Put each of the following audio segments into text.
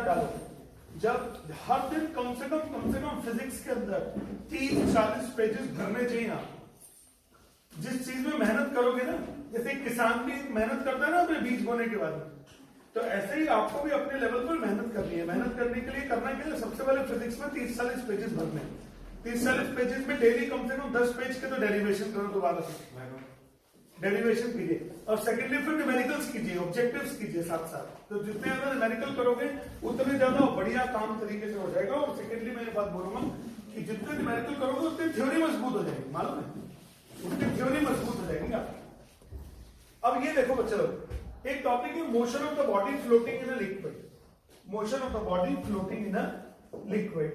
डालो, जब हर दिन कम से कम फिजिक्स के अंदर 30-40 पेजेस भरने चाहिए आप। जिस चीज में मेहनत करोगे ना, जैसे किसान भी मेहनत करता है ना अपने बीज बोने के बाद, तो ऐसे ही आपको भी अपने लेवल पर मेहनत करनी है। मेहनत करने के लिए करना क्या है, सबसे पहले फिजिक्स में 30-40 पेजेस भरने। 30-40 पेजेस में डेली कम से कम 10 पेज के तो डेरिवेशन करो, दोबारा से डेरिवेशन कीजिए। और सेकेंडली फिर न्यूमेरिकल्स कीजिए, ऑब्जेक्टिव्स कीजिए साथ साथ। तो जितने ज्यादा न्यूमेरिकल करोगे उतने ज्यादा बढ़िया काम तरीके से हो जाएगा। और सेकेंडली मैं ये बात बोलूंगा कि जितने न्यूमेरिकल करोगे उतनी थ्योरी मजबूत हो जाएगी, मालूम है, उतनी थ्योरी मजबूत हो जाएगी आप। अब ये देखो बच्चों, एक टॉपिक है motion of the body floating in a liquid. Motion of the body floating in a liquid.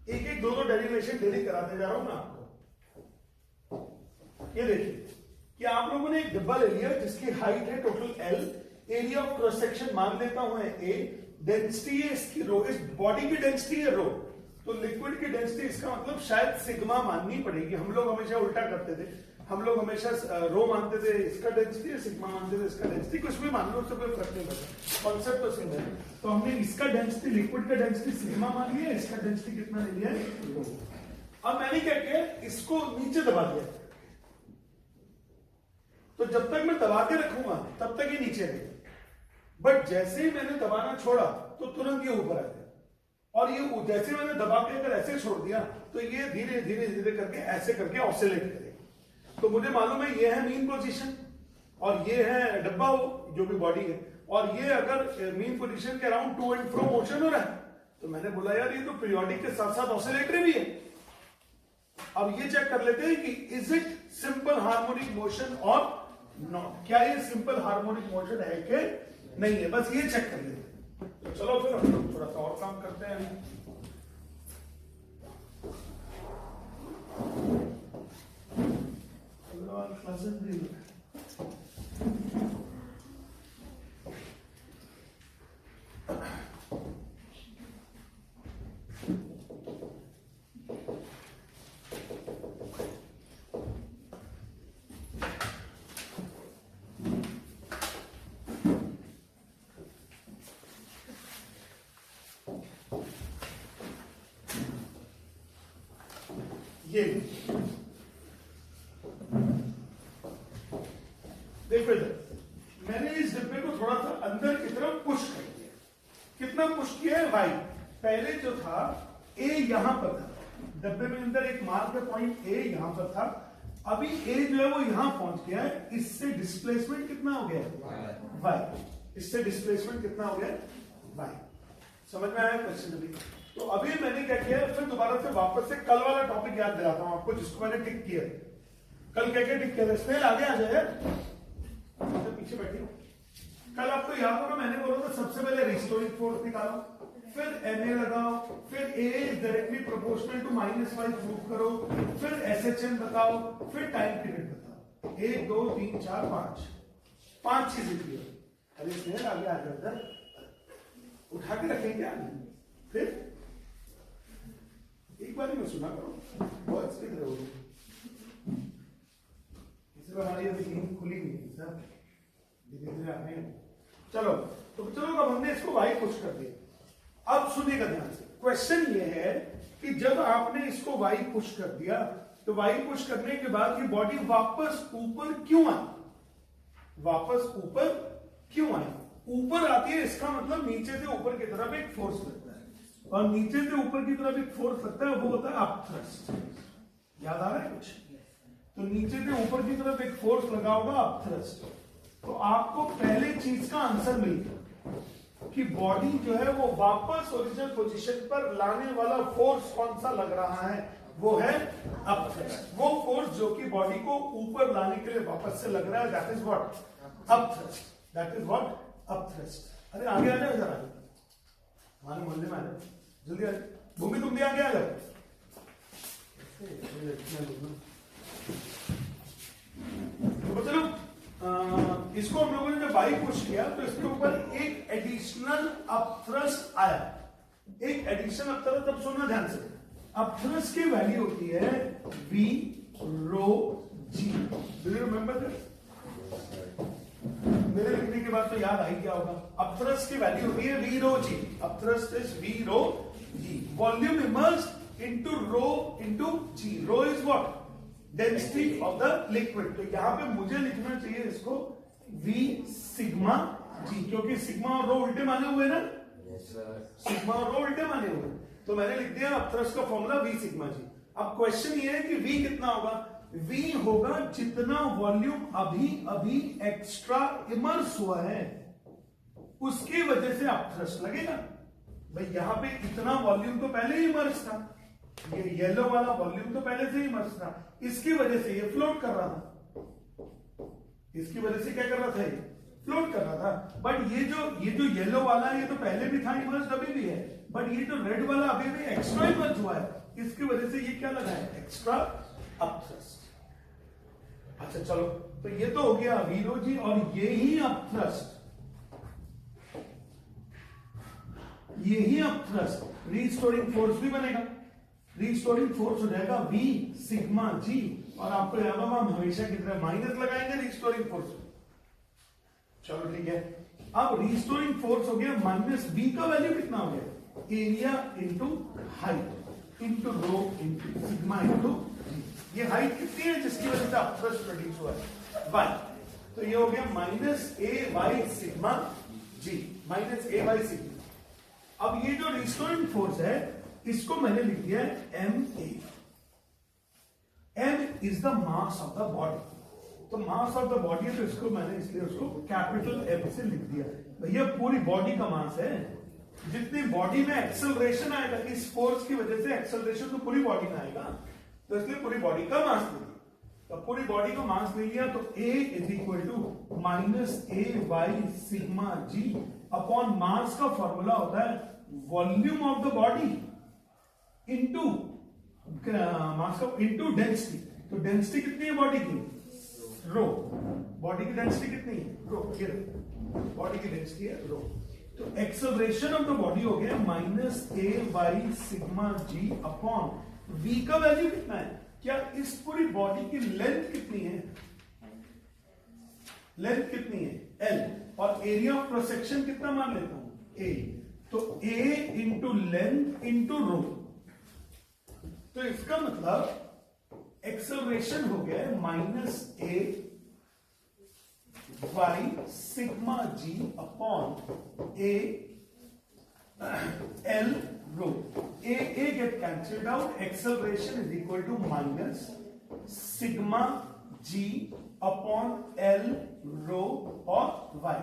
एक दो डेरिवेशन डेली कराते जा रहा हूं मैं आपको। ये देखिए कि आप लोगों ने एक डिब्बा ले लिया जिसकी हाइट है total L, area of cross section मान लेता हूं A, डेंसिटी है इसकी रो, इस बॉडी की डेंसिटी है रो, तो लिक्विड की डेंसिटी इसका मतलब शायद सिग्मा माननी पड़ेगी। हम लोग हमेशा उल्टा करते थे, हम लोग हमेशा रो मानते थे इसका डेंसिटी, सिग्मा मानते थे इसका डेंसिटी। कुछ भी मान लो, उससे कोई फर्क नहीं पड़ता, कॉन्सेप्ट तो सेम है। तो हमने इसका डेंसिटी, लिक्विड का डेंसिटी सिग्मा मान लिया, इसका डेंसिटी कितना ले लिया रो। अब मैंने क्या किया, इसको नीचे दबा दिया, तो जब तक मैं दबा के रखूंगा तब तक ये नीचे रहेगा। बट जैसे ही मैंने दबाना छोड़ा तो तुरंत ये ऊपर आ गया। और ये जैसे मैंने दबा के अगर ऐसे छोड़ दिया तो ये धीरे धीरे धीरे करके ऐसे करके ऑसिलेट करेगा। तो मुझे मालूम है ये है मीन पोजीशन और ये है डब्बा जो भी बॉडी है, और ये अगर मीन पोजीशन के around two and fro motion हो रहा है, तो मैंने बोला यार ये तो पीरियोडिक के साथ साथ ऑसिलेटरी भी है। अब ये चेक कर लेते हैं कि is it simple harmonic motion और नॉट, क्या ये सिंपल हार्मोनिक मोशन है कि नहीं है, बस ये चेक कर लेते हैं। तो चलो फिर हम लोग थोड़ा सा और काम करते हैं। ये देखो इधर, मैंने इस डिब्बे को थोड़ा सा अंदर की तरफ पुश कर दिया। कितना पुश किया है भाई, पहले जो था ए यहां पर था, डब्बे में अंदर एक मार्क पॉइंट ए यहां पर था, अभी ए जो है वो यहां पहुंच गया है। इससे डिस्प्लेसमेंट कितना हो गया, वाई। इससे डिस्प्लेसमेंट कितना हो गया, वाई। समझ में आया क्वेश्चन अभी? तो अभी मैंने क्या किया, फिर दोबारा से वापस से कल वाला टॉपिक याद दिलाता हूं आपको जिसको मैंने टिक किया। कल क्या क्या टिक किया था, स्नेल आगे आ जाए, तो पीछे बैठी हो। कल आपको याद होगा मैंने बोला था सबसे पहले रिस्टोरिंग फोर्स निकालो, फिर Na लगाओ, फिर A is directly proportional to -y prove करो, फिर SHM बताओ, फिर टाइम पीरियड बताओ। 1 2 3 4 5 चीजें की। अरे स्नेल आगे आ जाए, उठा के रखेंगे आगे। फिर एक बार ही मैं सुना करो, बहुत स्थिर रहोगे। इसलिए हमारी अभी नींद खुली नहीं सर, धीरे धीरे आने। चलो तो चलो, अब हमने इसको वाई पुश कर दिया। अब सुनिएगा ध्यान से, क्वेश्चन ये है कि जब आपने इसको वाई पुश कर दिया, तो वाई पुश करने के बाद ये बॉडी वापस ऊपर क्यों आई, वापस ऊपर क्यों आई? ऊपर आती है इसका मतलब नीचे से ऊपर की तरफ एक फोर्स लगता है, और नीचे से ऊपर की तरफ एक फोर्स लगता है, वो होता है अपथ्रस्ट। याद आ रहा है कुछ? तो नीचे से ऊपर की तरफ एक फोर्स लगा होगा अपथ्रस्ट। तो आपको पहले चीज का आंसर मिल गया कि बॉडी जो है वो वापस ओरिजिनल पोजीशन पर लाने वाला फोर्स कौन सा लग रहा है, वो है अपथ्रस्ट। वो फोर्स जो कि बॉडी को ऊपर लाने के लिए वापस से लग रहा है, that is what upthrust, that is what upthrust. अरे आगे आ जाओ जरा, हमारे मोहल्ले में आ जाओ जल्दी आ जाओ। भूमि तुम भी आगे आ जाओ। तो चलो, इसको हम लोगों ने जब वाई पुश किया तो इसके ऊपर एक एडिशनल अपथ्रस्ट आया। एक एडिशनल अपथ्रस्ट, अब सुनना ध्यान से, अपथ्रस्ट की वैल्यू होती है V rho g. Do you remember this? मेरे लिखने के बाद तो याद आई क्या होगा? अब थ्रस्ट की वैल्यू होगी है वी रो जी। अब thrust is V rho g. Volume immersed into rho into g. Rho is what? Density of the liquid. तो यहां पे मुझे लिखना चाहिए इसको वी सिग्मा जी, क्योंकि सिग्मा और रो उल्टे माने हुए ना। सिग्मा और रो उल्टे माने हुए, तो मैंने लिख दिया अब थ्रस्ट का फॉर्मूला वी सिग्मा जी। अब क्वेश्चन ये है कि वी कितना होगा? वी होगा जितना वॉल्यूम अभी अभी एक्स्ट्रा इमर्स हुआ है उसकी वजह से अब थ्रस्ट लगेगा। भाई यहां पे इतना वॉल्यूम तो पहले ही इमर्स था, ये येलो वाला वॉल्यूम तो पहले से ही इमर्स था, इसकी वजह से ये फ्लोट कर रहा था। इसकी वजह से क्या कर रहा था? ये फ्लोट कर रहा था। बट ये जो येलो वाला है ये तो पहले भी था इमर्स, अभी भी है, बट ये जो रेड वाला अभी भी एक्स्ट्रा इमर्स हुआ है, इसकी वजह से ये क्या लगा है? Extra upthrust. अच्छा चलो, तो ये तो हो गया वीरो जी, और ये ही अपथ्रस्ट, ये ही अपथ्रस्ट रीस्टोरिंग फोर्स भी बनेगा। रीस्टोरिंग फोर्स हो जाएगा वी सिग्मा जी, और आपको याद होगा हम हमेशा की तरह माइनस लगाएंगे रीस्टोरिंग फोर्स। चलो ठीक है, अब रीस्टोरिंग फोर्स हो गया माइनस बी का वैल्यू कितना हो गया? Area into height into rho into sigma into g. ये हाइट कितनी है जिसकी वजह से अपथ्रस्ट प्रोड्यूस हुआ है? वाई। तो ये हो गया minus A Y sigma ji, minus A Y sigma. अब ये जो रिस्टोरिंग फोर्स है इसको मैंने लिख दिया है M A. M is the mass of the body. तो मास ऑफ द बॉडी है तो इसको मैंने इसलिए उसको कैपिटल एम से लिख दिया। भैया पूरी बॉडी का मास है, जितनी बॉडी में एक्सेलरेशन आएगा इस फोर्स की वजह से एक्सेलरेशन तो पूरी बॉडी में आएगा, तो इसलिए पूरी बॉडी का मास ले लिया। तो पूरी बॉडी का मास ले लिया तो A is equal to minus A Y sigma g upon mass का फॉर्मूला होता है volume of the body into mass का इंटू डेंसिटी। तो डेंसिटी कितनी है बॉडी की? रो। बॉडी की डेंसिटी कितनी है? रो। बॉडी की डेंसिटी है रो। तो एक्सेलरेशन ऑफ द बॉडी हो गया minus A Y sigma g upon V का वैल्यू कितना है? क्या इस पूरी बॉडी की लेंथ कितनी है? लेंथ कितनी है? एल। और एरिया ऑफ क्रॉस सेक्शन कितना मान लेता हूं? ए। तो A into length into rho. तो इसका मतलब एक्सेलरेशन हो गया है minus A Y sigma g upon A L rho. A get cancelled out, acceleration is equal to minus sigma g upon L रो और y।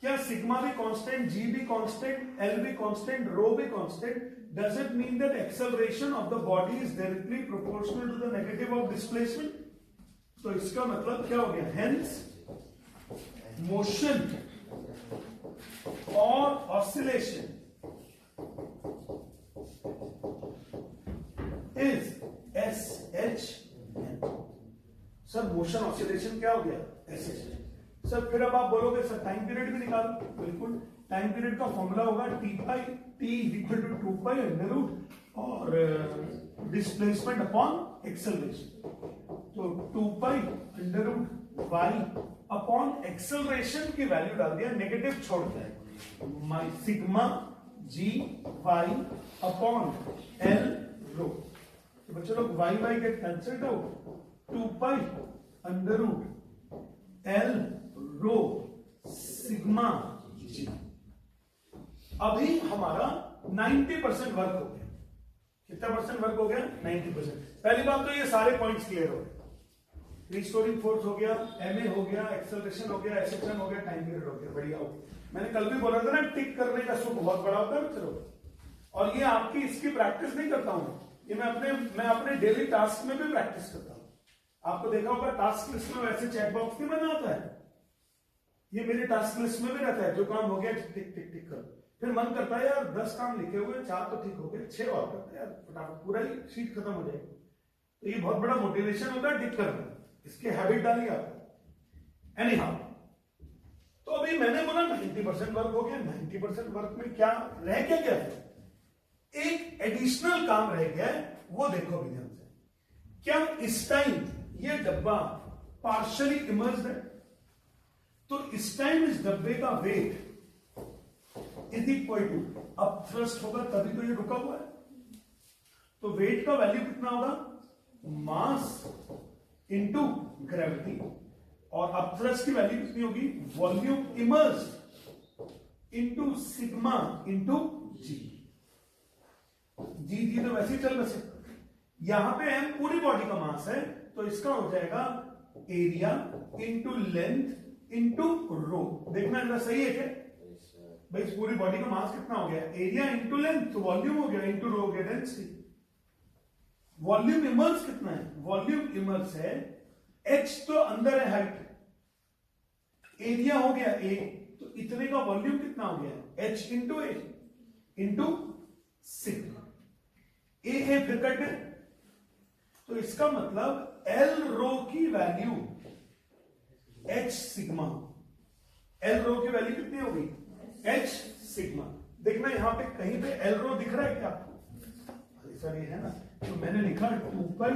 क्या सिग्मा भी कांस्टेंट, जी भी कांस्टेंट, एल भी कांस्टेंट, रो भी constant? Does it mean that acceleration of the body is directly proportional to the negative of displacement? तो इसका मतलब क्या हो गया? Hence motion or oscillation is SHN। Sir motion oscillation क्या हो गया? SHN। सर फिर अब आप बोलोगे सर टाइम पीरियड भी निकालो। बिल्कुल, टाइम पीरियड का फॉर्मूला होगा T pi, T equal to 2 pi under root और डिस्प्लेसमेंट अपॉन एक्सेलरेशन। तो 2 pi under root y upon acceleration की वैल्यू डाल दिया, नेगेटिव छोड़ दिया, sigma g y upon L rho. तो बच्चों लोग y y get cancelled out, 2 pi under root L rho sigma g. अभी हमारा 90% वर्क हो गया। कितना परसेंट वर्क हो गया? 90%। पहली बात तो ये सारे पॉइंट्स क्लियर हो गए। रिस्टोरिंग फोर्स हो गया, एमए हो गया, एक्सेलरेशन हो गया, एसएचएन हो गया, टाइम पीरियड हो गया। बढ़िया हो गया। मैंने कल भी बोला था ना टिक करने का सुख बहुत बड़ा होता है चलो। और ये आपकी इसकी प्रैक्टिस नहीं करता हूं, ये मैं अपने डेली टास्क में भी प्रैक्टिस करता हूं। आपको देखा होगा टास्क लिस्ट में वैसे चेक बॉक्स नहीं बना होता है, ये मेरी टास्क लिस्ट में भी रहता है। जो काम हो गया टिक टिक टिक कर। फिर मन करता है यार 10 काम लिखे हुए, 4 तो ठीक हो गए, 6 और करते हैं यार, फटाफट पूरा ही शीट खत्म हो जाएगी। तो ये बहुत बड़ा मोटिवेशन होता है टिक करना, इसकी हैबिट डालिए आप। एनी हाउ, तो अभी मैंने बोला 90% वर्क हो गया। 90% वर्क में क्या रह क्या गया? एक एडिशनल काम रह गया है, वो देखो भी ध्यान से। क्या इस टाइम ये डब्बा पार्शियली इमर्स्ड है, तो इस टाइम इस डब्बे का वेट इज इक्वल टू, अब थ्रस्ट होगा तभी तो ये रुका हुआ है, तो वेट का वैल्यू कितना होगा, मास इनटू ग्रेविटी, और अब थ्रस्ट की वैल्यू कितनी होगी, volume immersed into sigma into g. जी तो वैसे ही चल वैसे, यहां पे एम पूरी बॉडी का मास है, तो इसका हो जाएगा एरिया इनटू लेंथ इनटू रो। देखना इतना सही है क्या भाई, इस पूरी बॉडी का मास कितना हो गया, एरिया इनटू लेंथ, तो वॉल्यूम हो गया, इनटू रो हो गया डेंसिटी। वॉल्यूम इमर्स कितना है, वॉल्यूम इमर्स है एच, तो अंदर है हाइट, एरिया हो गया ए, तो इतने का वॉल्यूम कितना हो गया, एच इंटू ए इंटू सिग्मा। ए है फिर कट है, तो इसका मतलब एल रो की वैल्यू एच सिग्मा, एल रो की वैल्यू कितनी होगी, एच सिग्मा। देखना यहां पे कहीं पे एल रो दिख रहा है क्या आपको, सर ये है ना, तो मैंने लिखा 2 pi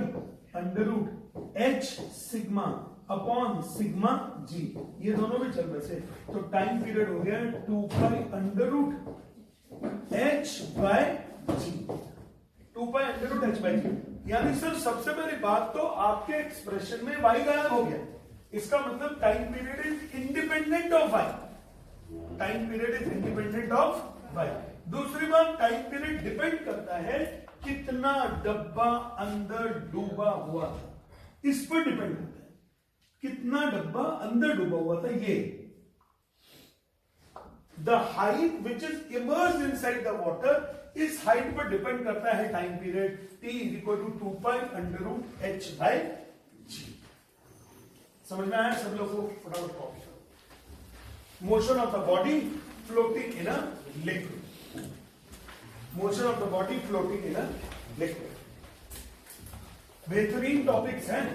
under root h sigma upon sigma g, ये दोनों भी चल वैसे, तो टाइम पीरियड हो गया 2 pi under root h by g, 2 pi under root h by g. यानी सर सबसे पहली बात तो आपके एक्सप्रेशन में y गायब हो गया, इसका मतलब time period is independent of y, time period is independent of y। दूसरी बात, टाइम पीरियड डिपेंड करता है कितना डब्बा अंदर डूबा हुआ था, इस पर डिपेंड करता है कितना डब्बा अंदर डूबा हुआ था। ये the height which is immersed inside the water, इस हाइट पर डिपेंड करता है time period t is equal to 2 pi under root h by g. समझ में आया सब लोगों को, फटाफट कॉपी करो। Motion of the body floating in a liquid, motion of the body floating in a liquid, बेहतरीन टॉपिक्स हैं,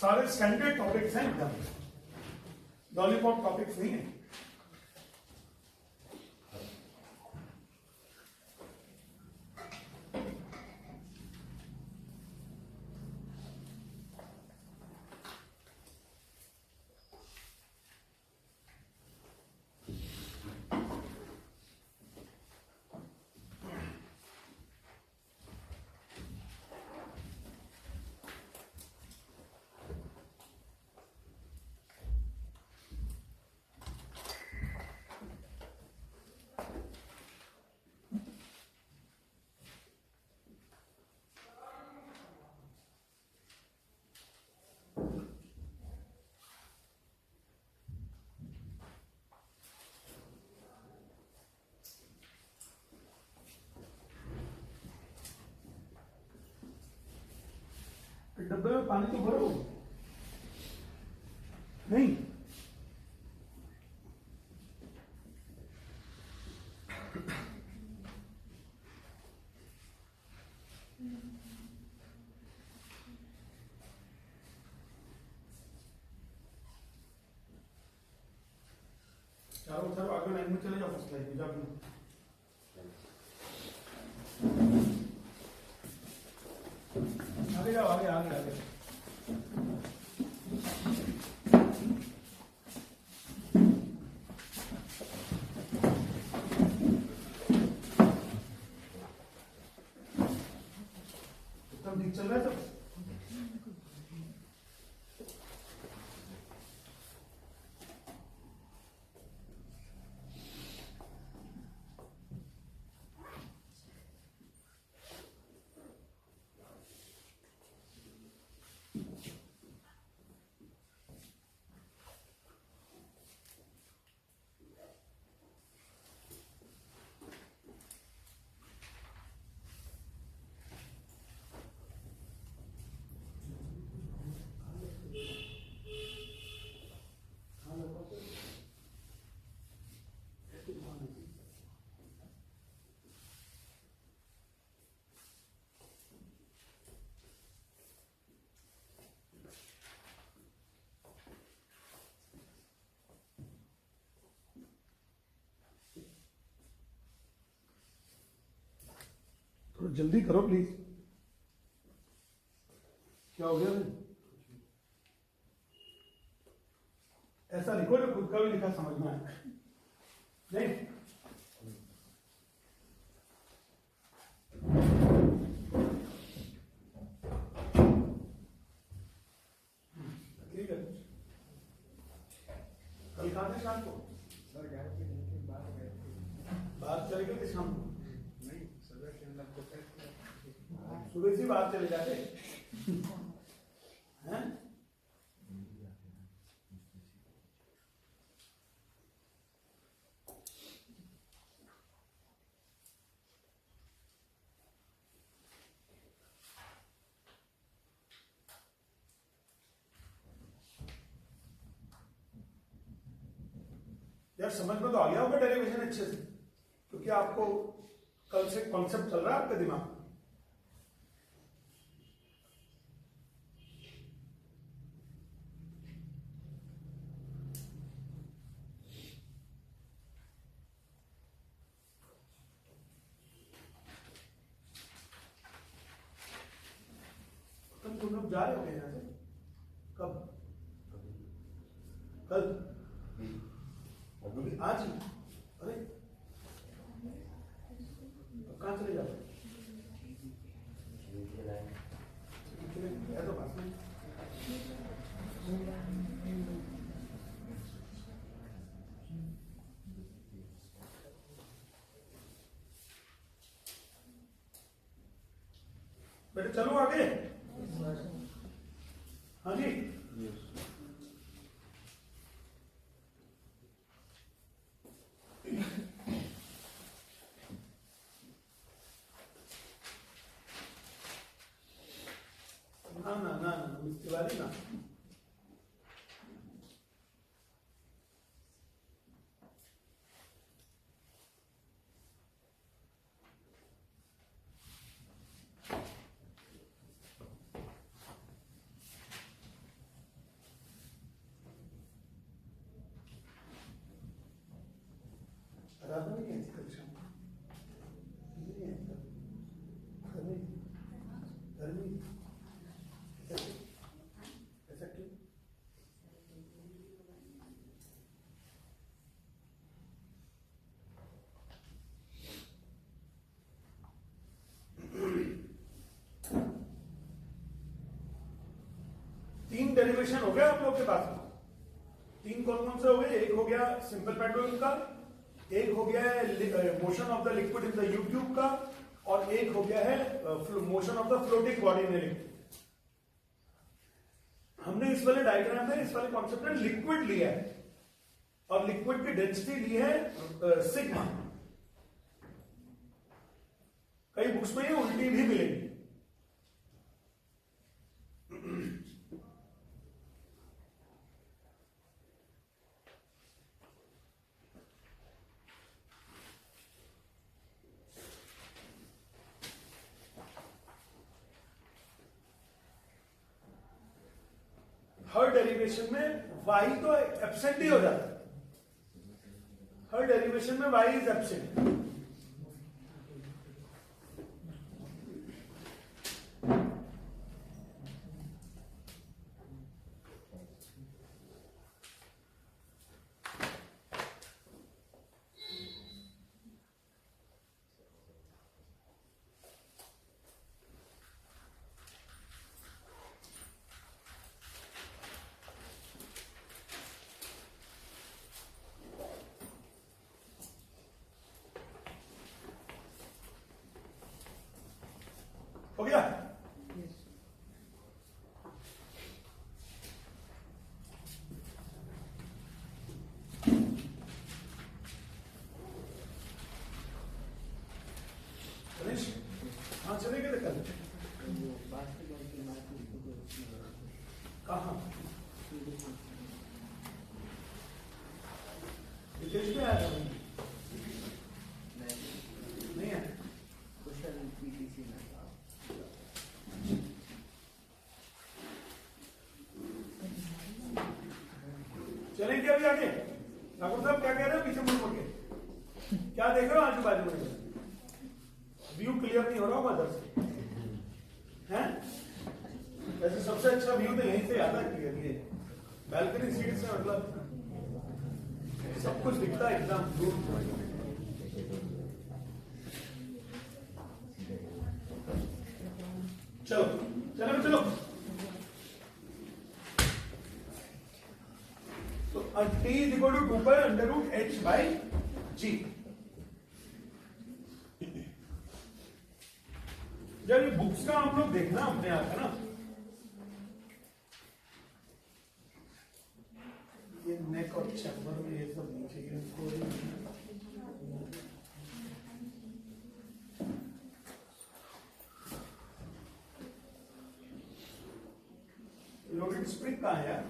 सारे स्टैंडर्ड टॉपिक्स हैं एकदम, लॉलीपॉप टॉपिक्स नहीं है। डब्बे में पानी तो भरो नहीं, चारों तरफ आगे लाइन में चले जाओ, फर्स्ट लाइन में जाओ, आगे जाओ, आगे आगे आगे। एकदम ठीक चल रहा है सब। थोड़ा जल्दी करो प्लीज। क्या हो गया भाई? ऐसा लिखो जो खुद का भी लिखा समझ में आए। नहीं ठीक है। कल कहाँ थे शाम को? सर गए थे लेकिन बाहर गए थे। बाहर चले गए थे शाम को? नहीं सुबह के अंदर तो सुबह से बाहर चले जाते हैं। यार समझ में तो आ गया होगा डेरिवेशन अच्छे से, क्योंकि आपको कल से कॉन्सेप्ट चल रहा है आपके दिमाग में। तुम लोग जा रहे हो यहाँ से कब? कल? अभी आज ही? अरे कहाँ चले जाओ? तो पास में बेटे चलो आगे। हाँ जी ना मिस तिवारी ना। राधा नहीं है कक्षा नहीं है घर में ऐसा क्यों? तीन डेरिवेशन हो गया आप लोग के पास में। तीन कौन कौन से हो गए? एक हो गया सिंपल पेट्रोलियम का, एक हो गया है motion of the liquid in the U tube का, और एक हो गया है motion of the floating body in liquid. हमने इस वाले डायग्राम में, इस वाले कॉन्सेप्ट में लिक्विड लिया है और लिक्विड की डेंसिटी ली है सिग्मा। कई बुक्स में ये उल्टी भी मिलेगी। हर डेरिवेशन में y तो एब्सेंट ही हो जाता है। हर डेरिवेशन में y इज एब्सेंट। हो गया? गणेश हाँ चले गए कल कहाँ? विदेश में आया था नहीं है? चलेंगे अभी आगे। ठाकुर साहब क्या कह रहे हो? पीछे मुड़ के क्या देख रहे हो? आजू बाजू में व्यू क्लियर नहीं हो रहा होगा इधर से, हैं? वैसे सबसे अच्छा व्यू तो यहीं से आता है, ये बैल्कनी सीट से मतलब सब कुछ दिखता है एकदम दूर। चलो चलो चलो, तो T is equal to 2 pi under root h by g। जब ये बुक्स का हम लोग देखना अपने आप है ना, ये नेक और चैम्बर में ये सब नहीं चाहिए इसको। लोडेड स्प्रिंग कहाँ है यार?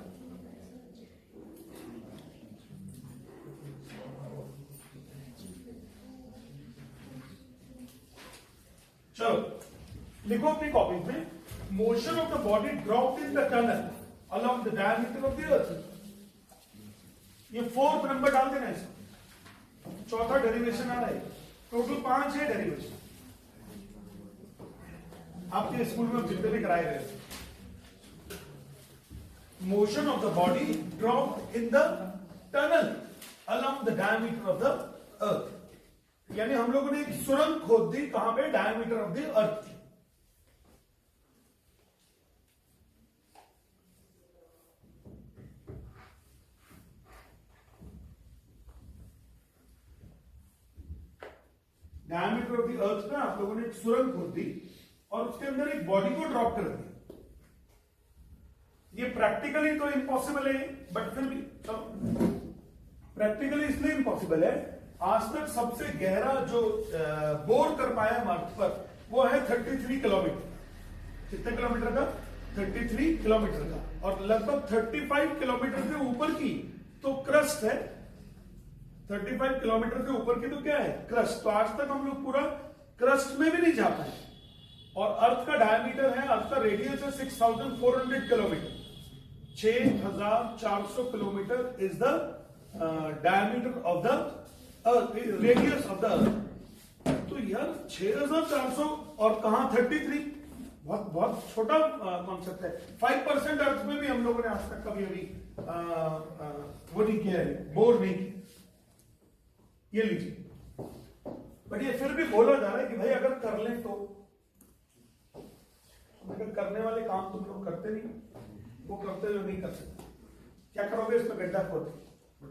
चलो लिखो अपनी कॉपी में, motion of the body dropped in the tunnel along the diameter of the अर्थ। ये 4th नंबर डाल देना इसको, चौथा डेरिवेशन आ रहा है। टोटल 5 है डेरिवेशन आपके स्कूल में जितने भी कराए गए। Motion of the body dropped in the tunnel along the diameter of the अर्थ, यानी हम लोगों ने एक सुरंग खोद दी, कहां पे? Diameter of the earth. Diameter of the अर्थ में आप लोगों ने एक सुरंग खोद दी और उसके अंदर एक बॉडी को ड्रॉप कर दिया। ये प्रैक्टिकली तो इम्पॉसिबल है, बट फिर भी प्रैक्टिकली इसलिए इम्पॉसिबल है, आज तक सबसे गहरा जो बोर कर पाया मार्स पर वो है 33 किलोमीटर। कितने किलोमीटर का? 33 किलोमीटर का। और लगभग 35 किलोमीटर से ऊपर की तो क्रस्ट है। 35 किलोमीटर से ऊपर की तो क्या है? क्रस्ट। तो आज तक हम लोग पूरा क्रस्ट में भी नहीं जा पाए। और अर्थ का डायमीटर है, अर्थ का रेडियस है 6400 kilometre. 6400 kilometre is the diameter of the earth, radius of the अर्थ। तो यार 6400 और कहां 33, बहुत बहुत छोटा कॉन्सेप्ट है। 5% अर्थ में भी हम लोगों ने आज तक कभी अभी वो नहीं किया है, बोर नहीं किया। ये लीजिए, बट ये फिर भी बोला जा रहा है कि भाई अगर कर लें तो, अगर करने वाले काम तुम लोग करते नहीं, वो करते जो नहीं कर सकते, क्या करोगे? इसमें गड्ढा खोद।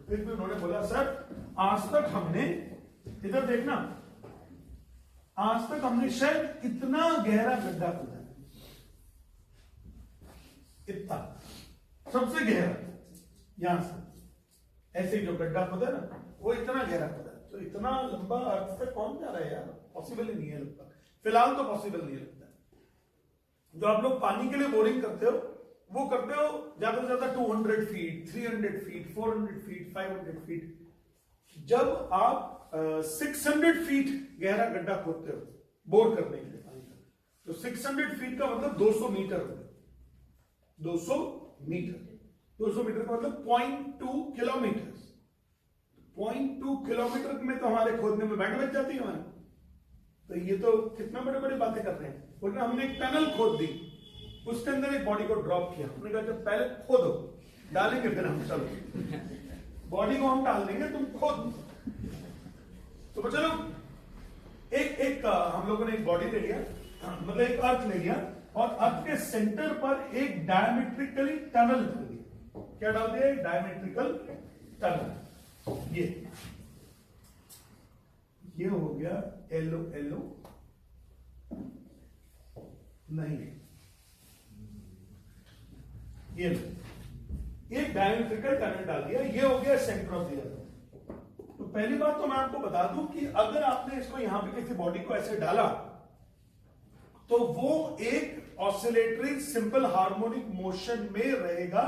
फिर भी उन्होंने बोला सर आज तक हमने, इधर देखना, आज तक हमने शायद इतना गहरा गड्ढा खोदा, इतना सबसे गहरा यहां से ऐसे जो गड्ढा खोदा ना, वो इतना गहरा खोदा। तो इतना लंबा अर्थ तक कौन जा रहा है यार? पॉसिबल ही नहीं है लगता, फिलहाल तो पॉसिबल नहीं लगता। जो आप लोग पानी के लिए बोरिंग करते हो वो करते हो ज्यादा से ज्यादा 200 फीट, 300 फीट, 400 फीट, 500 फीट। जब आप 600 फीट गहरा गड्ढा खोदते हो बोर करने के लिए पानी का, तो 600 फीट का मतलब 200 मीटर हो गया। 200 मीटर, 200 मीटर का मतलब 0.2 किलोमीटर। 0.2 किलोमीटर में तो हमारे खोदने में बैंड बच जाती है हमारी। तो ये तो कितना बड़े बड़ी बातें कर रहे हैं। बोलते हमने एक टनल खोद दी, उसके अंदर एक बॉडी को ड्रॉप किया। हमने कहा जब पहले खोदो, डालेंगे फिर हम, चलो बॉडी को हम डाल देंगे, तुम खोद। तो चलो एक हम लोगों ने एक बॉडी ले लिया, मतलब एक अर्थ ले लिया, और अर्थ के सेंटर पर एक डायमेट्रिकली टनल कर दिया। क्या डाल दिया? एक डायमेट्रिकल टनल। ये हो गया येलो येलो, नहीं ये एक डायमेट्रिकल टनल डाल दिया। ये हो गया सेंटर ऑफ द अर्थ। तो पहली बात तो मैं आपको बता दूं कि अगर आपने इसको यहां पे किसी बॉडी को ऐसे डाला तो वो एक ऑसिलेटरी सिंपल हार्मोनिक मोशन में रहेगा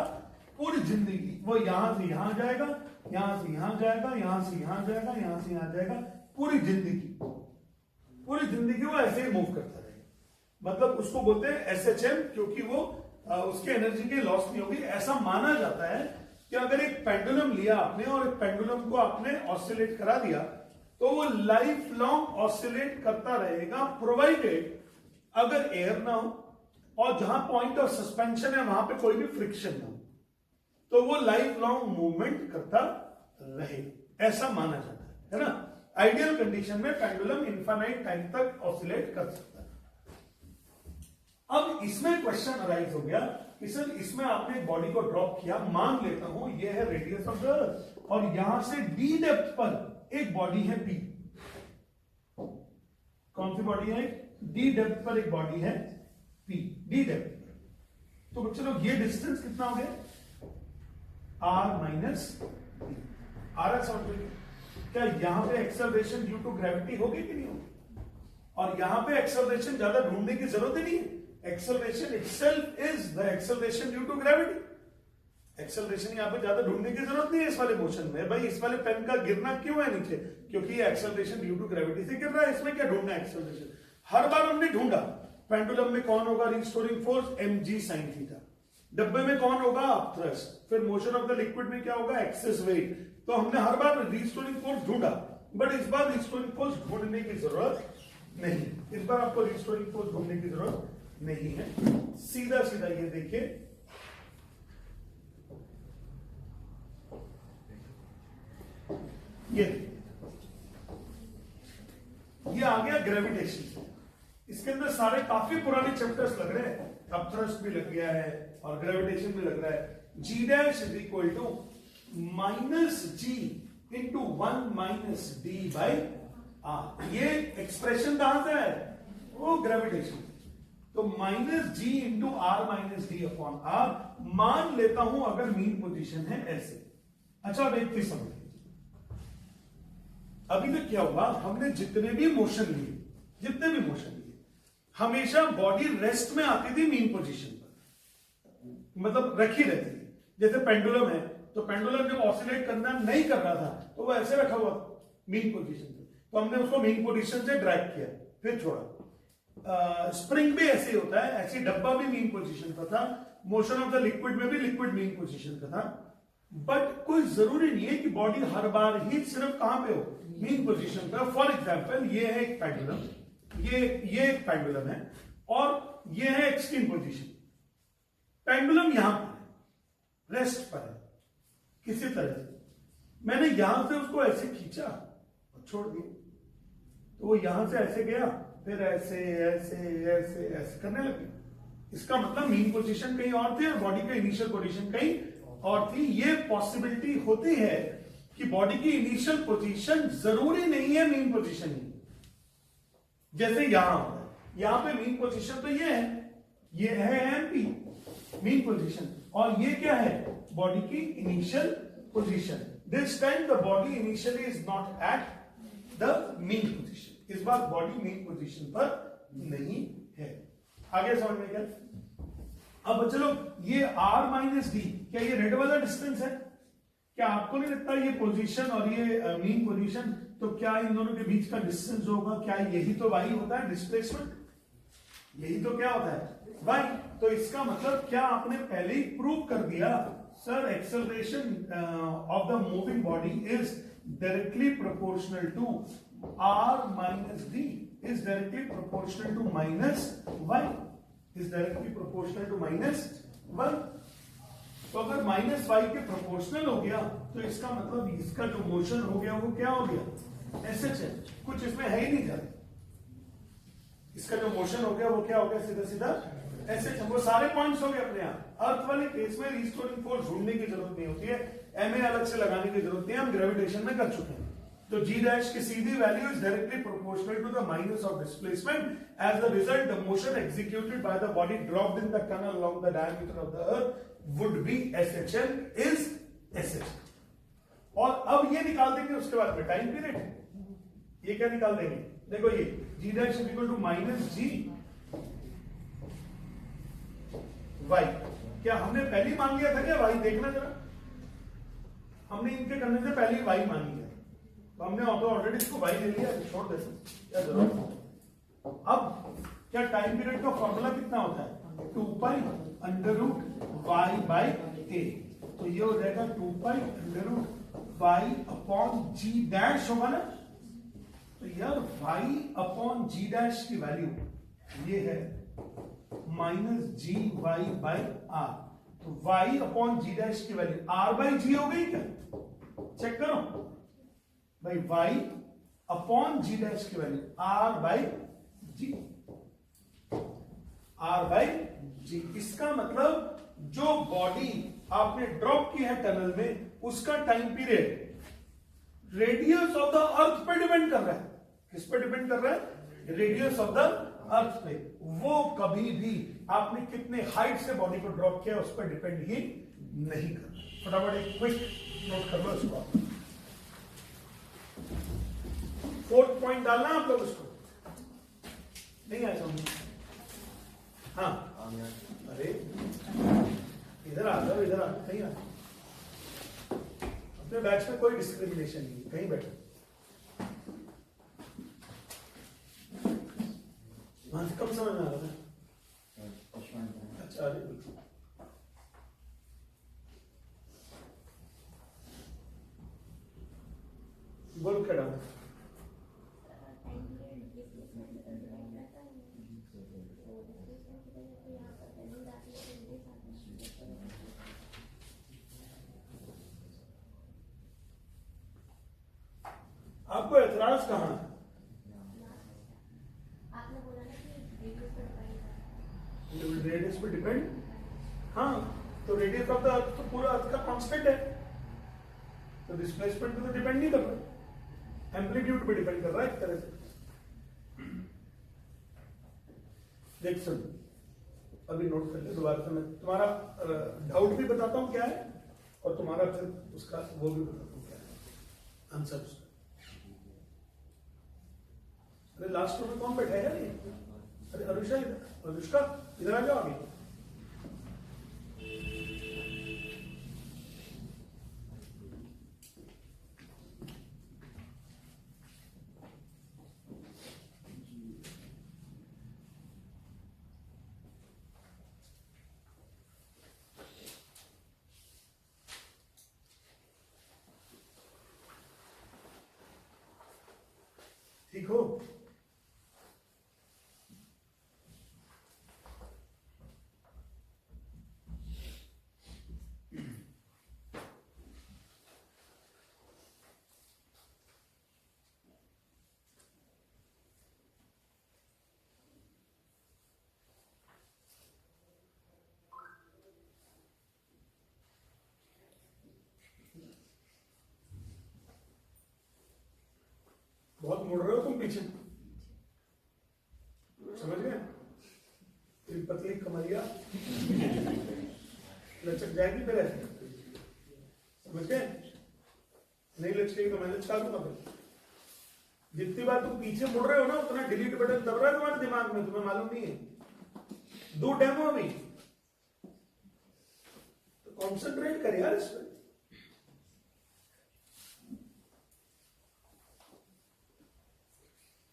पूरी जिंदगी। वो यहां से यहां जाएगा, यहां से यहां जाएगा, यहां से यहां जाएगा, यहां से यहां जाएगा, पूरी जिंदगी वो ऐसे ही मूव करता रहेगा। मतलब उसको बोलते हैं SHM, क्योंकि वो उसके एनर्जी की लॉस नहीं होगी। ऐसा माना जाता है कि अगर एक पेंडुलम लिया आपने और एक पेंडुलम को आपने ऑसिलेट करा दिया तो वो लाइफ लॉन्ग ऑसिलेट करता रहेगा, प्रोवाइडेड अगर एयर ना हो और जहां पॉइंट ऑफ सस्पेंशन है वहां पे कोई भी फ्रिक्शन ना हो, तो वो लाइफ लॉन्ग मूवमेंट करता रहे, ऐसा माना जाता है ना। आइडियल कंडीशन में पेंडुलम इनफाइनाइट टाइम तक ऑसिलेट कर सकता है। अब इसमें क्वेश्चन अराइज हो गया कि सर इसमें आपने बॉडी को ड्रॉप किया, मान लेता हूं ये है रेडियस ऑफ द अर्थ और यहां से डी डेप्थ पर एक बॉडी है पी। कौन सी बॉडी है? डी डेप्थ पर एक बॉडी है पी, डी डेप्थ पर। तो चलो ये डिस्टेंस कितना हो गया? R minus R S. क्या यहां पे एक्सेलरेशन ड्यू टू ग्रेविटी होगी कि नहीं होगी? और यहां पे एक्सेलरेशन ज्यादा ढूंढने की जरूरत ही नहीं है, acceleration itself is the acceleration due to gravity. Acceleration यहां पे ज्यादा ढूंढने की जरूरत नहीं है इस वाले मोशन में। भाई इस वाले पेन का गिरना क्यों है नीचे? क्योंकि ये एक्सेलरेशन ड्यू टू ग्रेविटी से गिर रहा है, इसमें क्या ढूंढना है? एक्सेलरेशन। हर बार हमने ढूंढा पेंडुलम में कौन होगा restoring force, mg sin theta. डब्बे में कौन होगा? अपथ्रस्ट। फिर मोशन ऑफ द लिक्विड में क्या होगा? Access wait. तो हमने हर बार रिस्टोरिंग फोर्स ढूंढा, बट इस बार रिस्टोरिंग फोर्स ढूंढने की जरूरत नहीं। इस बार आपको रिस्टोरिंग फोर्स ढूंढने की जरूरत नहीं है। सीधा सीधा ये देखिए, ये आ गया ग्रेविटेशन। इसके अंदर सारे काफी पुराने चैप्टर्स लग रहे हैं, अपथ्रस्ट भी लग गया है और ग्रेविटेशन भी लग रहा है। G dash is equal to minus g into 1 minus d by r. ये एक्सप्रेशन कहां से है? वो ग्रेविटेशन। तो minus g into r minus d upon r. मान लेता हूं अगर मीन पोजीशन है ऐसे। अच्छा अब एक चीज समझ, अभी तक क्या हुआ, हमने जितने भी मोशन लिए हमेशा बॉडी रेस्ट में आती थी मीन पोजीशन पर, मतलब रखी रहती थी। जैसे पेंडुलम है, तो पेंडुलम जब ऑसिलेट करना नहीं कर रहा था तो वो ऐसे रखा हुआ मीन पोजीशन पे, तो हमने उसको मीन पोजीशन से ड्रैग किया फिर छोड़ा। स्प्रिंग भी ऐसे ही होता है, ऐसी डब्बा भी मीन पोजीशन पर था, मोशन ऑफ द लिक्विड में भी लिक्विड मीन पोजीशन पर था। बट कोई जरूरी नहीं है कि बॉडी हर बार ही सिर्फ कहां पे हो? मीन पोजीशन पर। फॉर एग्जाम्पल ये है एक पेंडुलम, ये एक पेंडुलम है और ये है एक्सट्रीम पोजीशन। पेंडुलम यहां पर है, रेस्ट पर है, किसी तरह से मैंने यहां से उसको ऐसे खींचा और छोड़ दिया, तो वो यहां से ऐसे गया, फिर ऐसे ऐसे ऐसे ऐसे करने लगे। इसका मतलब मीन पोजीशन कहीं और थी और बॉडी का इनिशियल पोजीशन कहीं और थी। ये पॉसिबिलिटी होती है कि बॉडी की इनिशियल पोजीशन जरूरी नहीं है मीन पोजीशन ही। जैसे यहां होता है, यहां पे मीन पोजीशन तो ये है एमपी मीन पोजीशन, और ये क्या है? बॉडी की initial position. This time the body initially is not at the mean position. इस बार बॉडी मीन पोजीशन पर नहीं है। आगे समझ में क्या? अब चलो ये r माइनस डी, क्या ये रेड वाला डिस्टेंस है? क्या आपको नहीं लगता ये पोजीशन और ये मीन पोजीशन, तो क्या इन दोनों के बीच का डिस्टेंस होगा? क्या यही तो y होता है डिस्प्लेसमेंट? यही तो क्या होता है? y। तो इसका मतलब क्या आपने पहले ही प्रूव कर दिया, sir acceleration of the moving body is directly proportional to r minus D, is directly proportional to minus y, is directly proportional to minus 1। तो अगर माइनस y के प्रोपोर्शनल हो गया तो इसका मतलब इसका जो मोशन हो गया वो क्या हो गया? ऐसे है, कुछ इसमें है ही नहीं जाता। इसका जो मोशन हो गया वो क्या हो गया? सीधा सीधा ऐसे। वो सारे पॉइंट्स हो गए अपने आप। अर्थ वाले केस में रिस्टोरिंग फोर्स ढूंढने की जरूरत नहीं होती है, एमए अलग से लगाने की जरूरत नहीं है, हम ग्रेविटेशन में कर चुके हैं। तो जी डैश की सीधी value is directly proportional to the minus of displacement. As the result the motion executed by the body dropped in the tunnel along the diameter of the earth would be SHL is SH। और अब ये निकाल देंगे उसके बाद में time period. ये क्या निकाल देंगे? देखो ये G dash is equal to minus ji Y. क्या हमने पहले ही मान लिया था क्या वाई? देखना जरा, हमने इनके करने से पहले ही वाई मान लिया, तो हमने ऑलरेडी इसको वाई ले लिया, छोड़ देते क्या जरूरत। अब क्या टाइम पीरियड का फॉर्मूला कितना होता है? 2 pi under root y by a. तो ये हो जाएगा 2 pi under root y upon g dash होगा ना। तो यार वाई अपॉन जी डैश की वैल्यू ये है minus ji y by r. तो y अपॉन जी डैश की वैल्यू r बाई जी हो गई क्या? चेक करो भाई, y अपॉन जी डैश की value r by g, r by g. इसका मतलब जो बॉडी आपने ड्रॉप की है टनल में, उसका time period radius of the अर्थ पे डिपेंड कर रहा है। किस पे डिपेंड कर रहा है? रेडियस ऑफ द अर्थ पे। वो कभी भी आपने कितने हाइट से बॉडी को ड्रॉप किया उस पर डिपेंड ही नहीं कर। फटाफट एक क्विक नोट कर लो इसको। फोर्थ पॉइंट डालना आप लोग उसको, नहीं आया समझ? हाँ, अरे इधर आ जाओ, इधर आ, कहीं आ। अपने बैच में कोई डिस्क्रिमिनेशन नहीं, कहीं बैठो। कम समझ में आ रहा है? अच्छा, अरे बोल क्या डाल? आपको एतराज कहां है? आपने बोला ना कि रेडियस पे डिपेंड। हाँ, तो रेडियस ऑफ द अर्थ तो पूरा अर्थ का कांस्टेंट है, तो डिस्प्लेसमेंट पे तो डिपेंड नहीं कर रहा, एम्पलीट्यूड पे डिपेंड कर रहा है एक तरह से। देख सुन, अभी नोट कर ले दोबारा से, मैं तुम्हारा डाउट भी बताता हूं क्या है, और तुम्हारा फिर उसका वो भी बताता हूं क्या है आंसर उसका। अरे लास्ट में कौन बैठा है ये? अरे अनुष्का, अनुष्का इधर आ जाओ अभी। ठीक हो? बहुत मुड़ रहे हो तुम पीछे, समझ गए? तेरी पतली कमरिया लचक जाएगी फिर ऐसे, समझ गए? नहीं लचकेगी तो मैं लचका दूंगा फिर। जितनी बार तुम पीछे मुड़ रहे हो ना, उतना डिलीट बटन दब रहा है तुम्हारे दिमाग में, तुम्हें मालूम नहीं है। दो डेमो अभी, तो कॉन्सेंट्रेट कर यार इस पर।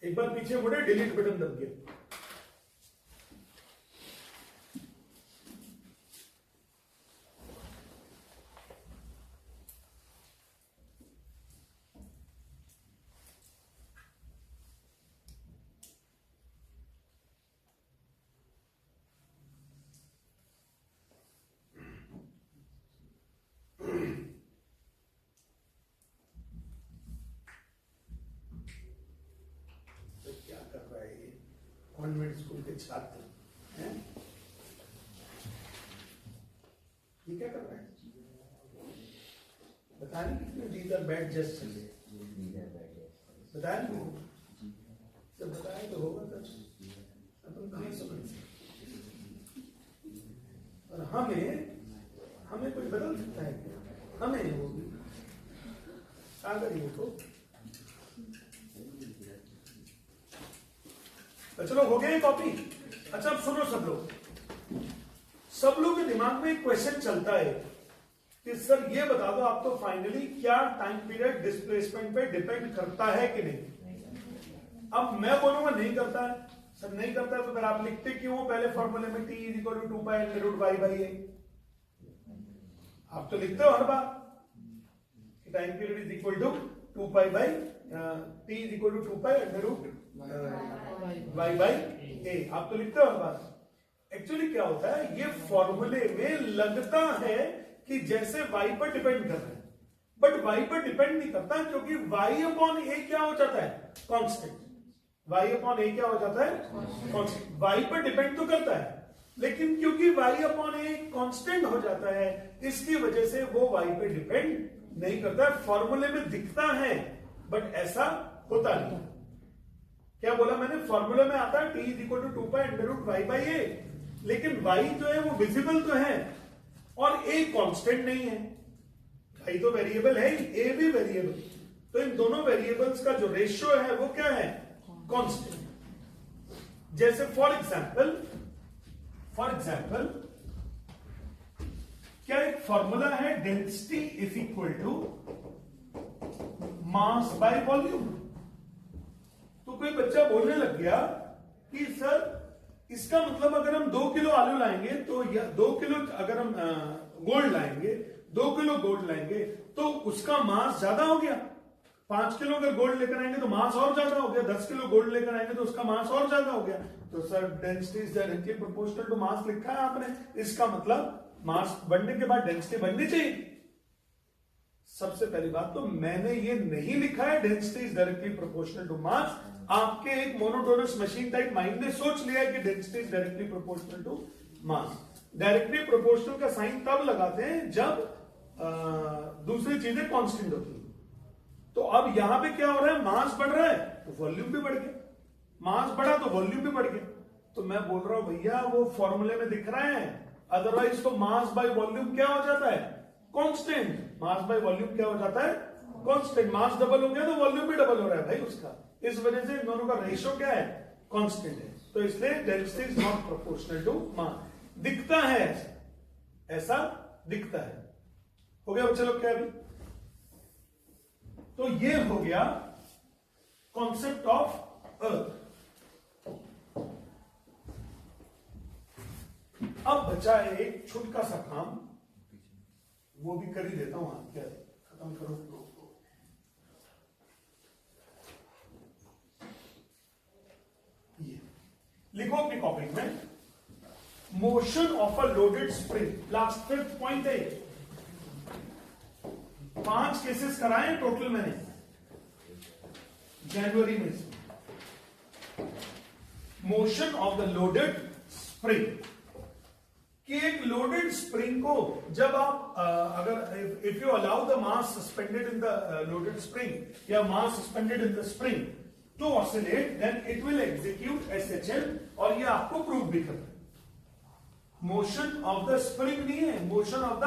एक बार पीछे मुड़े, डिलीट बटन दब गया। कॉन्वेंट स्कूल के छात्र हैं, ये क्या कर रहा है? बता नहीं कितने दीदा बैठ जस्ट चले, बताया नहीं, जब बताया तो होगा तब अपन कहाँ समझ। और हमें कोई बदल सकता है क्या? हमें वो भी अगर ये तो चलो हो गया कॉपी। अच्छा अब सुनो सब लोग के दिमाग में एक क्वेश्चन चलता है कि सर ये बता दो आप तो फाइनली, क्या टाइम पीरियड डिस्प्लेसमेंट पे डिपेंड करता है कि नहीं? अब मैं बोलूंगा नहीं करता है। सर नहीं करता है तो फिर आप लिखते क्यों पहले फॉर्मूले में t = 2π/√y/a? आप तो लिखते हो हर बार कि time period is equal to 2π/t = 2π/√y/a। आप तो लिखते हो हर बार। एक्चुअली क्या होता है, ये फॉर्मूले में लगता है कि जैसे y पर डिपेंड कर रहा है, बट y पर डिपेंड नहीं करता, क्योंकि y अपॉन a क्या हो जाता है, कांस्टेंट। y अपॉन a क्या हो जाता है, कांस्टेंट। y पर डिपेंड तो करता है, लेकिन क्योंकि y अपॉन a कांस्टेंट हो जाता है, इसकी वजह से वो y पे डिपेंड नहीं करता है। फॉर्मूले में दिखता है बट ऐसा होता नहीं। क्या बोला मैंने, फॉर्मूले में आता है t is equal to 2 pi under root y by a, लेकिन y जो है वो विजिबल तो है और a कांस्टेंट नहीं है। y तो वेरिएबल है, a भी वेरिएबल, तो इन दोनों वेरिएबल्स का जो रेशियो है वो क्या है, कांस्टेंट। जैसे फॉर एग्जांपल क्या एक फॉर्मूला है, density is equal to mass by volume. तो कोई बच्चा बोलने लग गया कि सर इसका मतलब अगर हम 2 किलो आलू लाएंगे तो, या 2 किलो अगर हम गोल्ड लाएंगे, 2 किलो गोल्ड लाएंगे तो उसका मास ज्यादा हो गया। 5 किलो अगर गोल्ड लेकर आएंगे तो मास और ज्यादा हो गया। 10 किलो गोल्ड लेकर आएंगे तो उसका मास और ज्यादा हो गया। तो sir density is directly proportional to mass लिखा है आपने, इसका मतलब मास बढ़ने के बाद डेंसिटी बढ़नी चाहिए। सबसे पहली बात तो मैंने ये नहीं लिखा है density is directly proportional to mass. आपके एक मोनोटोनस मशीन टाइप माइंड ने सोच लिया है कि density is directly proportional to mass. Directly proportional का साइन तब लगाते हैं जब दूसरी चीजें कांस्टेंट होती है। तो अब यहां पे क्या हो रहा है, मास बढ़ रहा है तो वॉल्यूम भी बढ़ गया, मास बढ़ा तो वॉल्यूम भी बढ़ गया। तो मैं बोल रहा हूं भैया वो फॉर्मूले में दिख रहा है, अदरवाइज तो मास बाय वॉल्यूम क्या हो जाता है, कांस्टेंट। मास बाय वॉल्यूम क्या हो जाता है, कांस्टेंट। मास डबल हो गया तो वॉल्यूम भी डबल हो रहा है भाई उसका, इस वजह से इन दोनों का रेशियो क्या है, कांस्टेंट है। तो इसलिए density is not proportional to mass. दिखता है ऐसा दिखता है। हो गया बच्चे लोग क्या अभी? तो ये हो गया कॉन्सेप्ट ऑफ अर्थ। अब बचा है एक छोटा सा काम, वो भी कर ही देता हूं। आप क्या खत्म करो। ये लिखो अपनी कॉपी में, motion of a loaded spring. Last 5th point है। 5 केसेस कराए टोटल मैंने जनवरी में। Motion of the loaded spring, कि एक लोडेड स्प्रिंग को जब आप अगर if you allow the mass suspended in the loaded spring या mass suspended in the spring to oscillate, then it will execute SHL, और ये आपको प्रूव भी करना है। मोशन ऑफ द स्प्रिंग नहीं है, motion of the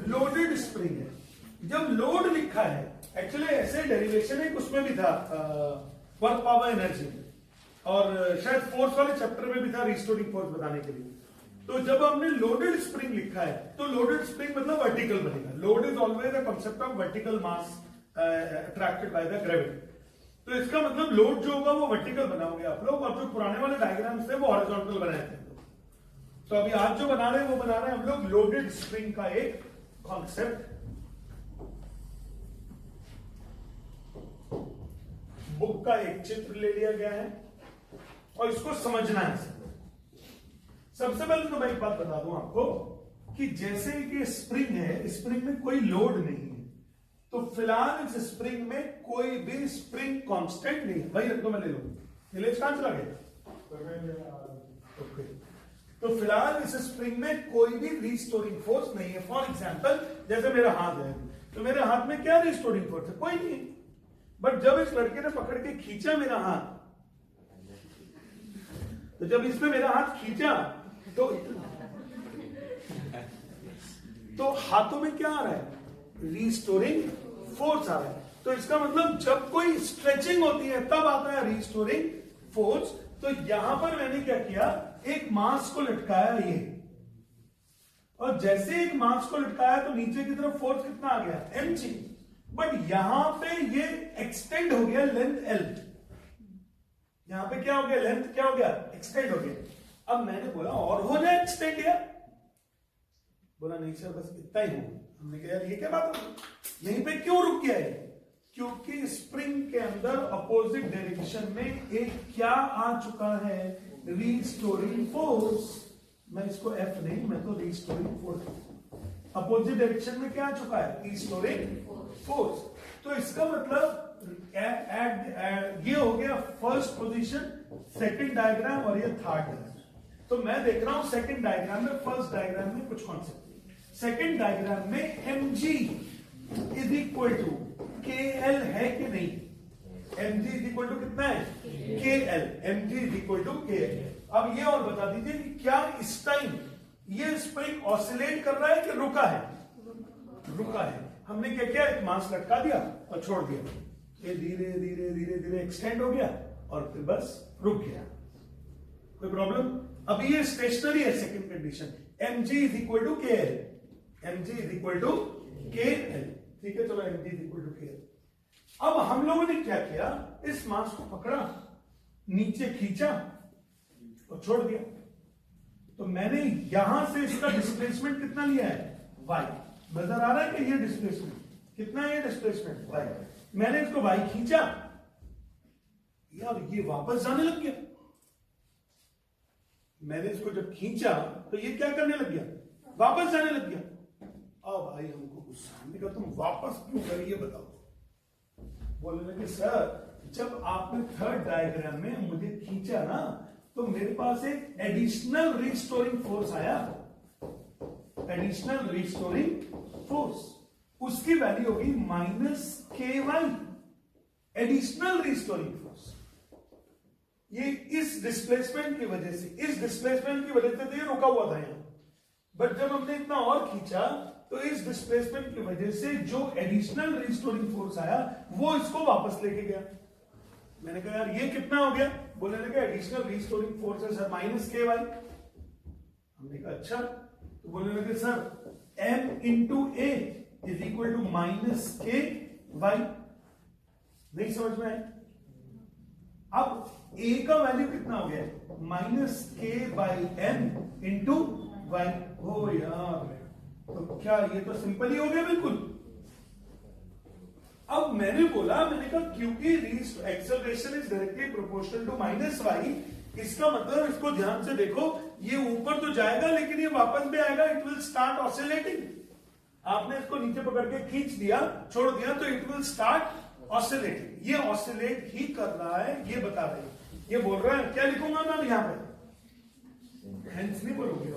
loaded spring है। जब लोड लिखा है, एक्चुअली ऐसे डेरिवेशन है, उसमें भी था वर्क पावर एनर्जी, और शायद फोर्स वाले चैप्टर में भी था रिस्टोरिंग फोर्स बताने के लिए। तो जब हमने लोडेड स्प्रिंग लिखा है तो लोडेड स्प्रिंग मतलब वर्टिकल बनेगा। Load is always a concept of vertical mass attracted by the gravity. तो इसका मतलब लोड जो होगा वो वर्टिकल बनाओगे आप लोग, और जो पुराने वाले डायग्राम्स थे वो हॉरिजॉन्टल बनाए थे। तो अभी आज जो बना रहे हैं वो बना रहे हैं हम लोग लोडेड स्प्रिंग का एक कॉन्सेप्ट। बुक का एक चित्र ले लिया गया है और इसको समझना है। सबसे पहले तो मैं एक बात बता दूं आपको कि जैसे कि स्प्रिंग है, स्प्रिंग में कोई लोड नहीं है, तो फिलहाल इस स्प्रिंग में कोई भी स्प्रिंग कांस्टेंट नहीं है। भाई रख दो, मैं ले लूंगा। नीलेश कहां चला गया? ओके। तो फिलहाल इस स्प्रिंग में कोई भी रिस्टोरिंग फोर्स नहीं है। फॉर एग्जांपल जैसे मेरा हाथ है, तो मेरे हाथ में क्या रिस्टोरिंग फोर्स है? कोई नहीं है। बट जब इस लड़के ने पकड़ के खींचा मेरा हाथ, तो जब इसने मेरा हाथ खींचा तो हाथों में क्या आ रहा है? रिस्टोरिंग फोर्स आ रहा है। तो इसका मतलब जब कोई स्ट्रेचिंग होती है तब आता है रिस्टोरिंग फोर्स। तो यहां पर मैंने क्या किया, एक मास को लटकाया ये, और जैसे एक मास को लटकाया तो नीचे की तरफ फोर्स कितना आ गया, mg। बट यहां पे ये एक्सटेंड हो गया लेंथ L। यहां पे क्या हो गया, लेंथ क्या हो गया, एक्सटेंड हो गया। अब मैंने बोला और हो जाए एक्सटेंड यार, बोला नहीं सर बस इतना ही हो। हमने कहा यार ये क्या बात है, यहीं पे क्यों रुक गया है? क्योंकि स्प्रिंग के अंदर अपोजिट डायरेक्शन में एक क्या आ चुका है, रिस्टोरिंग फोर्स। मैं इसको F नहीं, मैं तो रीस्टोरिंग फोर्स। अपोजिट डायरेक्शन में क्या आ चुका है? Restoring force. तो इसका मतलब ये हो गया फर्स्ट पोजीशन, सेकंड डायग्राम और ये थर्ड डायग्राम। तो मैं देख रहा हूं सेकंड डायग्राम में, फर्स्ट डायग्राम में कुछ कॉन्सेप्ट नहीं। सेकंड डायग्राम में mg is equal to KL है कि नहीं? mg इज इक्वल टू कितना है? KL। mg is equal to KL। अब ये और बता दीजिए कि क्या इस टाइम ये स्प्रिंग ऑसिलेट कर रहा है कि रुका है? रुका है। हमने क्या किया? एक मास लटका दिया और छोड़ दिया, ये धीरे धीरे धीरे धीरे एक्सटेंड हो गया और फिर बस रुक गया। कोई प्रॉब्लम? अब ये स्टेशनरी है second condition. mg is equal to KL। mg is equal to KL। ठीक है, चलो mg is equal to KL। अब हम लोगों ने क्या किया? इस मास को पकड़ा, नीचे खींचा और छोड़ दिया। तो मैंने यहां से इसका डिस्प्लेसमेंट कितना लिया है? y। नजर आ रहा है कि ये डिस्प्लेसमेंट कितना है? ये डिस्प्लेसमेंट y। मैंने इसको y खींचा यार, ये वापस जाने लग गया। मैंने इसको जब खींचा तो ये क्या करने लग गया? वापस जाने लग गया। अब भाई हमको गुस्सा आने का, तुम वापस क्यों करिए बताओ? बोलने लगे सर, जब आपने थर्ड डायग्राम में मुझे खींचा ना, तो मेरे पास एक एडिशनल रिस्टोरिंग फोर्स आया। एडिशनल रिस्टोरिंग फोर्स, उसकी वैल्यू होगी -KY। एडिशनल रिस्टोरिंग फोर्स ये इस डिस्प्लेसमेंट की वजह से, तो ये रुका हुआ था यहां। बट जब हमने इतना और खींचा तो इस डिस्प्लेसमेंट की वजह से जो एडिशनल रिस्टोरिंग फोर्स आया वो इसको वापस लेके गया। मैंने कहा यार ये कितना हो गया? बोलने लगे एडिशनल रिस्टोरिंग फोर्स है सर -KY। हमने कहा अच्छा। तो बोलने लगे sir M into A is equal to -KY। नहीं समझ में आए? अब A का वैल्यू कितना हो गया? -K/M into Y। हो यार, तो क्या ये तो सिंपल ही हो गया बिल्कुल। अब मैंने बोला, मैंने कहा क्योंकि acceleration is directly proportional to -y, इसका मतलब इसको ध्यान से देखो, ये ऊपर तो जाएगा लेकिन ये वापस भी आएगा। It will start oscillating. आपने इसको नीचे पकड़ के खींच दिया, छोड़ दिया, तो इट विल स्टार्ट ऑसिलेटिंग। ये ऑसिलेट ही कर रहा है, ये बता रहे हैं। ये बोल रहा है, क्या लिखूंगा मैं यहां पे? हेंस नहीं बोलोगे,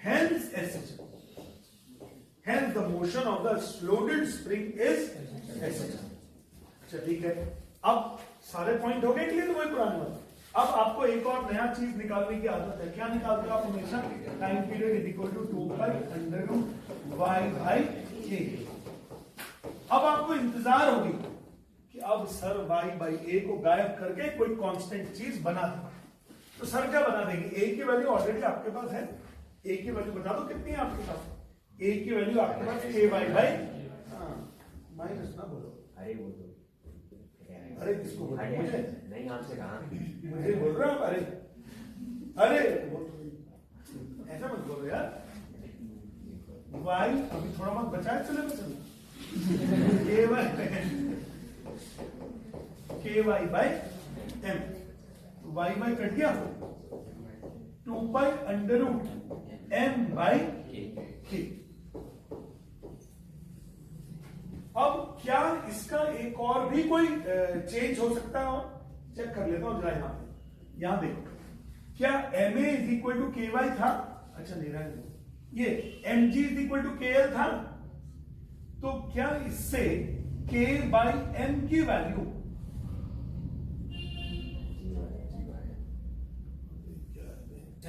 hence SH. Hence the motion of the loaded spring is SH। अच्छा ठीक है, अब सारे पॉइंट हो गए क्लियर? वही पुराने वाले। अब आपको एक और नया चीज निकालने की आदत है। क्या निकालते हो आप हमेशा? Time period is equal to 2π√y/a। अब आपको इंतजार होगी कि अब सर y/a को गायब करके कोई कांस्टेंट चीज बना दे। तो सर क्या बना देंगे? a की वैल्यू ऑलरेडी आपके पास है। a की वैल्यू बता दो कितनी है आपके पास? a की वैल्यू आपके पास KY/, माइनस ना बोलो। अरे वो तो अरे किसको बोल रहे हो? मुझे नहीं, आपसे कहा। मुझे बोल रहे हो आप? अरे अरे ऐसा मत बोलो यार। y अभी थोड़ा बहुत बचाए चले बचल। KY/M। y कट गया, 2π√M/K। अब क्या इसका एक और भी कोई चेंज हो सकता है? और चेक कर लेता हूं जरा यहां पे। यहां देखो, क्या MA is equal to KY था? अच्छा नहीं रहा, ये MG is equal to KL था। तो क्या इससे K/M की वैल्यू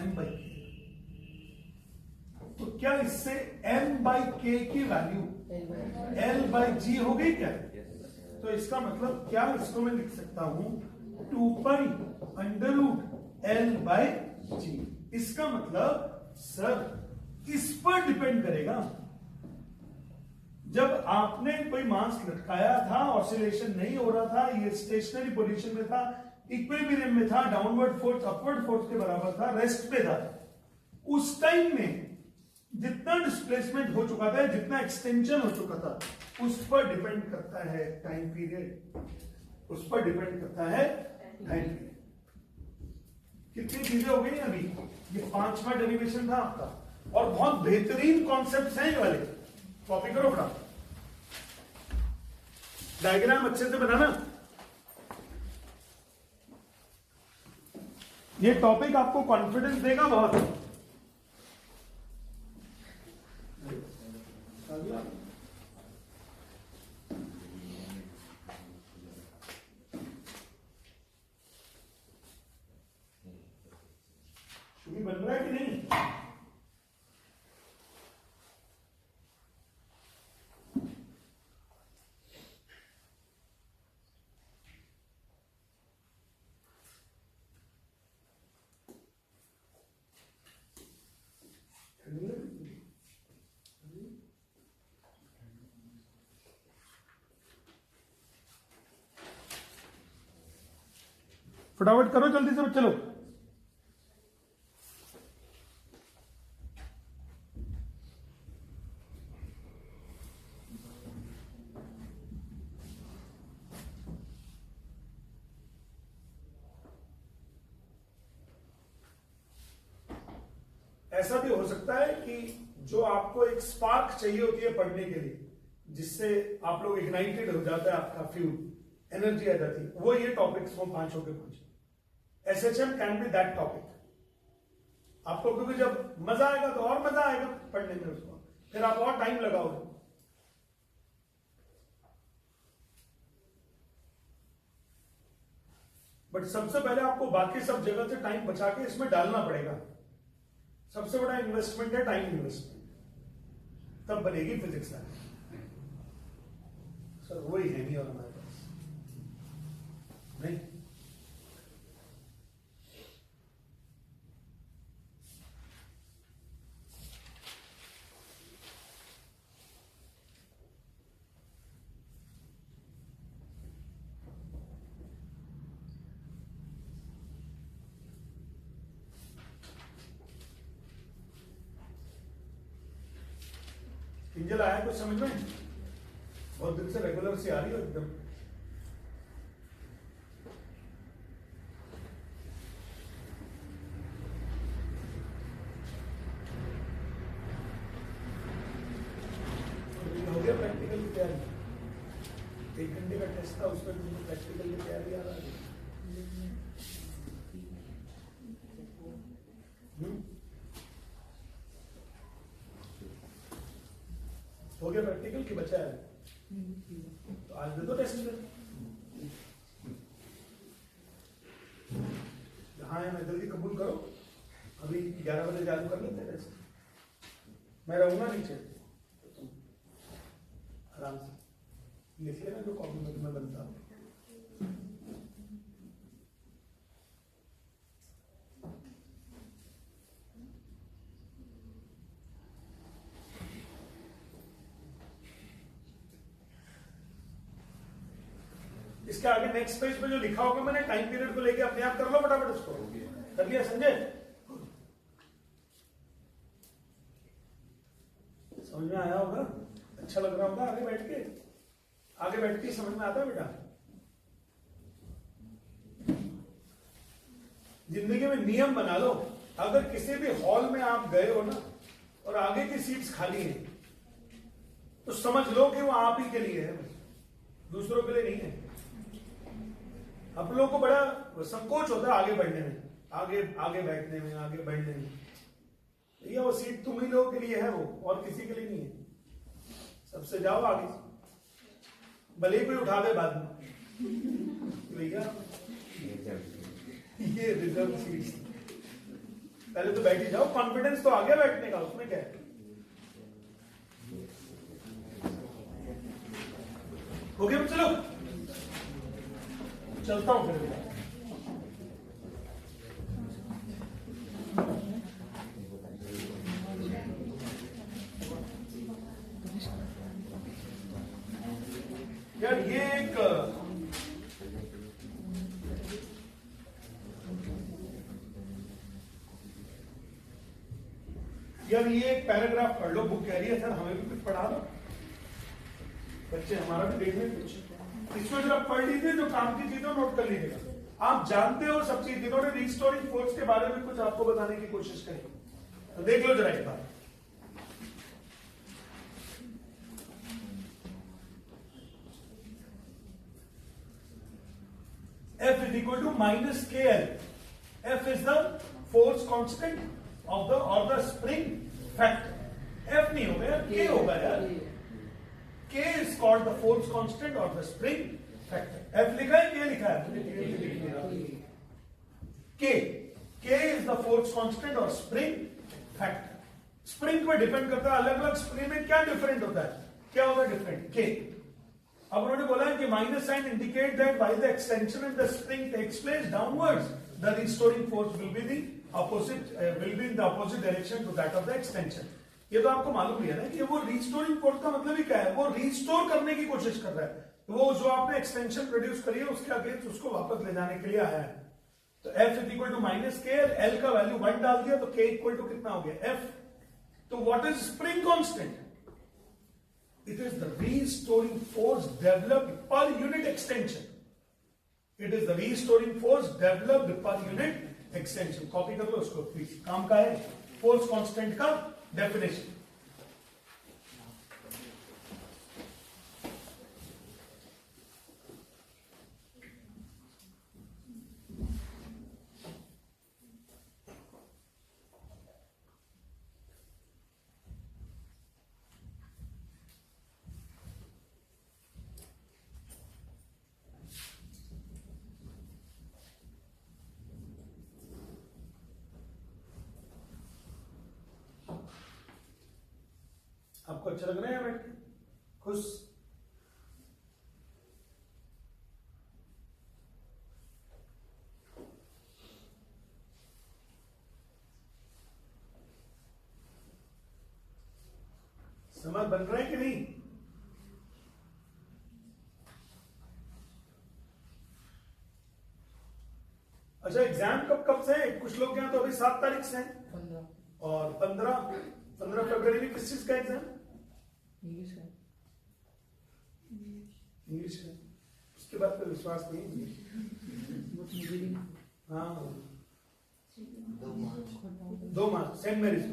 M/K, तो क्या इससे M/K की वैल्यू L/G हो गई क्या? तो इसका मतलब क्या, इसको मैं लिख सकता हूं 2π√L/G। इसका मतलब सर इस पर डिपेंड करेगा। जब आपने कोई मास लटकाया था, ऑसिलेशन नहीं हो रहा था, ये स्टेशनरी पोजीशन में था, इक्विलिब्रियम में था, डाउनवर्ड फोर्स अपवर्ड फोर्स के बराबर था, रेस्ट पे था, उस टाइम में जितना डिस्प्लेसमेंट हो चुका था, जितना एक्सटेंशन हो चुका था, उस पर डिपेंड करता है टाइम पीरियड। उस पर डिपेंड करता है टाइम पीरियड। कितनी चीजें हो गई अभी। ये 5वां डेरिवेशन था आपका, और बहुत बेहतरीन कॉन्सेप्ट्स हैं ये वाले। कॉपी करो फटाफट, डायग्राम अच्छे से बनाना। ये टॉपिक आपको कॉन्फिडेंस देगा बहुत। शुभी बन रहा है कि नहीं? फटाफट करो जल्दी से चलो। ऐसा भी हो सकता है कि जो आपको एक स्पार्क चाहिए होती है पढ़ने के लिए, जिससे आप लोग इग्नाइटेड हो जाता है, आपका फ्यूल एनर्जी आ जाती है, वो ये टॉपिक्स वो 5 के 5। SHM can be that topic. आपको क्योंकि जब मजा आएगा तो और मजा आएगा पढ़ने में, उसको फिर आप और टाइम लगाओगे। बट सबसे पहले आपको बाकी सब जगह से टाइम बचा के इसमें डालना पड़ेगा। सबसे बड़ा इन्वेस्टमेंट है टाइम इन्वेस्टमेंट, तब बनेगी फिजिक्स लैब। सर वही है नहीं और हमारे पास नहीं। इंजल आया कुछ समझ में? बहुत दिन से रेगुलर से आ रही हो एकदम। हो गया प्रैक्टिकल की तैयारी? 1 घंटे का टेस्ट था, उसमें तुमको प्रैक्टिकल की तैयारी आ रहा है। हो गया प्रैक्टिकल की बचा है? तो आज दे दो टेस्ट में। हाँ है, मैं जल्दी कबूल करो। अभी 11 बजे चालू कर लेते हैं टेस्ट। मैं रहूंगा नीचे, तो तुम आराम से लिख लेना जो कॉपी में तुम्हें बनता हूँ। इसके आगे नेक्स्ट पेज पे जो लिखा होगा मैंने टाइम पीरियड को लेके अपने आप कर लो फटाफट उसको। कर लिया संजय? समझ में आया होगा? अच्छा लग रहा होगा आगे बैठ के? आगे बैठ के समझ में आता है बेटा? जिंदगी में नियम बना लो। अगर किसी भी हॉल में आप गए हो ना और आगे की सीट्स खाली हैं, तो समझ लो कि वो आप ही के लिए है, दूसरों के लिए नहीं है। आप लोगों को बड़ा संकोच होता है आगे बढ़ने में, आगे आगे बैठने में, आगे बढ़ने में। ये वो सीट तुम ही लोगों के लिए है, वो और किसी के लिए नहीं है। सबसे जाओ आगे, भले ही कोई उठा दे बाद में। भैया ये रिजर्व सीट, पहले तो बैठ ही जाओ। कॉन्फिडेंस तो आ गया बैठने का, उसमें क्या है? हो गया? चलो चलता हूं फिर। यार ये एक पैराग्राफ पढ़ लो। बुक कह रही है सर हमें भी कुछ पढ़ा दो, बच्चे हमारा भी देख लें कुछ। इसमें जरा पढ़ लीजिए, जो काम की चीजें नोट कर लीजिएगा। आप जानते हो सब चीज, इन्होंने रीस्टोरिंग फोर्स के बारे में कुछ आपको बताने की कोशिश करी, तो देख लो जरा एक बार। F is equal to minus KL. F is the force constant of the or the spring factor. F नहीं होगा यार, K होगा यार। K is called the force constant or the spring factor. F लिखा है, K लिखा है? K is the force constant or spring factor. Spring पे डिपेंड करता है, अलग अलग स्प्रिंग में क्या डिफरेंट होता है, क्या होगा डिफरेंट? K। अब उन्होंने बोला है कि minus sign indicate that while the extension of the spring takes place downwards the restoring force will be in the opposite direction to that of the extension. ये तो आपको मालूम है ना कि वो रिस्टोरिंग फोर्स का मतलब ही क्या है, वो रिस्टोर करने की कोशिश कर रहा है, वो जो आपने एक्सटेंशन प्रोड्यूस करी है उसके अगेंस्ट उसको वापस ले जाने के लिए आया है। तो F is equal to minus K, L का वैल्यू 1 डाल दिया तो K इक्वल टू कितना हो गया F। तो what is spring constant? It is the restoring force developed per unit extension. It is the restoring force developed per unit extension. Copy कर लो उसको प्लीज, काम का है फोर्स कांस्टेंट का डेफिनेशन। आपको अच्छा लग रहा है बैठ के? खुश? समझ बन रहा है कि नहीं? अच्छा, एग्जाम कब कब से है? कुछ लोग यहाँ तो अभी 7 तारीख से हैं, 15 और 15 फरवरी में किस चीज का एग्जाम? इंग्लिश है। इंग्लिश है। उसके बाद कोई विश्वास नहीं। हाँ, 2 मार्च सेंट मैरिज।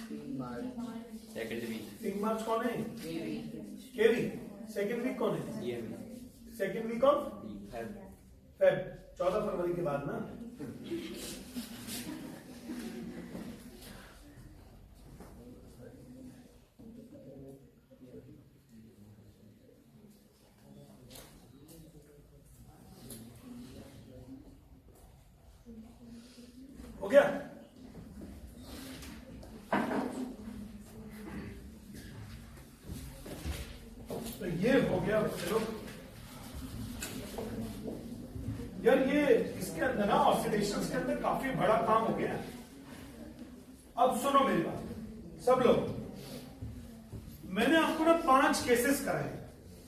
3 मार्च कौन है? केवी। सेकेंड वीक कौन है? सेकेंड वीक ऑफ फेब, 14 फरवरी के बाद ना। हो गया? तो ये हो गया चलो यार, ये इसके अंदर ना ऑक्सीडेशन के अंदर काफी बड़ा काम हो गया। अब सुनो मेरी बात सब लोग, मैंने आपको ना 5 केसेस कराए।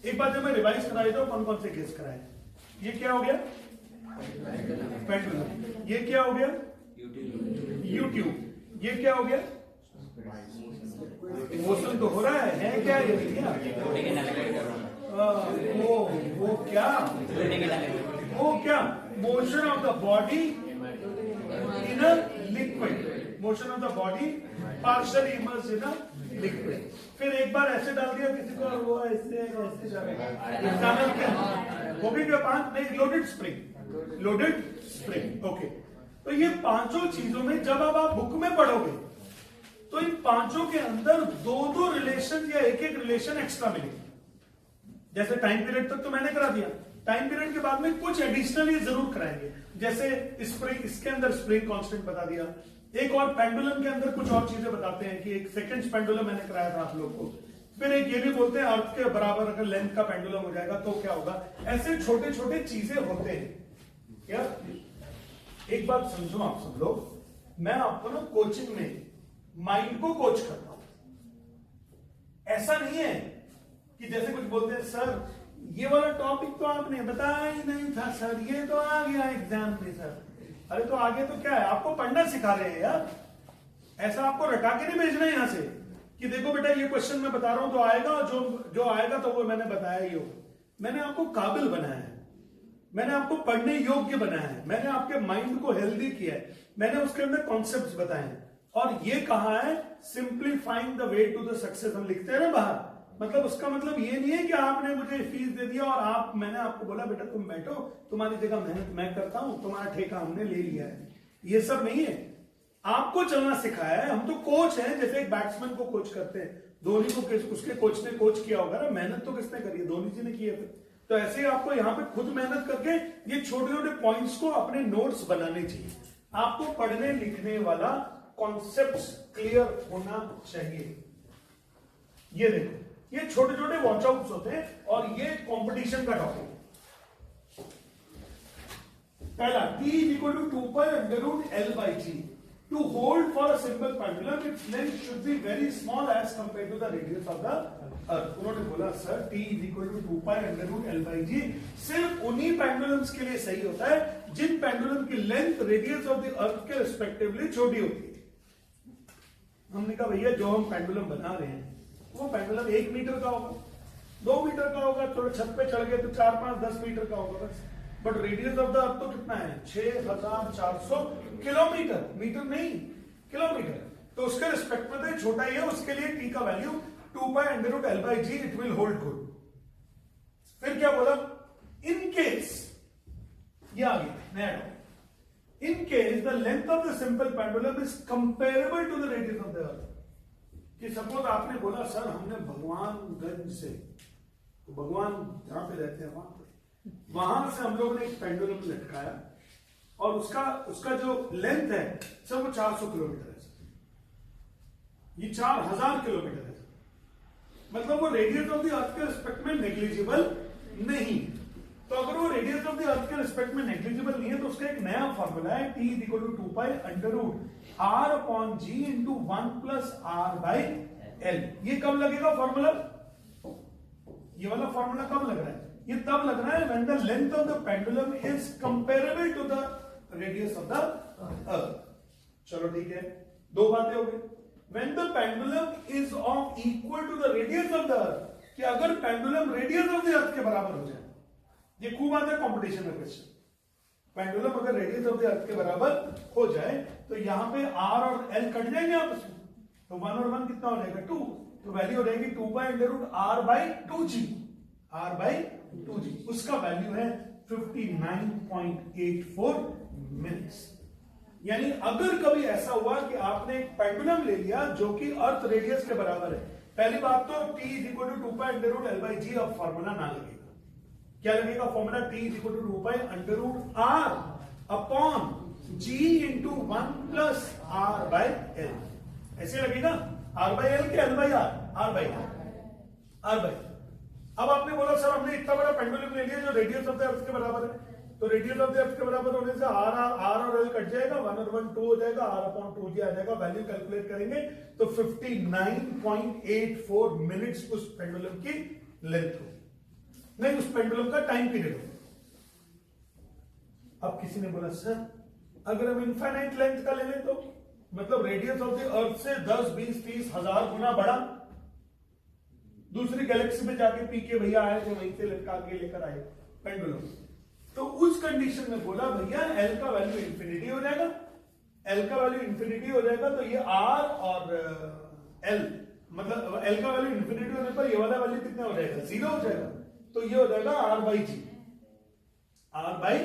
एक बार जब मैं रिवाइज कराई तो कौन कौन से केस कराए? ये क्या हो गया? पेंडुलम। ये क्या हो गया? यूट्यूब। ये क्या हो गया? मोशन तो हो रहा है क्या ये भैया? वो क्या motion of the body in a liquid, motion of the body partially immerse in a liquid. फिर एक बार ऐसे डाल दिया किसी को, वो ऐसे जा रहा है, वो भी 5 नहीं, लोडेड स्प्रिंग। ओके, तो ये 5 चीजों में जब अब आप बुक में पढ़ोगे तो इन 5 के अंदर 2 रिलेशन या एक रिलेशन एक्स्ट्रा मिलेगी। जैसे टाइम पीरियड तक तो मैंने करा दिया, टाइम पीरियड के बाद में कुछ एडिशनल ये जरूर कराएंगे। जैसे स्प्रिंग, इसके अंदर स्प्रिंग कांस्टेंट बता दिया। एक और पेंडुलम के अंदर कुछ और चीजें बताते हैं कि एक सेकंड पेंडुलम मैंने कराया था आप लोग को। फिर एक ये भी बोलते हैं अर्थ के बराबर अगर लेंथ का पेंडुलम हो जाएगा तो क्या होगा। ऐसे छोटे छोटे चीजें होते हैं। क्या एक बात समझो आप सब लोग, मैं आपको ना कोचिंग में माइंड को कोच करता हूं। ऐसा नहीं है कि जैसे कुछ बोलते हैं सर ये वाला टॉपिक तो आपने बताया ही नहीं था सर, ये तो आ गया एग्जाम में सर। अरे तो आगे तो क्या है, आपको पढ़ना सिखा रहे हैं यार। ऐसा आपको रटा के नहीं भेजना है यहां से कि देखो बेटा ये क्वेश्चन मैं बता रहा हूं तो आएगा, जो आएगा तो वो मैंने बताया ही होगा। मैंने आपको काबिल बनाया है। मैंने आपको पढ़ने योग्य बनाया है, मैंने आपके माइंड को हेल्दी किया है, मैंने उसके अंदर कॉन्सेप्ट्स बताए हैं, और ये कहा है simplifying the way to the success. हम लिखते हैं ना बाहर, मतलब उसका मतलब ये नहीं है कि आपने मुझे फीस दे दिया और मैंने आपको बोला बेटा तुम बैठो, तुम्हारी जगह मेहनत मैं करता हूं, तुम्हारा ठेका हमने ले लिया है, ये सब नहीं है। आपको चलना सिखाया है, हम तो कोच हैं, जैसे एक बैट्समैन को कोच करते हैं, धोनी को उसके कोच ने कोच किया होगा ना, मेहनत तो किसने करी है, धोनी जी ने की है। तो ऐसे ही आपको यहाँ पे खुद मेहनत करके ये छोटे छोटे पॉइंट्स को अपने नोट्स बनाने चाहिए। आपको पढ़ने लिखने वाला कॉन्सेप्ट्स क्लियर होना चाहिए। ये देखो, ये छोटे छोटे वॉचआउट्स होते हैं और ये कंपटीशन का टॉपिक है। पहला, T is equal to 2 pi under root L by G. To hold for a simple pendulum, its length should be very small as compared to the radius of the earth. उन्होंने बोला sir T is equal to 2 pi under root L by G सिर्फ उन्हीं pendulums के लिए सही होता है जिन pendulum की लेंथ रेडियस ऑफ द अर्थ के रिस्पेक्टिवली छोटी होती है। हमने कहा भैया जो हम पेंडुलम बना रहे हैं वो पेंडुलम 1 मीटर का होगा, 2 मीटर का होगा, थोड़ा छत पे चढ़ गए तो 4, 5, 10 मीटर का होगा बस। बट रेडियस ऑफ द अर्थ तो कितना है, 6400 किलोमीटर, मीटर नहीं किलोमीटर। तो उसके रिस्पेक्ट में तो छोटा ही है, उसके लिए टी का value 2 pi under root L by G, it will hold good. फिर क्या बोला, इन केस, ये आ गया नया topic, in case the length of the simple pendulum is comparable to the radius of the earth. कि suppose आपने बोला सर हमने भगवानगंज से, तो भगवान जहां पे रहते हैं वहां से हम लोग ने एक पेंडुलम लटकाया और उसका जो लेंथ है सर वो 400 किलोमीटर है, ये 4000 किलोमीटर है, मतलब वो रेडियस ऑफ द अर्थ के रिस्पेक्ट में नेग्लिजिबल नहीं। तो अगर वो रेडियस ऑफ द अर्थ के रिस्पेक्ट में नेग्लिजिबल नहीं है तो उसका एक नया फॉर्मूला है, T is equal to 2 pi under root R upon G into 1 plus R by L। ये कब लगेगा फॉर्मूला, ये वाला फॉर्मूला कब लग रहा है, ये तब लग रहा है when the length of the pendulum is comparable to the radius of the earth। चलो ठीक है, दो बातें हो गई। When the pendulum is of equal to the radius of the earth, कि अगर पेंडुलम रेडियस ऑफ द अर्थ के बराबर हो जाए, ये खूब आता है कॉम्पिटिशन में क्वेश्चन, पेंडुलम अगर रेडियस ऑफ द अर्थ के बराबर हो जाए तो यहां पे R और L कट जाएंगे आपस में, तो 1 और 1 कितना हो जाएगा 2, तो वैल्यू हो जाएगी 2 pi under root R by 2G, R by 2G, उसका वैल्यू है 59.84 मिनट्स। यानी अगर कभी ऐसा हुआ कि आपने एक पेंडुलम ले लिया जो कि अर्थ रेडियस के बराबर है, पहली बात तो T is equal to 2 pi under root L by G, अब फॉर्मूला ना लगेगा। क्या लगेगा formula, T is equal to 2 pi under root R upon G into 1 plus R by L, ऐसे लगेगा R बाई L के L by R, R by R by. अब आपने बोला सर हमने इतना बड़ा पेंडुलम ले लिया जो रेडियस ऑफ द अर्थ के बराबर है, तो रेडियस ऑफ द अर्थ के बराबर होने से R और L कट जाएगा, 1 और 1 2 हो जाएगा, R अपॉन 2G आ जाएगा, वैल्यू कैलकुलेट करेंगे तो 59.84 मिनट्स उस पेंडुलम की लेंथ हो, नहीं उस पेंडुलम का टाइम पीरियड हो। अब किसी ने बोला सर अगर हम इनफाइनाइट लेंथ का ले लें तो, मतलब रेडियस ऑफ द अर्थ से 10, 20, 30 हजार गुना बड़ा, दूसरी गैलेक्सी में जाके पी के भैया आए थे, वहीं से लटका के लेकर आए पेंडुलम, तो उस कंडीशन में बोला भैया L का वैल्यू इंफिनिटी हो जाएगा, L का वैल्यू इंफिनिटी हो जाएगा तो ये R और L, मतलब L का वैल्यू इंफिनिटी होने पर ये वाला वैल्यू कितना हो जाएगा, 0 हो जाएगा, तो ये हो जाएगा R by G, R by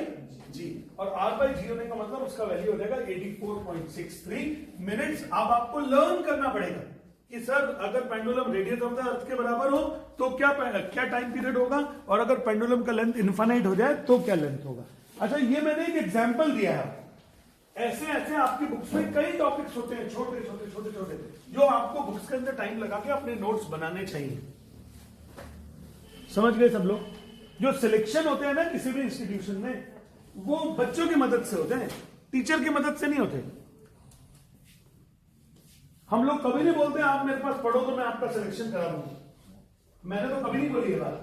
G, और R बाई G होने का मतलब उसका वैल्यू हो जाएगा 84.63 मिनट्स। अब आपको लर्न करना पड़ेगा कि सर अगर पेंडुलम रेडियस ऑफ द अर्थ के बराबर हो तो क्या टाइम पीरियड होगा, और अगर पेंडुलम का लेंथ इनफाइनाइट हो जाए तो क्या लेंथ होगा। अच्छा, ये मैंने एक एग्जांपल दिया है, ऐसे ऐसे आपकी बुक्स में कई टॉपिक्स होते हैं छोटे छोटे छोटे छोटे जो आपको बुक्स के अंदर टाइम लगा के अपने नोट्स बनाने चाहिए। समझ गए सब लोग। जो सिलेक्शन होते हैं ना किसी भी इंस्टीट्यूशन में, वो बच्चों की मदद से होते हैं, टीचर की मदद से नहीं होते। हम लोग कभी नहीं बोलते आप मेरे पास पढ़ो तो मैं आपका सिलेक्शन करा दूंगा, मैंने तो कभी नहीं बोली ये बात,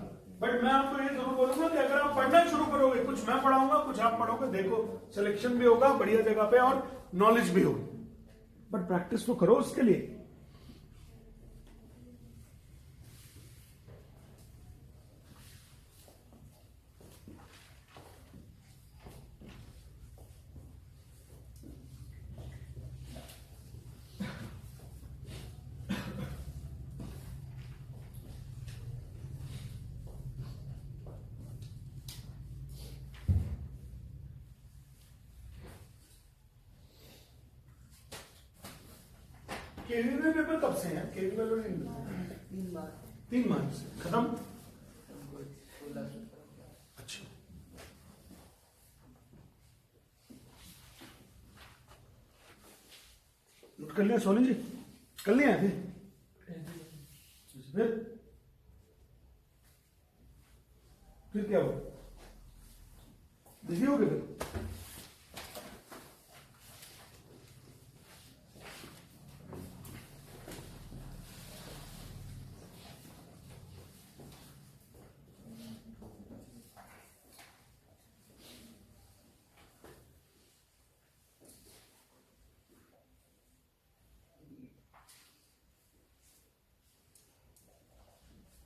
बट मैं आपको ये जरूर बोलूंगा कि अगर आप पढ़ना शुरू करोगे, कुछ मैं पढ़ाऊंगा कुछ आप पढ़ोगे, देखो सिलेक्शन भी होगा बढ़िया जगह पे और नॉलेज भी होगी, बट प्रैक्टिस तो करो उसके लिए। केवी में पेपर कब से है? केवी वालों ने 3 मार्च से खत्म। अच्छा, नोट कर लिया सोनी जी? कर लिया थे फिर क्या हुआ? बिजी हो गए फिर?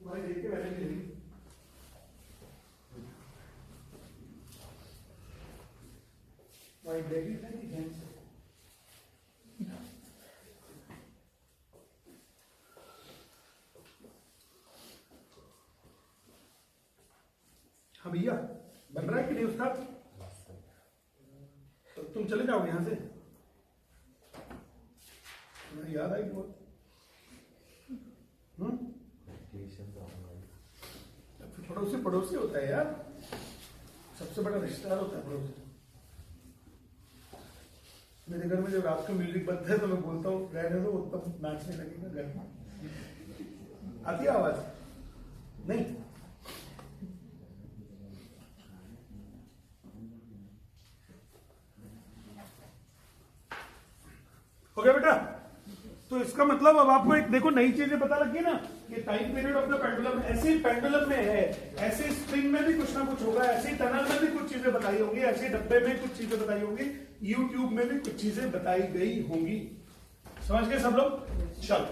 तुम्हारी देख के वैसे नहीं लगी। तुम्हारी बेटी है कि जेंट्स है? हाँ भैया, बन रहा है कि नहीं उस्ताद? तो तुम चले जाओगे यहां से? तुम्हें याद आएगी बहुत। पड़ोसी पड़ोसी होता है यार, सबसे बड़ा रिश्तेदार होता है पड़ोसी। मेरे घर में जब रात को म्यूजिक बजता है तो मैं बोलता हूँ रहने दो, तब नाचने लगेगा घर में। आती है आवाज? नहीं? हो गया बेटा? तो इसका मतलब अब आपको एक देखो नई चीजें पता लगी ना, ये time period of the pendulum. ऐसे पेंडुलम में है, ऐसे स्प्रिंग में भी कुछ ना कुछ होगा, ऐसे टनल में भी कुछ चीजें बताई होंगी, ऐसे डब्बे में कुछ चीजें बताई होंगी, यूट्यूब में भी कुछ चीजें बताई गई होंगी। समझ गए सब लोग? चलो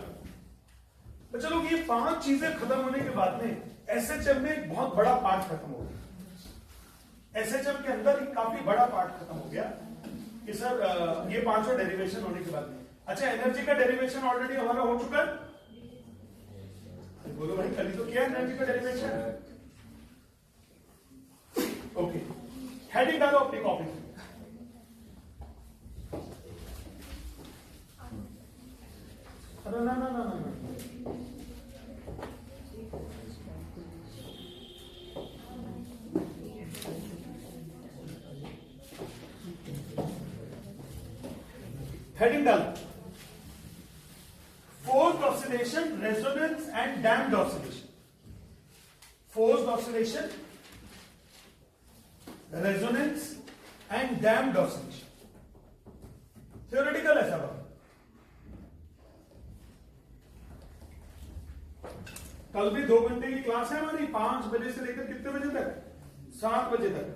तो चलो, ये 5 चीजें खत्म होने के बाद में एसएचएम में एक बहुत बड़ा पार्ट खत्म हो गया। एसएचएम के अंदर एक काफी बड़ा पार्ट खत्म हो गया कि सर ये 5 डेरिवेशन होने के बाद में। अच्छा, एनर्जी का डेरिवेशन ऑलरेडी हमारा हो चुका है। बोलो भाई, कल ही तो किया एनर्जी का डेरिवेशन। ओके, हेडिंग डालो अपनी कॉपी में। अरे ना ना ना ना ना, हेडिंग डालो। Forced oscillation, resonance and damped oscillation. Forced oscillation, resonance and damped oscillation. Theoretical है सब। कल भी 2 घंटे की क्लास है हमारी, 5 बजे से लेकर कितने बजे तक? 7 बजे तक।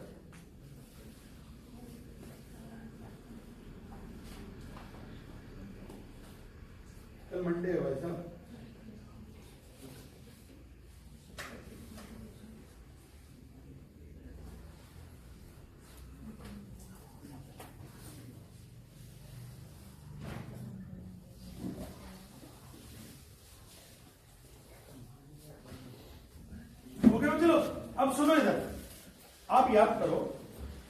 कल मंडे है भाई साहब। ओके चलो, अब सुनो इधर, आप याद करो,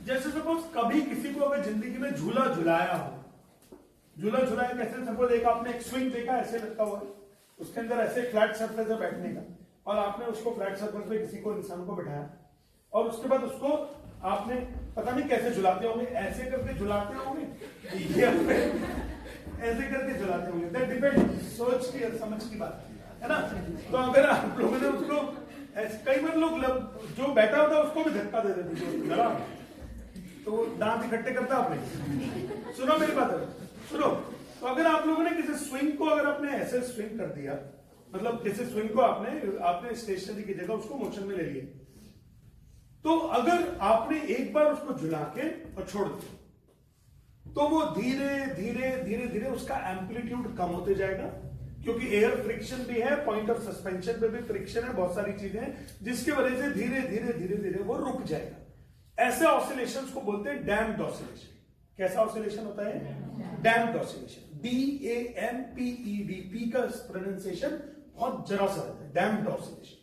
जैसे सपोज कभी किसी को अगर जिंदगी में झूला झुलाया हो, झूला झुलाया कैसे? सपोज एक आपने एक स्विंग देखा ऐसे लगता हुआ, उसके अंदर ऐसे फ्लैट सरफेस है बैठने का, और आपने उसको फ्लैट सरफेस पे किसी को इंसान को बिठाया, और उसके बाद उसको आपने पता नहीं कैसे झुलाते होंगे, ऐसे करके झुलाते होंगे, ऐसे करके झुलाते होंगे, दैट डिपेंड, सोच की और समझ की बात है ना। तो अगर आप लोगों ने उसको कई बार लोग जो बैठा होता है उसको भी धक्का दे देते, तो वो दांत इकट्ठे करता आपने। सुनो मेरी बात है, सुनो। तो अगर आप लोगों ने किसी स्विंग को अगर आपने ऐसे स्विंग कर दिया, मतलब किसी स्विंग को आपने स्टेशनरी की जगह उसको मोशन में ले लिया, तो अगर आपने एक बार उसको झुला के और छोड़ दिया, तो वो धीरे धीरे धीरे धीरे उसका एम्पलीट्यूड कम होते जाएगा, क्योंकि एयर फ्रिक्शन भी है, पॉइंट ऑफ सस्पेंशन पे भी फ्रिक्शन है, बहुत सारी चीजें हैं, जिसकी वजह से धीरे धीरे धीरे धीरे वो रुक जाएगा। ऐसे ऑसिलेशंस को बोलते हैं डैम्प्ड ऑसिलेशन। कैसा ऑसिलेशन होता है? Damped oscillation. DAMPED, पी का प्रोनाउंसिएशन बहुत जरा सा रहता है, डैम्प्ड ऑसिलेशन।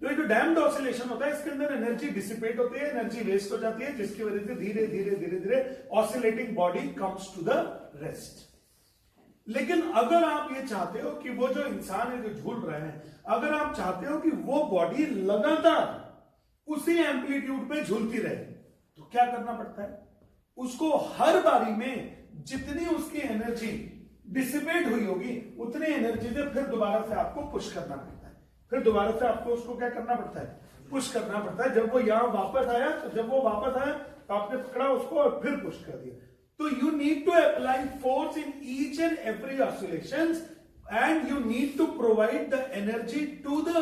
तो ये जो डैम्प्ड ऑसिलेशन होता है, इसके अंदर एनर्जी डिसिपेट होती है, एनर्जी वेस्ट हो जाती है, जिसकी वजह से धीरे धीरे धीरे धीरे oscillating body comes to the rest. लेकिन अगर आप ये चाहते हो कि वो जो इंसान है जो झूल रहे हैं, अगर आप चाहते हो कि वो बॉडी लगातार उसी एम्पलीट्यूड पे झूलती रहे, तो क्या करना पड़ता है? उसको हर बारी में जितनी उसकी एनर्जी डिसिपेट हुई होगी उतनी एनर्जी से फिर दोबारा से आपको पुश करना पड़ता है। फिर दोबारा से आपको उसको क्या करना पड़ता है? पुश करना पड़ता है। जब वो यहां वापस आया, तो जब वो वापस आया तो आपने पकड़ा उसको और फिर पुश कर दिया। तो you need to apply force in each and every oscillations and you need to provide the energy to the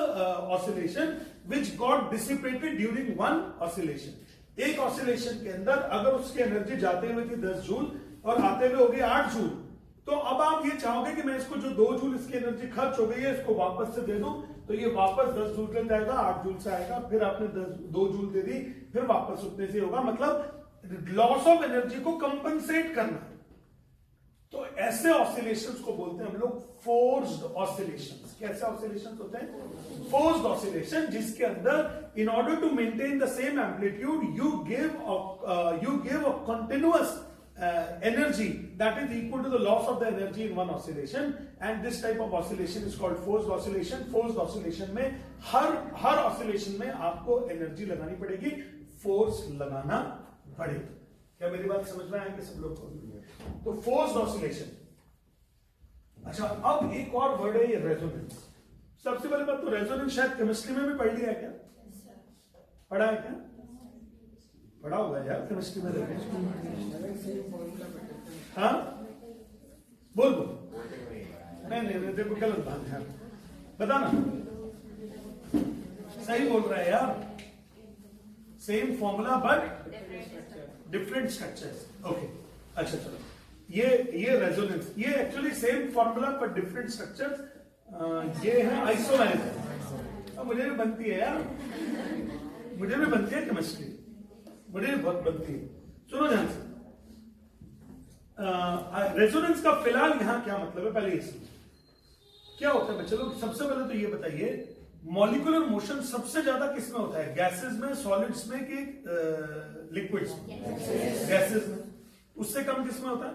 oscillation which got dissipated during one oscillation. एक oscillation के अंदर अगर उसकी एनर्जी जाते हुए थी 10 जूल और आते हुए हो गई 8 जूल, तो अब आप ये चाहोगे कि मैं इसको जो 2 जूल इसकी एनर्जी खर्च हो गई है इसको वापस से दे दूं, तो ये वापस 10 जूल से जाएगा, 8 जूल से आएगा, फिर आपने 2 जूल दे दी, फिर वापस उतने से होगा। मतलब लॉस ऑफ एनर्जी को कंपनसेट करना। तो ऐसे ऑसिलेशंस को बोलते हैं हम लोग फोर्स्ड ऑसिलेशंस। कैसे ऑसिलेशंस होते हैं? फोर्स्ड ऑसिलेशन, जिसके अंदर in order to maintain the same amplitude you give a continuous energy that is equal to the loss of the energy in one oscillation, and this type of oscillation is called forced oscillation. Forced oscillation में हर oscillation में आपको energy लगानी पड़ेगी, force लगाना पड़ेगा। क्या मेरी बात समझ में आएगी सब लोग को? तो फोर्स्ड ऑसिलेशन। अच्छा, अब एक और वर्ड है ये रेजोनेंस। सबसे पहले बात तो रेजोनेंस शायद केमिस्ट्री में भी पढ़ लिया है क्या? पढ़ा है क्या? पढ़ा होगा यार केमिस्ट्री में। हाँ बोल नहीं देखो गलत बात है, बताना। सही बोल रहा है यार, same formula but different structures. Okay, अच्छा चलो, ये रेजोनेंस, ये एक्चुअली सेम फॉर्मूला पर डिफरेंट स्ट्रक्चर्स। ये है आइसोलेशन। अब मुझे भी बनती है यार, मुझे भी बनती है केमिस्ट्री, मुझे भी बहुत बनती है। सुनो ध्यान से, रेजोनेंस का फिलहाल यहां क्या मतलब है पहले ये समझो। क्या होता है बच्चे लोग? सबसे पहले तो ये बताइए, मॉलिक्यूलर मोशन सबसे ज्यादा किसमें होता है? गैसेस में, सॉलिड्स में कि लिक्विड्स में? गैसेस में। उससे कम किसमें होता है?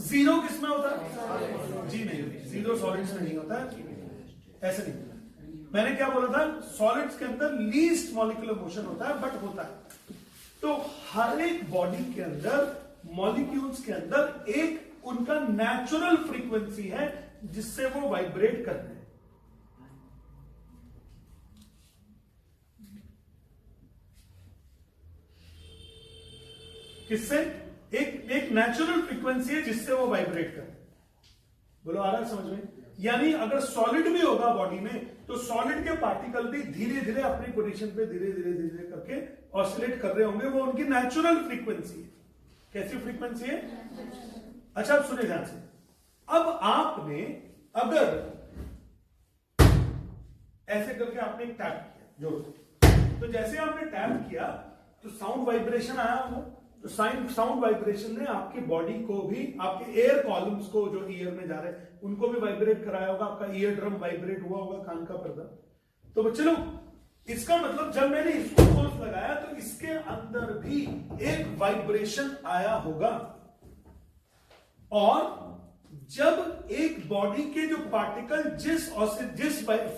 जीरो किसमें होता है? जी नहीं, जीरो सॉलिड्स में नहीं होता है, ऐसे नहीं होता। मैंने क्या बोला था? सॉलिड्स के अंदर लीस्ट मॉलिक्यूलर मोशन होता है, बट होता है। तो हर एक बॉडी के अंदर, मॉलिक्यूल्स के अंदर एक उनका नेचुरल फ्रीक्वेंसी है जिससे वो वाइब्रेट करते हैं। किससे? एक नेचुरल फ्रीक्वेंसी है जिससे वो वाइब्रेट करते हैं। बोलो आ रहा है समझ में? यानी अगर सॉलिड भी होगा बॉडी में, तो सॉलिड के पार्टिकल भी धीरे धीरे अपनी पोजीशन पे धीरे धीरे करके ऑसिलेट कर रहे होंगे। वो उनकी नेचुरल फ्रीक्वेंसी है। कैसी फ्रीक्वेंसी है? अच्छा, अब सुनिए ध्यान से। अब आपने अगर ऐसे करके आपने एक टैप किया जोर से, तो जैसे आपने टैप किया तो साउंड वाइब्रेशन आया होगा। तो साउंड वाइब्रेशन ने आपकी बॉडी को भी, आपके एयर कॉलम्स को जो ईयर में जा रहे हैं उनको भी वाइब्रेट कराया होगा। आपका ईयर ड्रम वाइब्रेट हुआ होगा, कान का पर्दा। तो बच्चे लोग, इसका मतलब जब मैंने इसको फोर्स लगाया तो इसके अंदर भी एक वाइब्रेशन आया होगा। और जब एक बॉडी के जो पार्टिकल जिस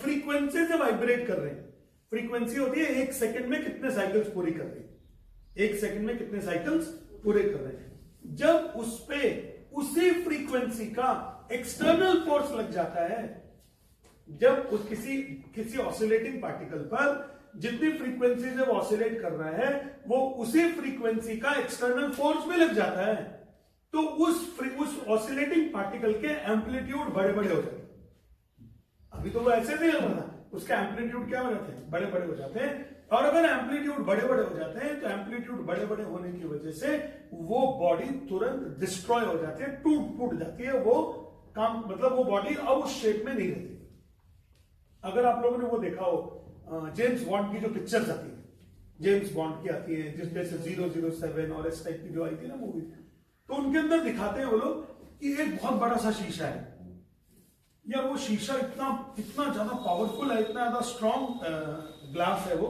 फ्रीक्वेंसी से वाइब्रेट कर रहे हैं, फ्रीक्वेंसी होती है 1 सेकंड में कितने साइकिल्स पूरी कर रही है, 1 सेकंड में कितने साइकिल्स पूरे कर रहे हैं। जब उस पे उसी फ्रीक्वेंसी का एक्सटर्नल फोर्स लग जाता है, जब उस किसी ऑसिलेटिंग पार्टिकल पर जितनी फ्रीक्वेंसी से वो ऑसिलेट कर रहा है, वो उसी फ्रीक्वेंसी का एक्सटर्नल फोर्स भी लग जाता है, तो उस ऑसिलेटिंग पार्टिकल के एम्पलीट्यूड बड़े बड़े हो जाते हैं। अभी तो वो ऐसे नहीं हो रहा, उसका एम्पलीट्यूड क्या हो जाते हैं? बड़े बड़े हो जाते हैं। और अगर एम्पलीट्यूड बड़े बड़े हो जाते हैं, तो एम्पलीट्यूड बड़े बड़े होने की वजह से वो बॉडी तुरंत डिस्ट्रॉय हो जाती है, टूट फूट जाती है। वो काम, मतलब वो बॉडी अब उस शेप में नहीं रहती। अगर आप लोगों ने वो देखा हो, जेम्स बॉन्ड की जो पिक्चर्स आती है, जेम्स बॉन्ड की आती है, जिस जैसे 007 और इस टाइप की जो आई थी ना मूवी, तो उनके अंदर दिखाते हैं वो लोग कि एक बहुत बड़ा सा शीशा है। यार वो शीशा इतना ज्यादा पावरफुल है, इतना ज्यादा स्ट्रॉन्ग ग्लास है वो,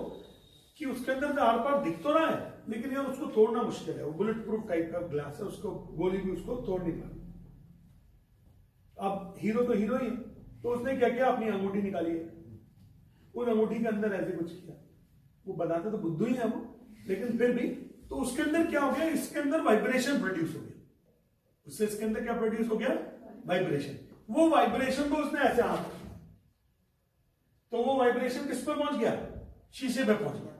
कि उसके अंदर आर पार दिख तो रहा है, लेकिन यार उसको तोड़ना मुश्किल है। वो बुलेट प्रूफ टाइप का ग्लास है, उसको गोली भी उसको तोड़ नहीं पाती। अब हीरो तो हीरो ही है, तो उसने क्या किया, अपनी अंगूठी निकाली है, उस अंगूठी के अंदर ऐसे कुछ किया, वो बताते तो बुद्धू ही है वो, लेकिन फिर भी, तो उसके अंदर क्या हो गया, इसके अंदर वाइब्रेशन प्रोड्यूस हो गया, उससे इसके अंदर क्या प्रोड्यूस हो गया, वाइब्रेशन। वो वाइब्रेशन को उसने ऐसे हाथ रखा, तो वो वाइब्रेशन किस पर पहुंच गया, शीशे पे पहुंच गया।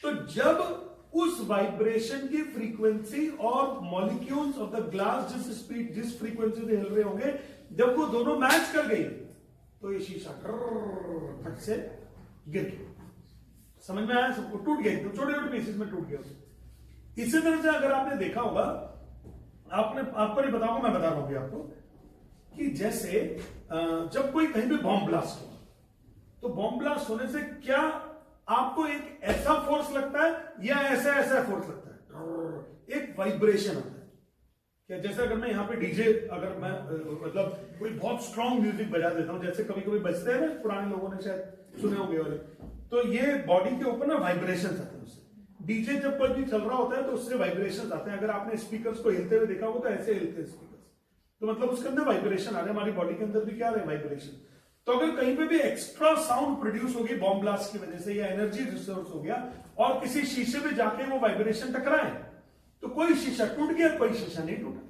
तो जब उस वाइब्रेशन की फ्रीक्वेंसी और मॉलिक्यूल्स ऑफ द ग्लास जिस स्पीड जिस फ्रीक्वेंसी से हिल रहे होंगे, जब वो दोनों मैच कर गई, तो ये शीशा फट से गिर गया। समझ में आया सबको, टूट गया, तो छोटे छोटे पीसेस में टूट गया। इसी तरह से अगर आपने देखा होगा, आपको नहीं बताऊंगा, मैं बता रहा हूं आपको, कि जैसे जब कोई कहीं पे बॉम्ब ब्लास्ट हो, तो बॉम्ब ब्लास्ट होने से क्या आपको एक ऐसा फोर्स लगता है या ऐसा ऐसा फोर्स लगता है, एक वाइब्रेशन आता है क्या। जैसे अगर मैं यहाँ पे डीजे, अगर मैं मतलब कोई बहुत स्ट्रॉन्ग म्यूजिक बजा देता हूं, जैसे कभी कभी बजते हैं ना, पुराने लोगों ने शायद सुने होंगे वाले, तो ये बॉडी के ऊपर ना वाइब्रेशन आते हैं उससे। डीजे जब कोई भी चल रहा होता है तो उससे वाइब्रेशन आते हैं। अगर आपने स्पीकर्स को हिलते हुए देखा हो तो ऐसे हिलते हैं स्पीकर्स, तो मतलब उसके अंदर वाइब्रेशन आ रहे हैं। हमारी बॉडी के अंदर भी क्या रहे, वाइब्रेशन। तो अगर कहीं पे भी एक्स्ट्रा साउंड प्रोड्यूस होगी बॉम्ब ब्लास्ट की वजह से, या एनर्जी रिसोर्स हो गया, और किसी शीशे में जाके वो वाइब्रेशन टकराए, तो कोई शीशा टूट गया, कोई शीशा नहीं टूटा।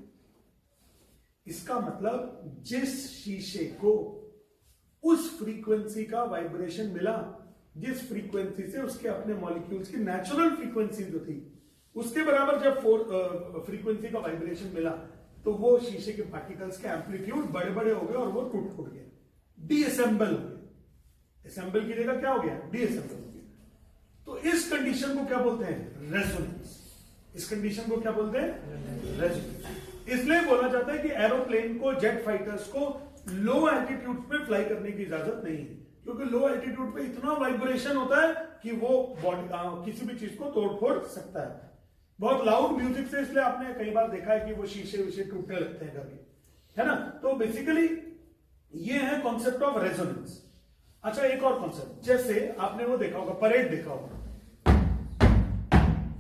इसका मतलब जिस शीशे को उस फ्रीक्वेंसी का वाइब्रेशन मिला, जिस फ्रीक्वेंसी से उसके अपने मॉलिक्यूल्स की नेचुरल फ्रीक्वेंसी जो थी, उसके बराबर जब फ्रीक्वेंसी का वाइब्रेशन मिला, तो वो शीशे के पार्टिकल्स के एम्पलीट्यूड बड़े बड़े हो गए और वो टूट फूट गए, डीअसेंबल हो गया। असेंबल की जगह क्या हो गया, डीअसेंबल हो गया। तो इस कंडीशन को क्या बोलते हैं, रेजोनेंस। इस कंडीशन को क्या बोलते हैं, रेजोनेंस। इसलिए बोला जाता है कि एरोप्लेन को, जेट फाइटर्स को लो एल्टीट्यूड पे फ्लाई करने की इजाजत नहीं है, क्योंकि लो एल्टीट्यूड पे इतना वाइब्रेशन होता है कि वो बॉडी किसी भी चीज को तोड़ फोड़ सकता है, बहुत लाउड म्यूजिक से। इसलिए आपने कई बार देखा है कि वो शीशे विशे टूटने लगते हैं करके, है ना। तो बेसिकली ये है कॉन्सेप्ट ऑफ रेजोनेंस। अच्छा, एक और कॉन्सेप्ट, जैसे आपने वो देखा होगा, परेड देखा होगा,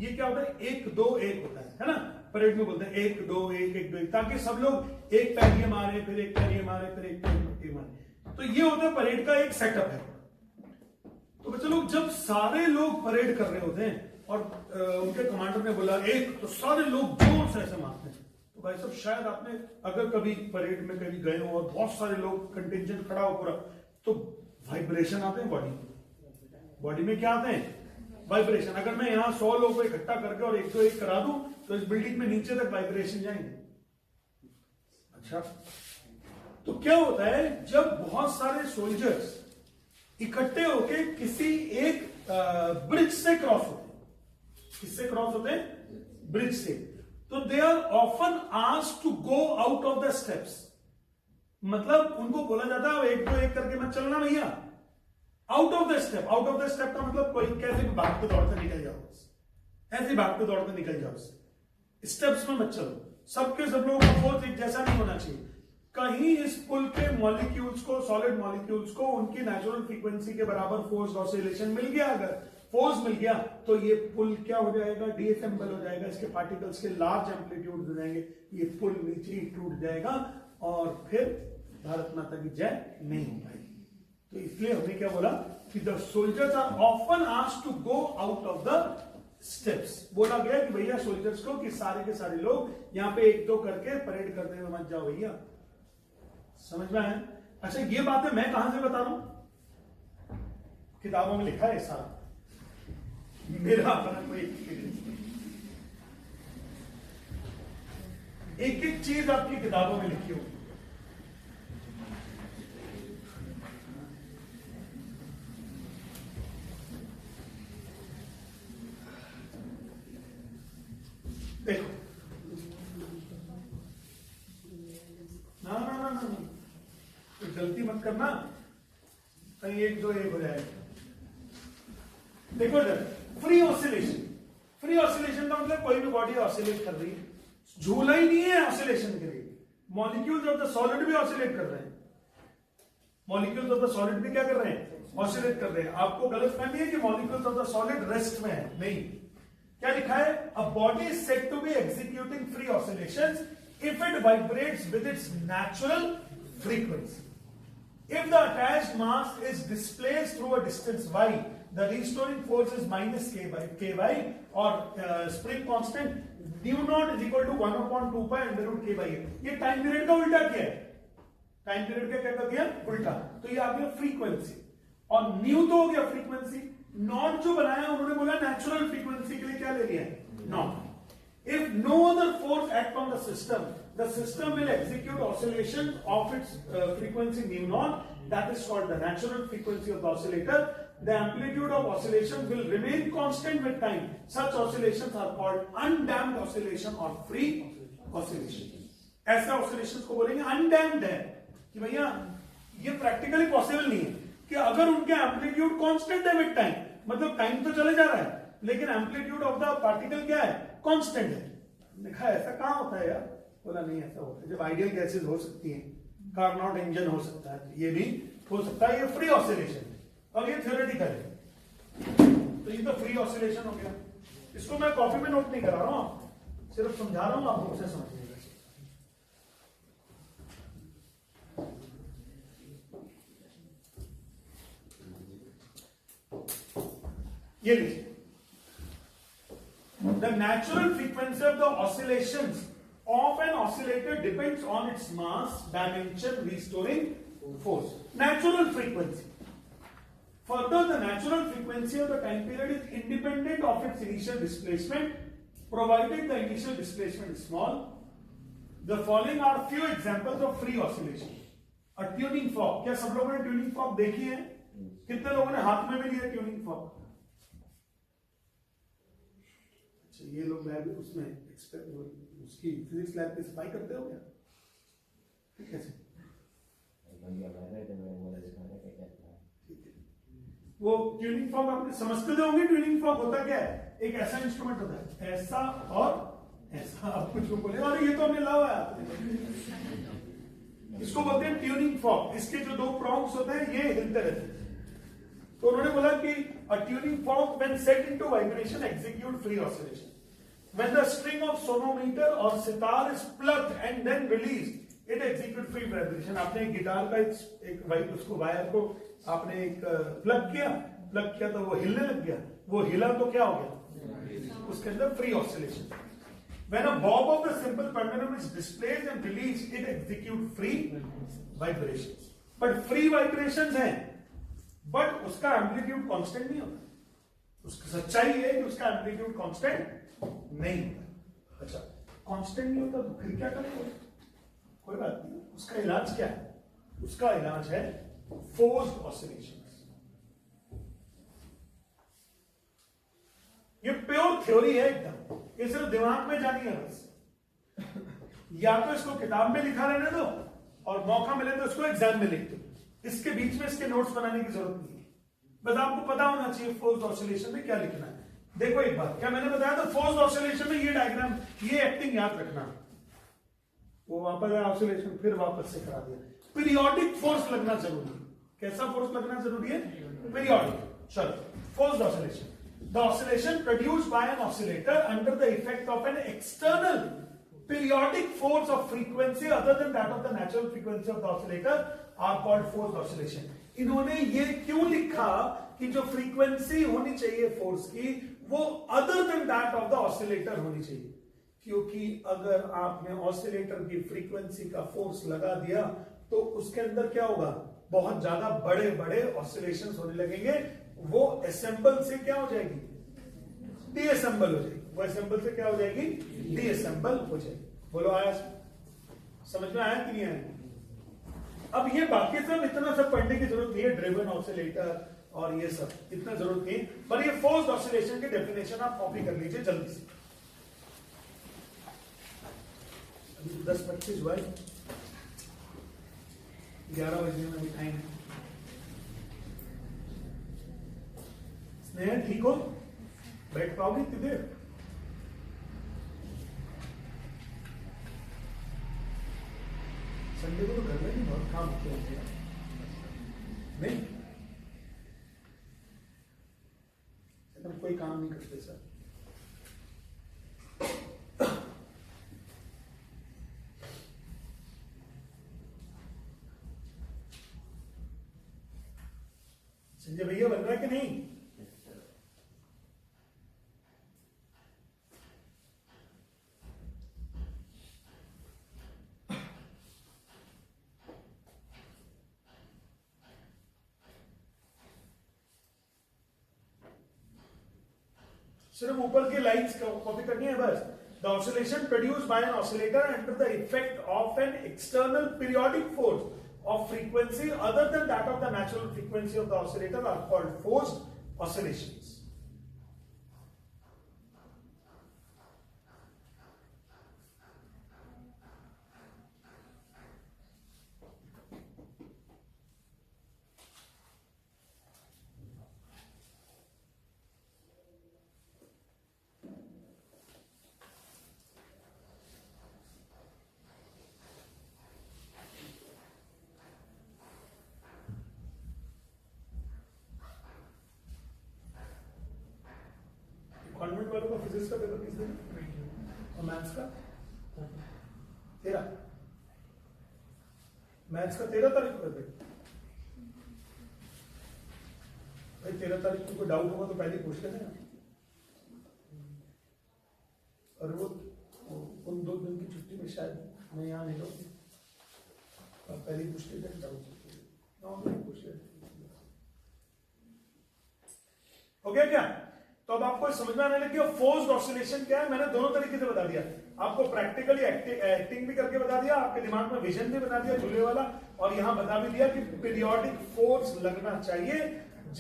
ये क्या होता है, 1 2 1 होता है ना। परेड में बोलते हैं 1 2 1 1 2 1, ताकि सब लोग एक पैर ये मारे, फिर एक पैर ये मारे, फिर एक पैर ये मारे। तो ये होता है परेड का एक सेटअप है। तो बच्चे लोग, जब सारे लोग परेड कर रहे होते हैं और उनके कमांडर ने बोला 1, तो सारे लोग जोर से ऐसे मारते हैं। तो भाई साहब, शायद आपने अगर कभी परेड में कभी गए हो और बहुत सारे लोग कंटिंजेंट खड़ा हो पूरा, तो वाइब्रेशन आते हैं बॉडी में। क्या आते हैं, वाइब्रेशन। अगर मैं यहां 100 लोगों को इकट्ठा करके और 1 2 1 करा दूं, तो इस बिल्डिंग में नीचे तक वाइब्रेशन जाएंगे। अच्छा, तो क्या होता है, जब बहुत सारे सोल्जर्स इकट्ठे होके किसी एक ब्रिज से क्रॉस होते हैं, किससे क्रॉस होते हैं, ब्रिज से, तो they are often asked to go out of the steps. मतलब उनको बोला जाता है 1 2 1 करके मत चलना भैया, out of the step. Out of the step का मतलब कोई कैसे भी भागते दौड़ते निकल जाओ, ऐसे भागते दौड़ते निकल जाओ, स्टेप्स में मत चलो। सबके सब लोगों का फोर्स एक जैसा नहीं होना चाहिए। कहीं इस पुल के मॉलिक्यूल्स को, सॉलिड मॉलिक्यूल्स को उनकी नेचुरल फ्रीक्वेंसी के बराबर फोर्स ऑसिलेशन मिल गया, अगर फोर्स मिल गया, तो ये पुल क्या हो जाएगा, डीअसेंबल हो जाएगा, इसके पार्टिकल्स के लार्ज एम्पलीट्यूड हो जाएंगे, ये पुल नीचे ही टूट जाएगा और फिर भारत माता की जय नहीं हो पाएगी। तो इसलिए हमने क्या बोला कि the soldiers are often asked to go out of the steps. बोला गया कि भैया सोल्जर्स को कि सारे के सारे लोग यहां पे 1 2 करके परेड करने में मत जाओ भैया। समझ में आया? अच्छा, ये बातें मैं कहां से बता रहा हूं, किताबों में लिखा है सारा, मेरा अपना कोई एक एक चीज आपकी किताबों में लिखी होगी। देखो, ना ना ना ना, तो गलती मत करना, कहीं 1 2 1 हो जाएगा। देखो इधर, फ्री ऑसिलेशन। फ्री ऑसिलेशन का मतलब कोई भी बॉडी ऑसिलेट कर रही है, झूला ही नहीं है ऑसिलेशन के लिए। मॉलिक्यूल्स ऑफ द सॉलिड भी ऑसिलेट कर रहे हैं, मॉलिक्यूल्स ऑफ द सॉलिड भी क्या कर रहे हैं, ऑसिलेट कर रहे हैं। आपको गलतफहमी है कि molecules of the solid rest में है, नहीं। क्या लिखा है, a body is said to be executing free oscillations if it vibrates with its natural frequency. If the attached mass is displaced through a distance y, the restoring force is minus ky or spring constant nu naught is equal to 1 upon 2 pi under root k by a. ये time period का उल्टा किया है, time period का क्या कर दिया उल्टा, तो ये आ गया फ्रीक्वेंसी और न्यू तो हो गया फ्रीक्वेंसी, नॉट जो बनाया उन्होंने बोला नेचुरल फ्रीक्वेंसी के लिए क्या ले लिया है not. If no other force act on the system will execute oscillation of its frequency mu naught. That is called the natural frequency of the oscillator. The amplitude of oscillation will remain constant with time. Such oscillations are called undamped oscillation or free oscillation. ऐसा oscillations को बोलेंगे undamped है कि भैया ये practically possible नहीं है कि अगर उनके amplitude constant है with time, मतलब टाइम तो चले जा रहा है लेकिन एम्पलीट्यूड ऑफ द पार्टिकल क्या है कांस्टेंट है. देखा ऐसा कहां होता है यार, बोला नहीं ऐसा होता है. जब आइडियल गैसेस हो सकती हैं, कार्नोट इंजन हो सकता है, ये भी हो सकता है, ये फ्री ऑसिलेशन है और ये थ्योरेटिकल है. तो ये तो फ्री ऑसिलेशन हो गया. इसको मैं कॉपी में नोट नहीं करा रहा हूं, सिर्फ समझा रहा हूं, आप उसे समझिएगा. ये लीजिए, the natural frequency of the oscillations of an oscillator depends on its mass, dimension, restoring force. Natural frequency. Further, the natural frequency of the time period is independent of its initial displacement, provided the initial displacement is small. The following are few examples of free oscillation. A tuning fork. क्या सब लोगों ने tuning fork देखी है? कितने लोगों ने हाथ में भी लिया tuning fork? ये लोग लैब उसमें उसकी फिजिक्स लैब की सफाई करते हो क्या? कैसे? वो ट्यूनिंग फॉर्क आपने समझते तो होंगे. ट्यूनिंग फॉर्क होता क्या है? एक ऐसा इंस्ट्रूमेंट होता है, ऐसा और ऐसा. आप कुछ लोग बोले अरे ये तो हमने लाया है, इसको बोलते हैं ट्यूनिंग फॉर्क. इसके जो दो प्रॉन्ग्स होते हैं ये हिलते रहते हैं. तो उन्होंने बोला कि a tuning fork when set into vibration execute free oscillation. When the string of sonometer or sitar is plucked and then released, it execute free vibration. आपने एक गिटार का एक उसको वायर को आपने एक प्लग किया तो वो हिलने लग गया. वो हिला तो क्या हो गया? उसके अंदर free oscillation. When a bob of the simple pendulum is displaced and released, it execute free vibrations. But free vibrations हैं, बट उसका एम्पलीट्यूड कांस्टेंट नहीं होता. उसकी सच्चाई है कि उसका एम्पलीट्यूड कांस्टेंट नहीं होता. अच्छा, कांस्टेंट नहीं होता तो फिर क्या करेंगे? कोई बात नहीं. उसका इलाज क्या है? उसका इलाज है फोर्स्ड ऑसिलेशंस. ये प्योर थ्योरी है एकदम, ये सिर्फ दिमाग में जानी है बस. या तो इसको किताब में लिखा रहने दो और मौका मिले तो इसको एग्जाम में लिख दो. इसके बीच में इसके नोट्स बनाने की जरूरत नहीं है. बस आपको पता होना चाहिए फोर्स्ड ऑसिलेशन में क्या लिखना है. देखो एक बात, क्या मैंने बताया था फोर्स्ड ऑसिलेशन में ये डायग्राम, ये एक्टिंग याद रखना. वो वापस ऑसिलेशन फिर वापस से करा दिया. पीरियोडिक फोर्स लगना जरूरी है. कैसा फोर्स लगना जरूरी है? पीरियोडिक. चलो, forced oscillation. The oscillation produced by an oscillator under the effect of an external periodic force of frequency other than that of the natural frequency of the oscillator are called forced oscillation. इन्होंने ये क्यों लिखा कि जो frequency होनी चाहिए force की वो other than that of the oscillator होनी चाहिए. क्योंकि अगर आपने ऑसिलेटर की फ्रीक्वेंसी का फोर्स लगा दिया तो उसके अंदर क्या होगा? बहुत ज्यादा बड़े बड़े ऑसिलेशंस होने लगेंगे. वो असेंबल से क्या हो जाएगी? डीअसेंबल हो जाएगी. वो असेंबल से क्या हो जाएगी? डीअसेंबल हो जाएगी. बोलो आया? समझ में आया कि नहीं आया? अब ये बाकी सब इतना सब पढ़ने की जरूरत नहीं है. ड्रिवन ऑसिलेटर और ये सब इतना जरूरत नहीं, पर ये फोर्स्ड ऑसिलेशन की डेफिनेशन आप कॉपी कर लीजिए जल्दी से. अभी 10:25 हुआ है, 11 बजने में टाइम है. स्नेह ठीक हो? बैठ पाओगे किधर? संडे को तो घर में भी बहुत काम होते हैं नहीं? हम कोई काम नहीं करते सर. संजय भैया बन रहा है कि नहीं? सिर्फ ऊपर की लाइंस कॉपी करनी है बस. The oscillation produced by an oscillator under the effect of an external periodic force of frequency other than that of the natural frequency of the oscillator are called forced oscillations. Convent वालों का physics का paper किस दिन और maths का 13 maths का 13 तारीख को है भाई. 13 तारीख को कोई डाउट होगा तो पहले पूछ लेते हैं. और वो उन 2 दिन की छुट्टी में शायद मैं यहाँ नहीं रहूँगी. पहले पूछ लेते हैं डाउट पूछ लेते. हो गया क्या? तो अब आपको समझ में आने लगी फोर्स्ड ऑसिलेशन क्या है. मैंने दोनों तरीके से बता दिया आपको. प्रैक्टिकली एक्टिंग भी करके बता दिया, आपके दिमाग में विजन भी बना दिया झूले वाला, और यहां बता भी दिया कि पीरियोडिक फोर्स लगना चाहिए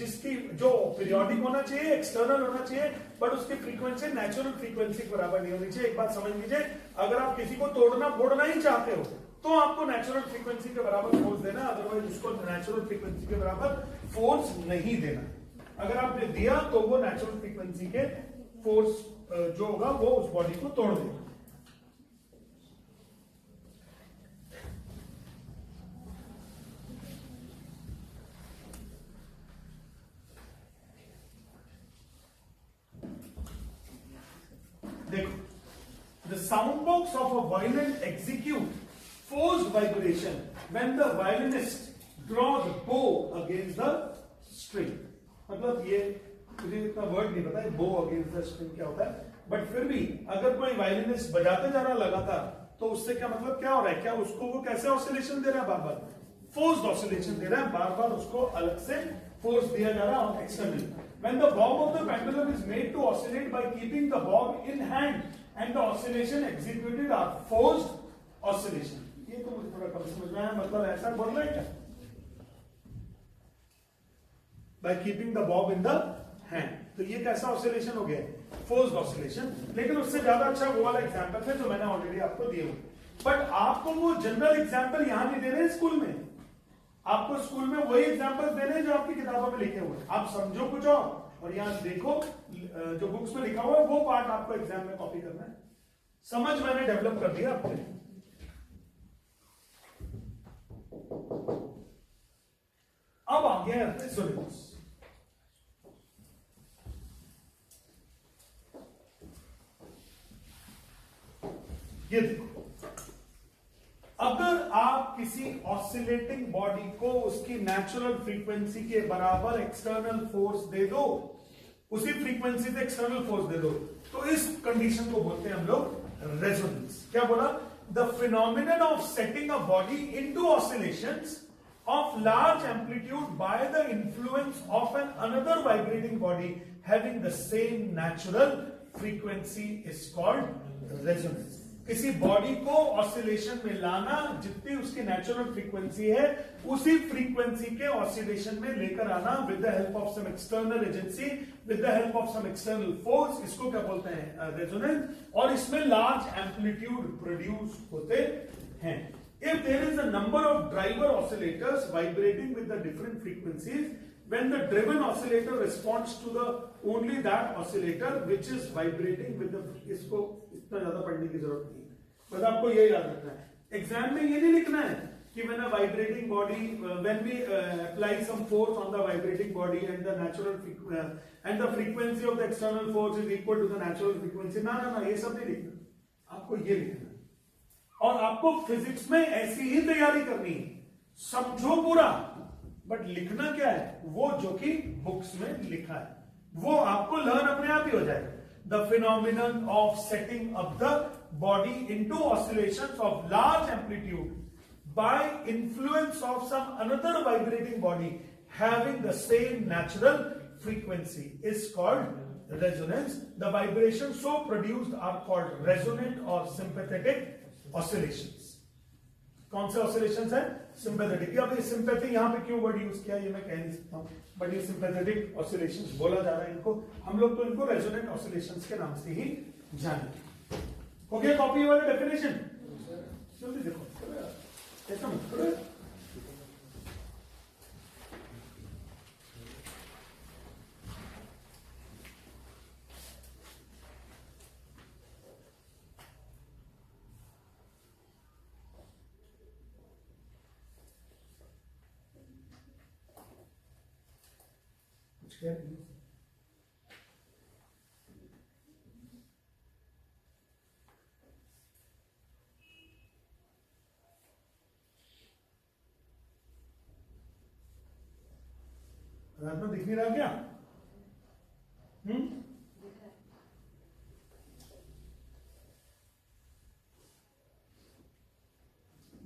जिसकी जो पीरियोडिक होना चाहिए, एक्सटर्नल होना चाहिए, बट उसकी फ्रीक्वेंसी नेचुरल फ्रीक्वेंसी के बराबर नहीं होनी चाहिए. एक बात समझ लीजिए, अगर आप किसी को तोड़ना फोड़ना ही चाहते हो तो आपको नेचुरल फ्रीक्वेंसी के बराबर फोर्स देना, अदरवाइज उसको नेचुरल फ्रीक्वेंसी के बराबर फोर्स नहीं देना. अगर आपने दिया तो वो नेचुरल फ्रीक्वेंसी के फोर्स जो होगा वो उस बॉडी को तोड़ देगा. देखो, the sound box of a violin execute forced vibration when the violinist draws the bow against the string. मतलब ये मुझे इतना वर्ड नहीं पता है बो अगेंस्ट द स्ट्रिंग क्या होता है, बट फिर भी अगर कोई वायलिनिस्ट बजाते जा रहा लगातार तो उससे क्या मतलब क्या हो रहा है, क्या उसको वो कैसे ऑसिलेशन दे रहा है, बार बार फोर्स्ड ऑसिलेशन दे रहा है, बार बार उसको अलग से फोर्स दिया जा रहा है externally. When the bob of the pendulum is made to oscillate by keeping the bob in hand and the oscillation executed are forced oscillation. ये तो मुझे थोड़ा कम समझ में आया, मतलब ऐसा बोल रहा है क्या, by keeping the bob in the hand. तो ये कैसा ऑसिलेशन हो गया, फोर्स्ड ऑसिलेशन. लेकिन उससे ज्यादा अच्छा वो वाला एग्जांपल है जो मैंने ऑलरेडी आपको दिए हुए. बट आपको वो जनरल एग्जांपल यहां नहीं दे रहे स्कूल में, आपको स्कूल में वही एग्जांपल देने हैं जो आपकी किताबों में लिखे हुए. आप समझो कुछ और यहां देखो जो बुक्स में लिखा हुआ है वो पार्ट आपको एग्जाम में कॉपी करना है. समझ मैंने डेवलप कर दिया आपके लिए. अब आ गया रेजोनेंस. ये देखो, अगर आप किसी ऑसिलेटिंग बॉडी को उसकी नेचुरल फ्रीक्वेंसी के बराबर एक्सटर्नल फोर्स दे दो, उसी फ्रीक्वेंसी से एक्सटर्नल फोर्स दे दो, तो इस कंडीशन को बोलते हैं हम लोग रेजोनेंस. क्या बोला, the phenomenon of setting a body into oscillations of large amplitude by the influence of another vibrating body having the same natural frequency is called resonance. किसी बॉडी को ऑसिलेशन में लाना, जितनी उसकी नेचुरल फ्रीक्वेंसी है उसी फ्रीक्वेंसी के oscillation में लेकर आना with the help of some external agency, with the help of some external force, इसको क्या बोलते हैं, रेजोनेंस. और इसमें लार्ज एम्पलीट्यूड प्रोड्यूस होते हैं. If there is a number of driver oscillators vibrating with the different frequencies, when the driven oscillator responds to the only that oscillator which is vibrating with the, इसको इतना ज्यादा पढ़ने की जरूरत नहीं, बस आपको ये याद रखना है. एग्जाम में ये नहीं लिखना है कि when a vibrating body, when we apply some force on the vibrating body and the natural and the frequency of the external force is equal to the natural frequency. ना ना ना, ये सब नहीं लिखना, आपको ये लिखना. और आपको फिजिक्स में ऐसी ही तैयारी करनी है. समझो पूरा, बट लिखना क्या है, वो जो कि बुक्स में लिखा है वो आपको लर्न अपने आप ही हो जाएगा. The phenomenon of setting up the body into oscillations of large amplitude by influence of some another vibrating body having the same natural frequency is called resonance. The vibrations so produced are called resonant or sympathetic oscillations. कौन से oscillations है? Sympathetic. अब ये sympathy यहाँ पे क्यों word use किया ये मैं कह नहीं सकता हूँ, बट ये sympathetic oscillations बोला जा रहा है इनको. हम लोग तो इनको resonant oscillations के नाम से ही जाने. हो गया कॉपी वाला डेफिनेशन? जल्दी देखो ऐसा मत करो. कुछ कह रही हो? रात में दिख नहीं रहा क्या?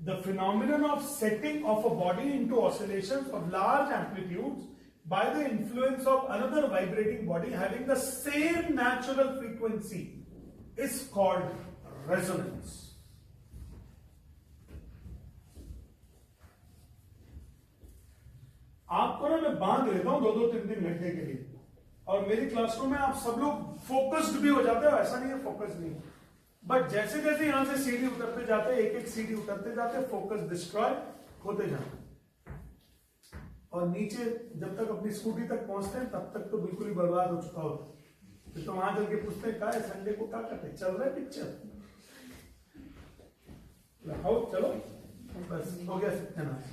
The phenomenon of setting of a body into oscillations of large amplitudes by the influence of another vibrating body having the same natural frequency is called resonance. आपको ना मैं बांध लेता हूं 2-3 घंटे के लिए, और मेरी क्लासरूम में आप सब लोग फोकस्ड भी हो जाते हो, ऐसा नहीं है फोकस नहीं, बट जैसे जैसे यहां से सीढ़ी उतरते जाते, एक एक सीढ़ी उतरते जाते, फोकस डिस्ट्रॉय होते जाते, और नीचे जब तक अपनी स्कूटी तक पहुंचते हैं तब तक तो बिल्कुल ही बर्बाद हो चुका होता. फिर तो वहां चल के पूछते हैं क्या है संडे को क्या करते, चल रहा है पिक्चर, चलो बस हो गया सत्यानाश.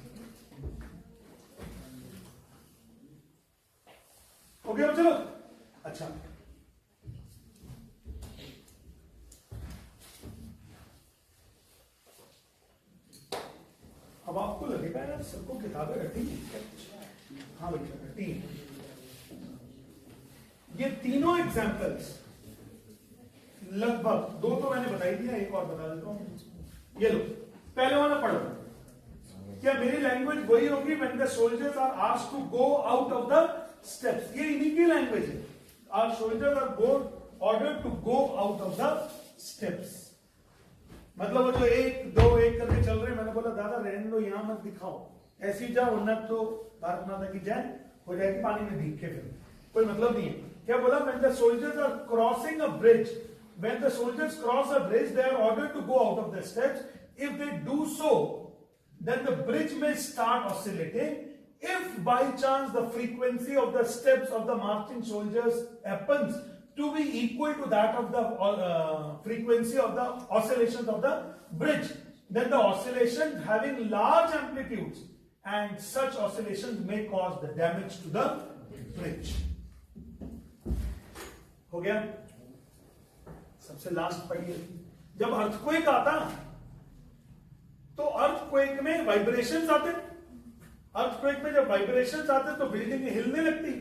हो गया चलो. अच्छा अब आपको लगेगा यार सबको किताबें रटी. हाँ भैया रटी. ये तीनों एग्जाम्पल्स लगभग, 2 तो मैंने बता ही दिया, एक और बता देता हूं. ये लो पहले वाला पढ़ो. क्या मेरी लैंग्वेज वही होगी when the soldiers are asked to go out of the steps? ये इन्हीं की लैंग्वेज है. Our soldiers are ordered to go out of the steps. मतलब वो जो 1 2 1 करके चल रहे हैं, मैंने बोला दादा रहने दो, यहां मत दिखाओ, ऐसी जाओ, वरना तो भारत माता की जय हो जाएगी पानी में भीग के, फिर कोई मतलब नहीं है. क्या बोला? when the soldiers are crossing a bridge, when the soldiers cross a bridge, they are ordered to go out of the steps. If they do so, then the bridge may start oscillating. If by chance the frequency of the steps of the marching soldiers happens to be equal to that of the frequency of the oscillations of the bridge, then the oscillations having large amplitudes, and such oscillations may cause the damage to the bridge. हो गया? सबसे last पढ़िए. जब earthquake आता तो earthquake में vibrations आते. Earthquake में जब वाइब्रेशंस आते तो बिल्डिंग हिलने लगती.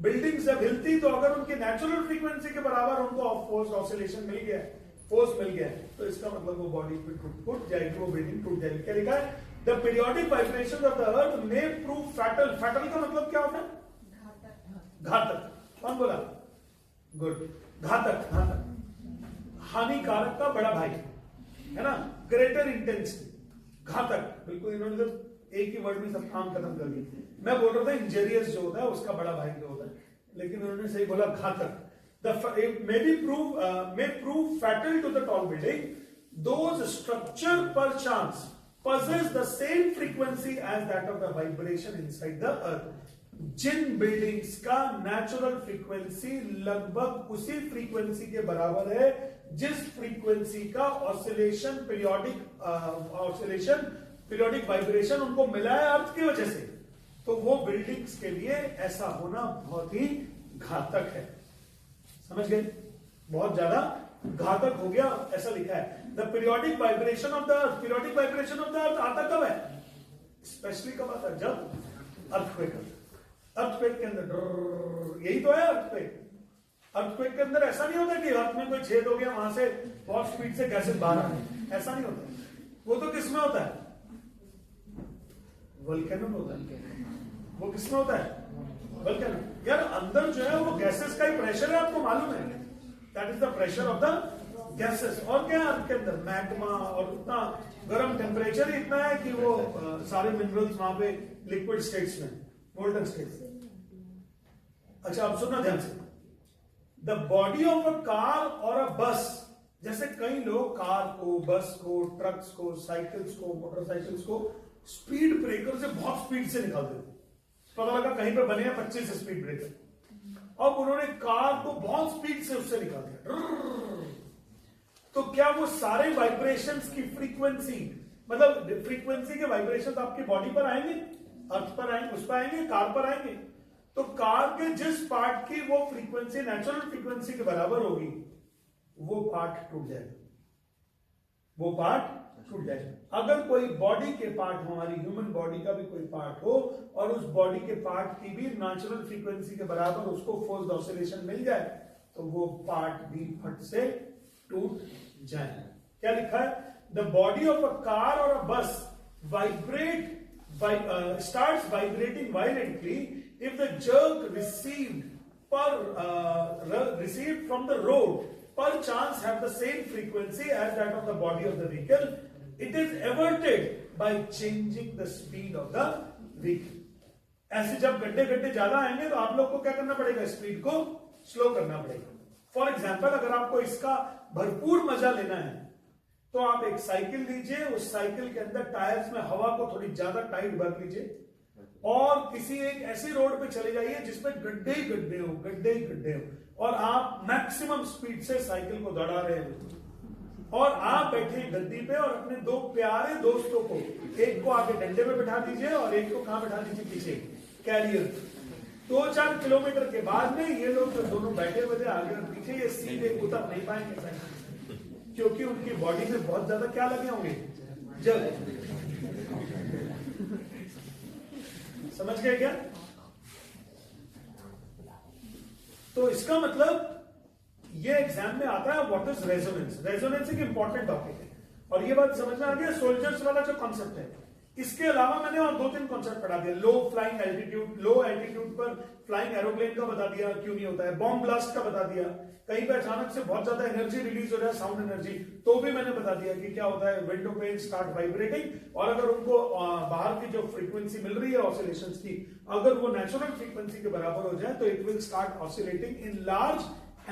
बिल्डिंग जब हिलती तो अगर उनके नेचुरल फ्रीक्वेंसी के बराबर उनको फोर्स ऑसिलेशन मिल गया, फोर्स मिल गया, तो इसका मतलब वो बॉडी टूट जाएगी, वो बिल्डिंग टूट जाएगी. क्या लिखा है? The periodic vibration of the earth may prove fatal. Fatal का मतलब क्या होता है? घातक. कौन बोला? गुड. घातक. घातक हानिकारक का बड़ा भाई है ना. Greater intensity. घातक. बिल्कुल इन्होंने तो एक ही वर्ड में सब काम खत्म कर दिया. मैं बोल रहा था इंजीरियस जो होता है उसका बड़ा भाई जो होता है, लेकिन उन्होंने सही बोला घातक. may prove fatal to the tall building. Those structure perchance possess the same frequency as that of the vibration inside the earth. जिन बिल्डिंग्स का नेचुरल फ्रीक्वेंसी लगभग उसी फ्रीक्वेंसी के बराबर है जिस फ्रीक्वेंसी का ऑसिलेशन पीरियोडिक वाइब्रेशन उनको मिला है अर्थ की वजह से, तो वो बिल्डिंग्स के लिए ऐसा होना बहुत ही घातक है. समझ गए? बहुत ज्यादा घातक हो गया, ऐसा लिखा है. The periodic vibration of the earth. Periodic vibration of the अर्थ आता कब है? स्पेशली कब आता है? जब अर्थक्वेक अर्थक्वेक के अंदर यही तो है अर्थक्वेक। अर्थक्वेक के अंदर ऐसा नहीं होता कि अर्थ में कोई छेद हो गया, वहां से बहुत स्पीड से गैसेस बाहर आ रही, ऐसा नहीं होता। वो तो किसमें होता है? वोल्केनो में होता है। वो किसमें होता है? वोल्केनो। यार अंदर जो है वो गैसेस का ही प्रेशर है, आपको मालूम है? That is the pressure of the gases. और क्या है अर्थ के अंदर? मैग्मा, और उतना गर्म टेम्परेचर ही इतना है कि वो सारे मिनरल्स वहां पे लिक्विड स्टेट्स में, मोल्टन स्टेट्स। अच्छा अब सुनना ध्यान से, the body of a car और अ बस, जैसे कई लोग कार को, बस को, ट्रक्स को, साइकिल्स को, मोटरसाइकिल्स को स्पीड ब्रेकर से बहुत स्पीड से निकाल देते। पता लगा कहीं पे बने हैं 25 स्पीड ब्रेकर, अब उन्होंने कार को बहुत स्पीड से उससे निकाल दिया। तो क्या वो सारे वाइब्रेशंस की फ्रीक्वेंसी, मतलब फ्रीक्वेंसी के वाइब्रेशन आपकी बॉडी पर आएंगे, अर्थ पर आएंगे, उस पर आएंगे, कार पर आएंगे? तो कार के जिस पार्ट की वो फ्रीक्वेंसी नेचुरल फ्रीक्वेंसी के बराबर होगी, वो पार्ट टूट जाएगा, वो पार्ट टूट जाएगा। अगर कोई बॉडी के पार्ट, हमारी ह्यूमन बॉडी का भी कोई पार्ट हो और उस बॉडी के पार्ट की भी नेचुरल फ्रीक्वेंसी के बराबर उसको फोर्स्ड ऑसिलेशन मिल जाए, तो वो पार्ट भी फट से टूट जाए। क्या लिखा है? The body of a car और अ बस starts vibrating violently if the jerk received from the road perchance have the same frequency as that of the body of the vehicle. It is averted by changing the speed of the vehicle. ऐसे जब गड्ढे गड्ढे ज्यादा आएंगे तो आप लोग को क्या करना पड़ेगा? स्पीड को स्लो करना पड़ेगा। फॉर एग्जाम्पल, अगर आपको इसका भरपूर मजा लेना है तो आप एक साइकिल लीजिए, उस साइकिल के अंदर टायर्स में हवा को थोड़ी ज्यादा टाइट भर लीजिए और किसी एक ऐसी रोड पे चले जाइए जिसमें गड्ढे ही गड्ढे हो, गड्ढे ही गड्ढे हो, और आप मैक्सिमम स्पीड से साइकिल को दौड़ा रहे हो और आप बैठे गद्दी पे और अपने दो प्यारे दोस्तों को, एक को आगे डंडे पे बैठा दीजिए और एक को कहां बैठा दीजिए? पीछे कैरियर। 2-4 किलोमीटर के बाद में ये लोग जो दोनों बैठे हुए थे आगे और पीछे, ये सीधे उतर नहीं पाएंगे साइकिल, क्योंकि उनकी बॉडी में बहुत ज्यादा क्या लगे होंगे? जल। समझ गए क्या? तो इसका मतलब ये एग्जाम में आता है व्हाट इज रेजोनेंस। रेजोनेंस एक इंपॉर्टेंट टॉपिक है और ये बात समझ में आ गया। सोल्जर्स वाला जो कॉन्सेप्ट है, इसके अलावा मैंने और 2-3 कॉन्सेप्ट पढ़ा दिया। लो फ्लाइंग एल्टीट्यूड, लो एल्टीट्यूड पर फ्लाइंग एरोप्लेन का बता दिया क्यों नहीं होता है। बॉम्ब ब्लास्ट का बता दिया, कहीं पे अचानक से बहुत ज्यादा एनर्जी रिलीज हो जाए, साउंड एनर्जी, तो भी मैंने बता दिया कि क्या होता है। विंडो पेन स्टार्ट वाइब्रेटिंग, और अगर उनको बाहर की जो फ्रीक्वेंसी मिल रही है ऑसिलेशंस की, अगर वो नेचुरल फ्रीक्वेंसी के बराबर हो जाए तो it will start oscillating in large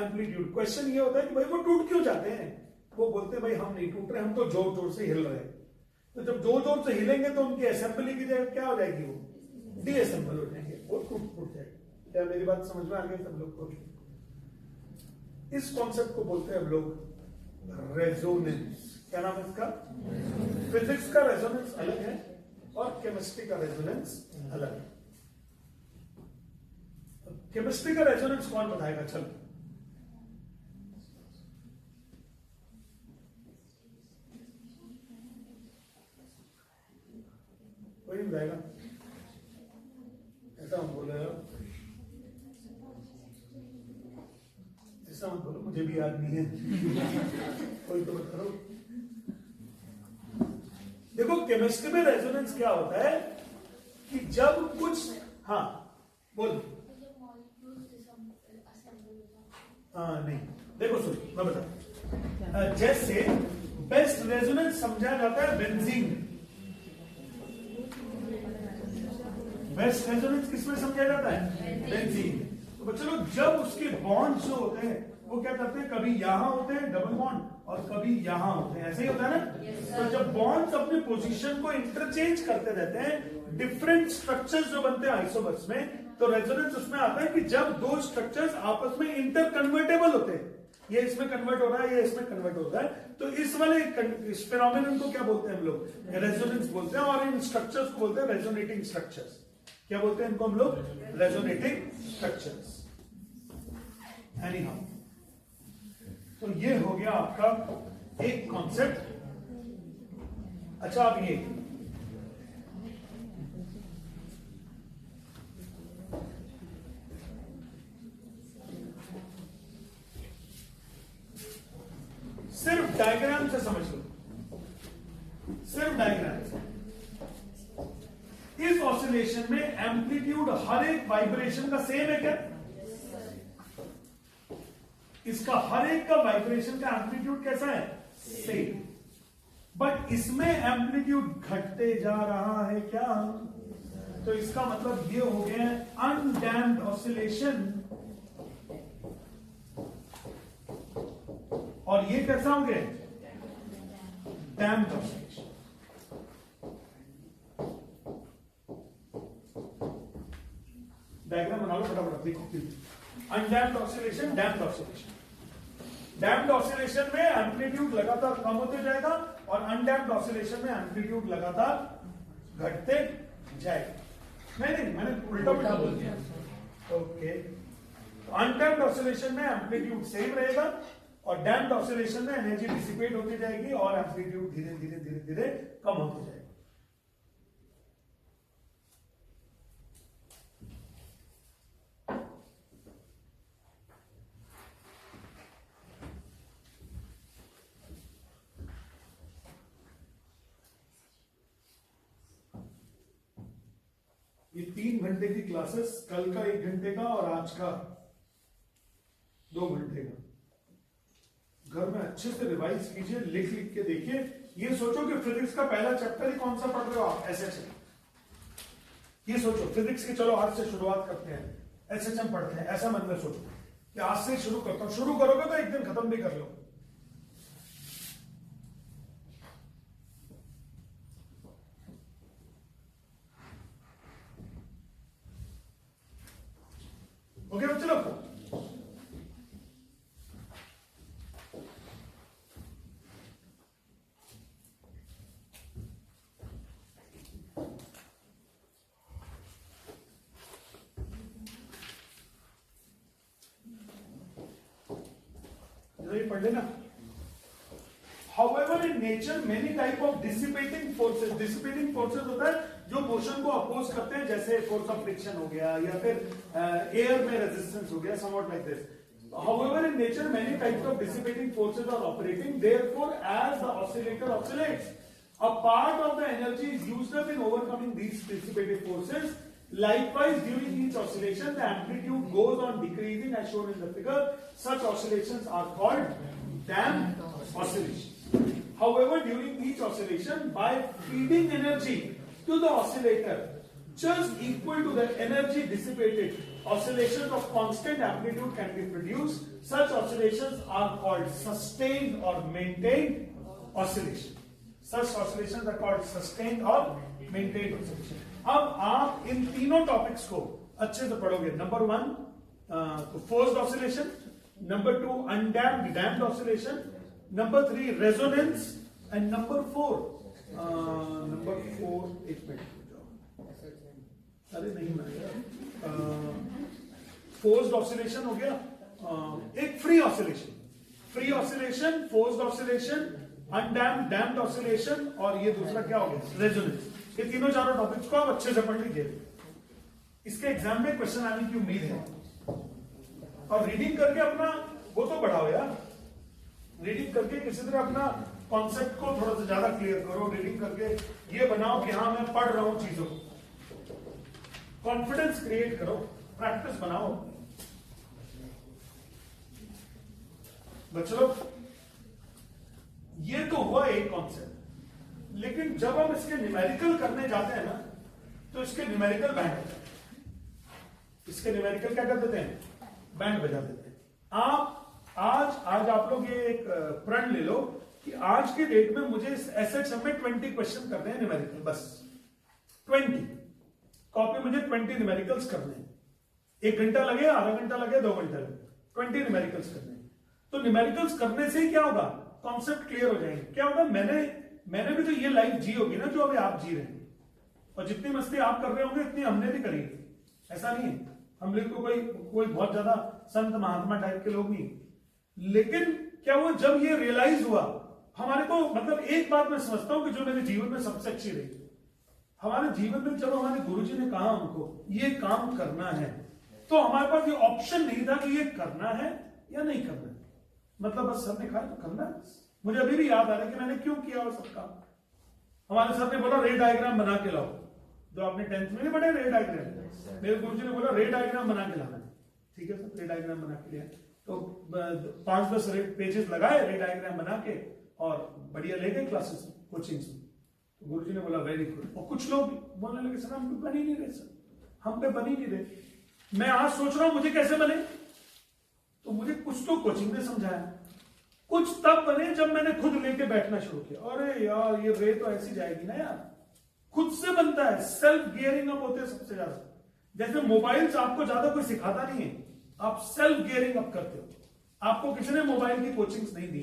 amplitude. Question ये होता है कि भाई वो टूट क्यों जाते हैं? वो बोलते हैं भाई हम नहीं टूट रहे, हम तो जोर जोर से हिल रहे हैं। तो जब जोर जोर से हिलेंगे तो उनकी असेंबली की जगह क्या हो जाएगी? वो डीअसेंबल हो जाएंगे, वो टूट जाएगी। क्या मेरी बात समझ में आ गई सब लोग को? इस कॉन्सेप्ट को बोलते हैं हम लोग रेजोनेंस। क्या नाम है इसका? फिजिक्स का रेजोनेंस अलग है और केमिस्ट्री का रेजोनेंस अलग है। केमिस्ट्री का रेजोनेंस कौन बताएगा? चलो कोई नहीं बताएगा, ऐसा हम बोल रहे हो, ऐसा मत बोलो, मुझे भी याद नहीं है। कोई तो बता दो। देखो केमिस्ट्री में रेजोनेंस क्या होता है कि जब कुछ, हाँ बोल। हाँ नहीं, देखो सुन मैं बता, जैसे बेस्ट रेजोनेंस समझा जाता है बेंजीन। बेस्ट रेजोनेंस किसमें समझा जाता है? बेंजीन। तो बच्चों जब उसके बॉन्ड्स जो होते हैं वो क्या करते हैं, कभी यहां होते हैं डबल बॉन्ड और कभी यहां होते हैं, ऐसे ही होता है ना। तो जब बॉन्ड्स अपने पोजीशन को इंटरचेंज करते रहते हैं, डिफरेंट स्ट्रक्चर्स जो बनते हैं आइसोमर्स में, तो रेजोनेंस उसमें आता है कि जब दो स्ट्रक्चर्स आपस में इंटर कन्वर्टेबल होते हैं, ये इसमें कन्वर्ट हो रहा है, ये इसमें कन्वर्ट हो रहा है, तो इस वाले इस फिनोमेनन को क्या बोलते हैं हम लोग? रेजोनेंस बोलते हैं। और इन स्ट्रक्चर्स को बोलते हैं रेजोनेटिंग स्ट्रक्चर्स। क्या बोलते हैं इनको हम लोग? Resonating structures. एनीहाउ, तो ये हो गया आपका एक कॉन्सेप्ट। अच्छा अब ये डायग्राम से समझ लो, सिर्फ डायग्राम से। इस ऑसिलेशन में एम्पलीट्यूड हर एक वाइब्रेशन का सेम है क्या? इसका हर एक का वाइब्रेशन का एम्पलीट्यूड कैसा है? सेम। बट इसमें एम्पलीट्यूड घटते जा रहा है क्या? तो इसका मतलब ये हो गया अनडैम्प्ड ऑसिलेशन, और ये कैसा हो गया? Damped oscillation. डायग्राम बना लो फटाफट, देखो undamped oscillation, damped oscillation. Damped oscillation में एम्पलीट्यूड लगातार कम होते जाएगा और अनडैम्प्ड ऑसिलेशन में एम्पलीट्यूड लगातार घटते जाएगा। नहीं, मैंने उल्टा बोल दिया। ओके, अनडैम्प्ड ऑसिलेशन में एम्पलीट्यूड सेम रहेगा और डैम्प्ड ऑसिलेशन में एनर्जी डिसिपेट होती जाएगी और एम्पलीट्यूड धीरे धीरे धीरे धीरे कम होते जाएगा। ये 3 घंटे की क्लासेस, कल का 1 घंटे का और आज का 2 घंटे का। घर में अच्छे से रिवाइज कीजिए, लिख लिख के देखिए। ये सोचो कि फिजिक्स का पहला चैप्टर ही कौन सा पढ़ रहे हो आप? एसएचएम। ये सोचो फिजिक्स की, चलो आज से शुरुआत करते हैं, एसएचएम पढ़ते हैं। ऐसा मन में सोचो कि आज से शुरू करता हूं। शुरू करोगे तो एक दिन खत्म भी कर लो। ओके बच्चे लोग, पढ़ लेना। However, in nature, many type of dissipating forces. Dissipating forces होता है जो मोशन को अपोज करते हैं, जैसे फोर्स ऑफ फ्रिक्शन हो गया या फिर एयर में रेजिस्टेंस हो गया, somewhat like this. However, in nature, many types of dissipating forces are operating. Therefore, as the oscillator oscillates, a part of the energy is used up in overcoming these dissipating forces. Likewise, during each oscillation, the amplitude goes on decreasing as shown in the figure. Such oscillations are called damped oscillations. However, during each oscillation, by feeding energy to the oscillator just equal to the energy dissipated, oscillations of constant amplitude can be produced. Such oscillations are called sustained or maintained oscillation. Such oscillations are called sustained or maintained oscillation. अब आप इन तीनों topics को अच्छे से पढ़ोगे। Number 1 forced oscillation, number 2 undamped damped oscillation, number 3 resonance and number 4 एक minute, अरे नहीं मैं फोर्स्ड ऑसिलेशन हो गया, एक free oscillation, forced oscillation, undamped damped oscillation और ये दूसरा क्या हो गया? रेजोनेंस। ये तीनों चारों टॉपिक्स को आप अच्छे से पढ़ लीजिए। इसके एग्जाम में क्वेश्चन आने की उम्मीद है। और रीडिंग करके अपना वो तो बढ़ाओ यार, रीडिंग करके किसी तरह अपना कॉन्सेप्ट को थोड़ा सा ज्यादा क्लियर करो। रीडिंग करके ये बनाओ कि हाँ मैं पढ़ रहा हूं चीजों को। कॉन्फिडेंस क्रिएट करो, प्रैक्टिस बनाओ। बच्चों, ये तो हुआ एक कॉन्सेप्ट, लेकिन जब हम इसके न्यूमेरिकल करने जाते हैं ना, तो इसके न्यूमेरिकल बैंड बजा, इसके न्यूमेरिकल क्या कर देते हैं? बैंड बजा देते हैं। आज आप लोग ये एक प्रण ले लो कि आज के डेट में मुझे इस एसएचएम में 20 क्वेश्चन करने हैं न्यूमेरिकल, बस 20 कॉपी, मुझे 20 न्यूमेरिकल्स करने हैं। 1 घंटा लगे, आधा घंटा लगे, 2 घंटा लगे, 20 न्यूमेरिकल्स करने हैं। तो न्यूमेरिकल्स करने से क्या होगा? कॉन्सेप्ट क्लियर हो जाएंगे। क्या होगा? मैंने भी तो ये लाइफ जी होगी ना जो अभी आप जी रहे हैं, और जितनी मस्ती आप कर रहे होंगे इतनी हमने भी करी। ऐसा नहीं है हम लोग को कोई बहुत ज्यादा संत महात्मा टाइप के लोग नहीं, लेकिन क्या हुआ जब ये रियलाइज हुआ हमारे को, मतलब एक बात मैं समझता हूं कि जो मेरे जीवन में सबसे अच्छी रही, हमारे जीवन में जब हमारे गुरुजी ने कहा हमको ये काम करना है, तो हमारे पास ये ऑप्शन नहीं था कि ये करना है या नहीं करना है। मतलब बस सर ने कहा तो करना है, मुझे अभी भी याद आ रहा है कि मैंने क्यों किया वो सब काम। हमारे सर ने बोला रे डायग्राम बना के लाओ, जो आपने 10th में नहीं पढ़े रे डायग्राम, मेरे गुरुजी ने बोला रे डायग्राम बना के लाना। ठीक है सर, रे डायग्राम बना के लिया, तो 5-10 पेजेस लगाए रे डायग्राम बना के और बढ़िया ले गए क्लासेस कोचिंग में। तो गुरुजी ने बोला वेरी गुड। और कुछ लोग बोलने लगे सर हम पे बन ही नहीं रहे, सर हम पे बन ही नहीं रहे। मैं आज सोच रहा हूं मुझे कैसे बने, तो मुझे कुछ तो कोचिंग ने समझाया, कुछ तब बने जब मैंने खुद लेके बैठना शुरू किया। अरे यार ये रे तो ऐसी जाएगी ना यार, खुद से बनता है, सेल्फ गियरिंग अप होते हैं सबसे ज्यादा। जैसे मोबाइल से आपको ज्यादा कोई सिखाता नहीं है, आप सेल्फ गियरिंग अप करते हो। आपको किसी ने मोबाइल की कोचिंग नहीं दी,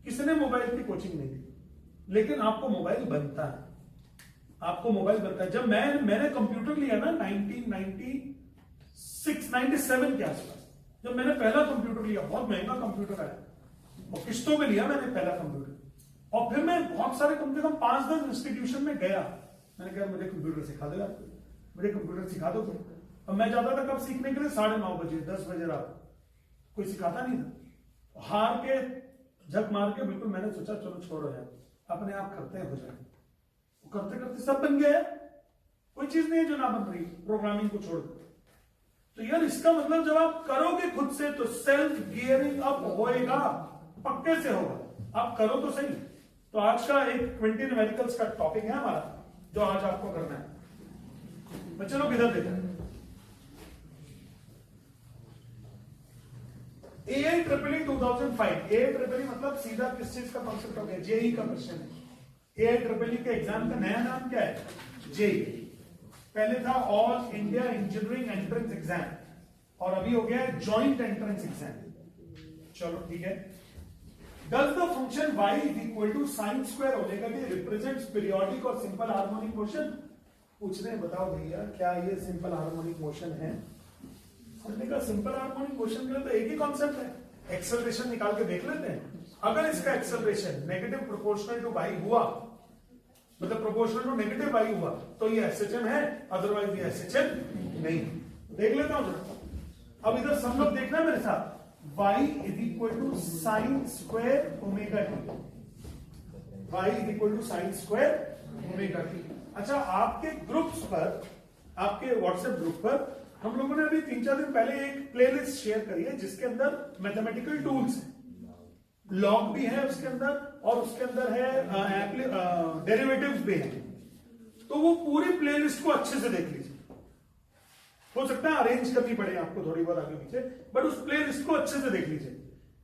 किसी ने मोबाइल की कोचिंग नहीं दी, लेकिन आपको मोबाइल बनता है, आपको मोबाइल बनता है। जब मैंने कंप्यूटर लिया ना 1996-97 के आसपास, जब मैंने पहला कंप्यूटर लिया, बहुत महंगा कंप्यूटर आया और किस्तों में लिया मैंने पहला कंप्यूटर। और फिर मैं बहुत सारे कम से कम 5-10 इंस्टीट्यूशन में गया, मैंने कहा मुझे कंप्यूटर सिखा दो यार, मुझे कंप्यूटर सिखा दो। और मैं जाता था कब सीखने के लिए, 9:30 बजे 10 बजे रात, कोई सिखाता नहीं था। हार के झक मार के बिल्कुल मैंने सोचा चलो छोड़ो यार, अपने आप करते हैं हो जाए। करते करते सब बन गया, कोई चीज नहीं है जो ना बन रही, प्रोग्रामिंग को छोड़। तो यार इसका मतलब जब आप करोगे खुद से तो सेल्फ गियरिंग अप होएगा, पक्के से होगा। आप करो तो सही। तो आज का एक 20 न्यूमेरिकल्स का टॉपिक है हमारा, जो आज आपको करना है। बच्चे लोग इधर देखो, AIEEE 2005, AIEEE मतलब सीधा किस चीज का कॉन्सेप्ट हो गया, जेई का क्वेश्चन है। AIEEE के एग्जाम का नया नाम क्या है, जेई। पहले था all India engineering entrance exam, और अभी हो गया है जॉइंट एंट्रेंस एग्जाम। चलो ठीक है। Does the function y is equal to sin square omega t represents periodic और simple harmonic motion? पूछ रहे हैं, बताओ भैया क्या ये सिंपल हार्मोनिक मोशन है? हमने कहा सिंपल हार्मोनिक मोशन के लिए तो एक ही कॉन्सेप्ट है, एक्सेलरेशन निकाल के देख लेते हैं। अगर इसका acceleration negative proportional to y हुआ, मतलब प्रोपोर्शनल टू नेगेटिव y हुआ, तो ये SHM है, अदरवाइज ये SHM नहीं। देख लेता हूं। अब इधर सब लोग देखना मेरे साथ, y is equal to sin square omega t, y is equal to sin square omega t। अच्छा, आपके ग्रुप्स पर, आपके व्हाट्सएप ग्रुप पर हम लोगों ने अभी 3-4 दिन पहले एक प्लेलिस्ट शेयर करी है जिसके अंदर मैथमेटिकल टूल्स है, लॉग भी है उसके अंदर, और उसके अंदर है डेरिवेटिव्स भी है। तो वो पूरी प्लेलिस्ट को अच्छे से देख लीजिए। हो सकता है अरेंज करनी पड़े आपको थोड़ी बहुत आगे पीछे, बट उस प्लेलिस्ट को अच्छे से देख लीजिए,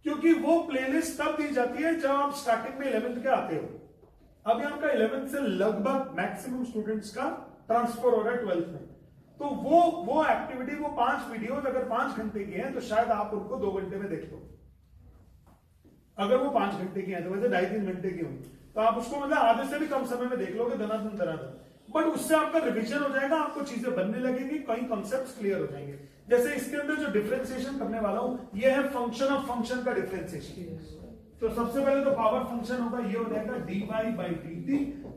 क्योंकि वो प्लेलिस्ट तब दी जाती है जब आप स्टार्टिंग में 11th के आते हो। अभी आपका 11th से लगभग मैक्सिमम स्टूडेंट्स का ट्रांसफर हो रहा है 12th में। तो वो एक्टिविटी, वो 5 वीडियोस अगर 5 घंटे की हैं तो शायद आप उनको 2 घंटे में देख लो। अगर वो 5 घंटे की हैं तो वैसे 2.5-3 घंटे की होंगी, तो आप उसको मतलब आधे से भी कम समय में देख लोगे, दनादन। बट उससे आपका रिवीजन हो जाएगा, आपको चीजें बनने लगेगी, कई कॉन्सेप्ट्स क्लियर हो जाएंगे। जैसे इसके अंदर जो डिफरेंशिएशन करने वाला हूं, ये है फंक्शन ऑफ फंक्शन का डिफरेंशिएशन। तो सबसे पहले तो पावर फंक्शन होगा, ये हो जाएगा dy/dt